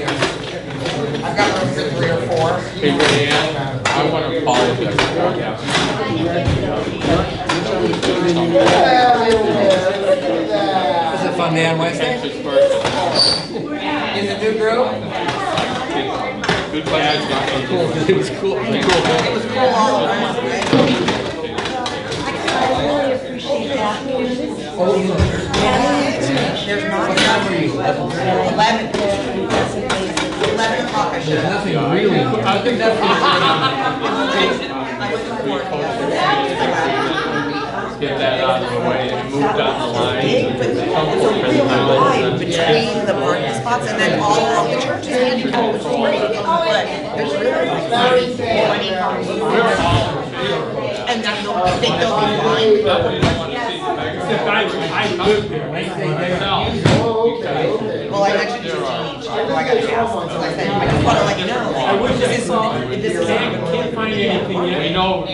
I've got room for 3 or 4. Hey, Leanne, I want to apologize. Is it fun day on Wednesday? In the new grove? Good guys, Cool. It was cool. It was cool all around, right? I really appreciate that. There's not What time were you? 11 o'clock, I should There's have. nothing really. I think that's Get that out of the way and move down the line. Big, but it's a real line between the parking spots and then all of the churches. But there's really like 20 cars. And then they'll, I think they'll be fine. Well, I mentioned to Gene, so I got to ask, so I said, I just want to let you know, this is Can't find anything yet. We know. I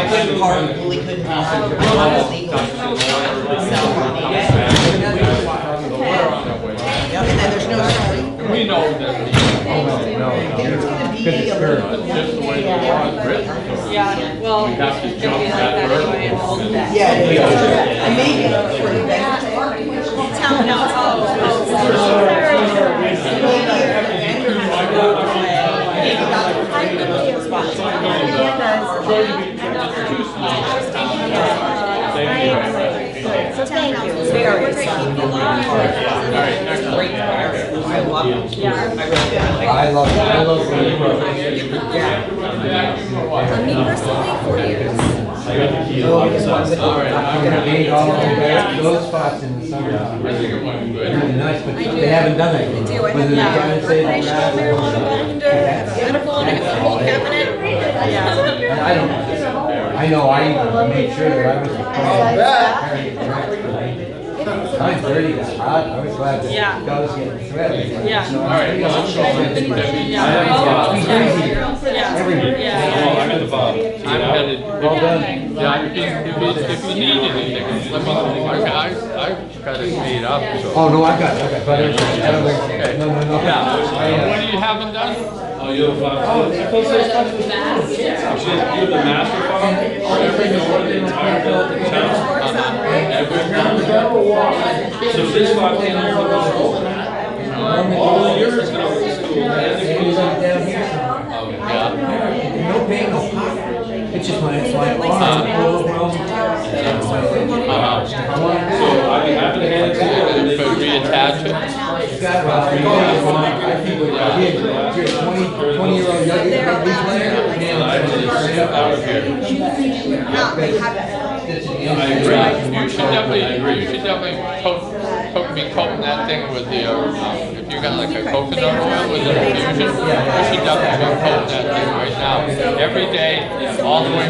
couldn't park, we couldn't park, I was legal. Yep, and then there's no showing. We know that. It's gonna be a little. Just the way the law is written. Yeah, well, We have to it's jump gonna be like that that hurdle. anyway. Yeah, it is. And maybe for the bench. Tell no, So thank you. I love it. I love Me personally, 4 years. I'm gonna be all over those spots in the summer. Really nice, but they haven't done anything. Whether they're trying to say that. Medical cabinet. And I don't. I know. I made sure that I was. I'm 30. It's hot. I was glad that I was getting threaded. Yeah. All right, let's go. I'm at the bottom. I'm headed. Well done. Yeah, if you need anything, let me know. I've got it made up, so. Oh, no, I got it. But Okay. no. Yeah. What do you haven't done? Oh, you have, you have the master file, or everything for the entire building, town? So this file came out from the school? All yours now from the school. down here somewhere. No pain, no pocket. It's just it's like So I'd be happy to hand it to you. Reattach it. Scott, I think what I did, you're a 20-year-old young man. I was out of here. I agree. You should definitely be coating that thing with the, if you got like a coconut oil with an infusion, you should definitely be coating that thing right now. Every day, all the way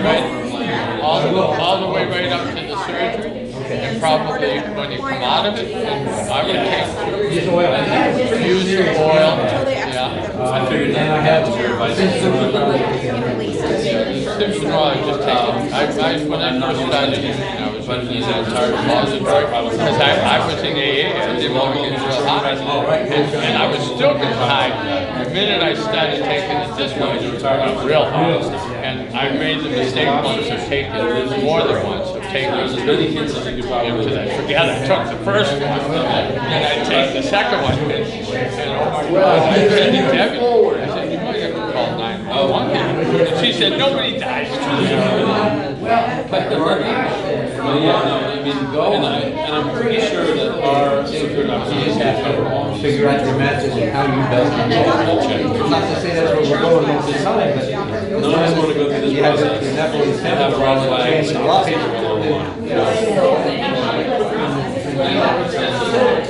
right up to the surgery. And probably when you come out of it, I would take, use oil. I figured that I had some advice. Simpson oil, just take it. When I first started using it, I was using that entire repository. Because I was in AA, I didn't want to get real high. And I was still getting high. The minute I started taking it this way, I was real high. And I made the mistake once of taking it more than once. There's as many hints as you could probably do. I forget, I took the first one, and I take the second one. And oh my God, I said to Debbie, I said, you might have to call 911. And she said, nobody dies. Well, yeah, no, I mean, go, and I'm pretty sure that our security officers have covered all. Figure out your matches and how you best control. Not to say that's where we're going most of the time, but none of us want to go through this process. You definitely have a red flag, stop the paper along the line.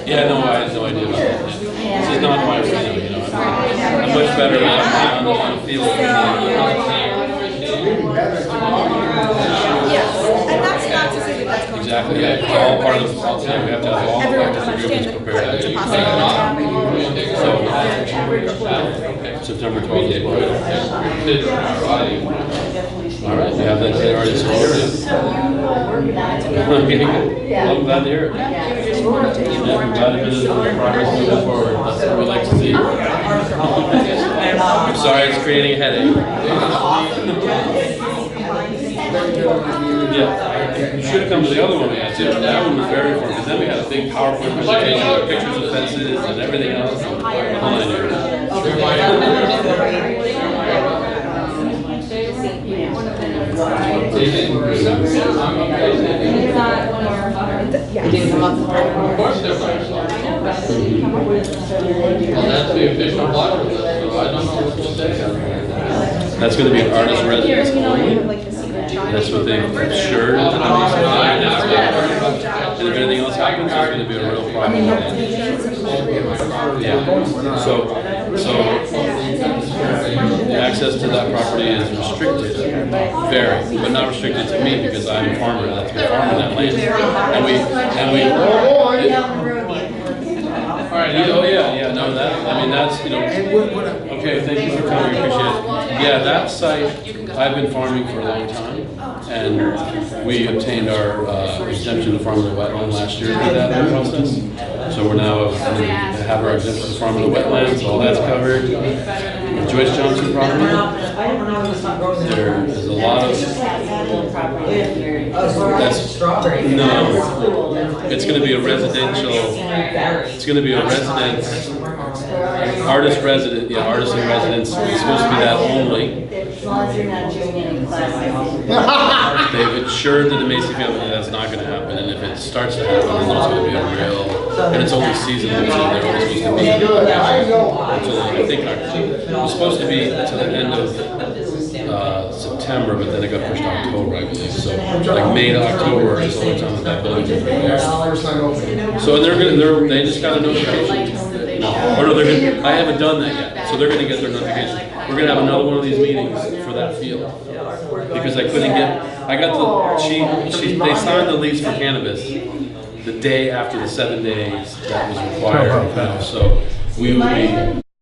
Yeah, no, I had no idea about that. This is not my arena, you know. I'm much better on the field. And that's not to say that that's going Exactly, yeah, it's all part of the process. We have to have all the parties and groups prepared. So, September 12th is what? All right, you have that date already secured? Okay, good. Well, I'm glad to hear it. Yeah, I'm glad to hear the progress moving forward. That's what we like to see. I'm sorry it's creating a headache. Yeah, you should have come to the other one we had too. That one was very important because then we had a big PowerPoint presentation with pictures of fences and everything else. Well, that's the official water list, so I don't know what to say. That's going to be an artist residence only. That's what they assured. And if anything else happens, there's going to be a real problem. Yeah. So the access to that property is restricted, very, but not restricted to me because I'm a farmer that's been farming that land. And we. All right. Oh yeah. No, I mean that's Okay, thank you for coming. Appreciate it. Yeah, that site I've been farming for a long time, and we obtained our exemption to farm in the wetland last year through that process. So we're now have our exemption to farm in the wetlands. All that's covered. The Joyce Johnson property. There is a lot of. It's going to be a residential. It's going to be a residence. Artist resident, yeah, artist in residence. It's supposed to be that only. They've assured the Macy family that that's not going to happen, and if it starts to happen, then there's going to be a real. And it's only seasonal, so they're only supposed to be until I think it was supposed to be to the end of September, but then it got pushed to October, I believe. So like May to October is the only time that building's going to be there. So they just got a notification. Or no, I haven't done that yet, so they're going to get their notification. We're going to have another one of these meetings for that field because I got they signed the lease for Cannabis the day after the 7 days that was required. So we will be.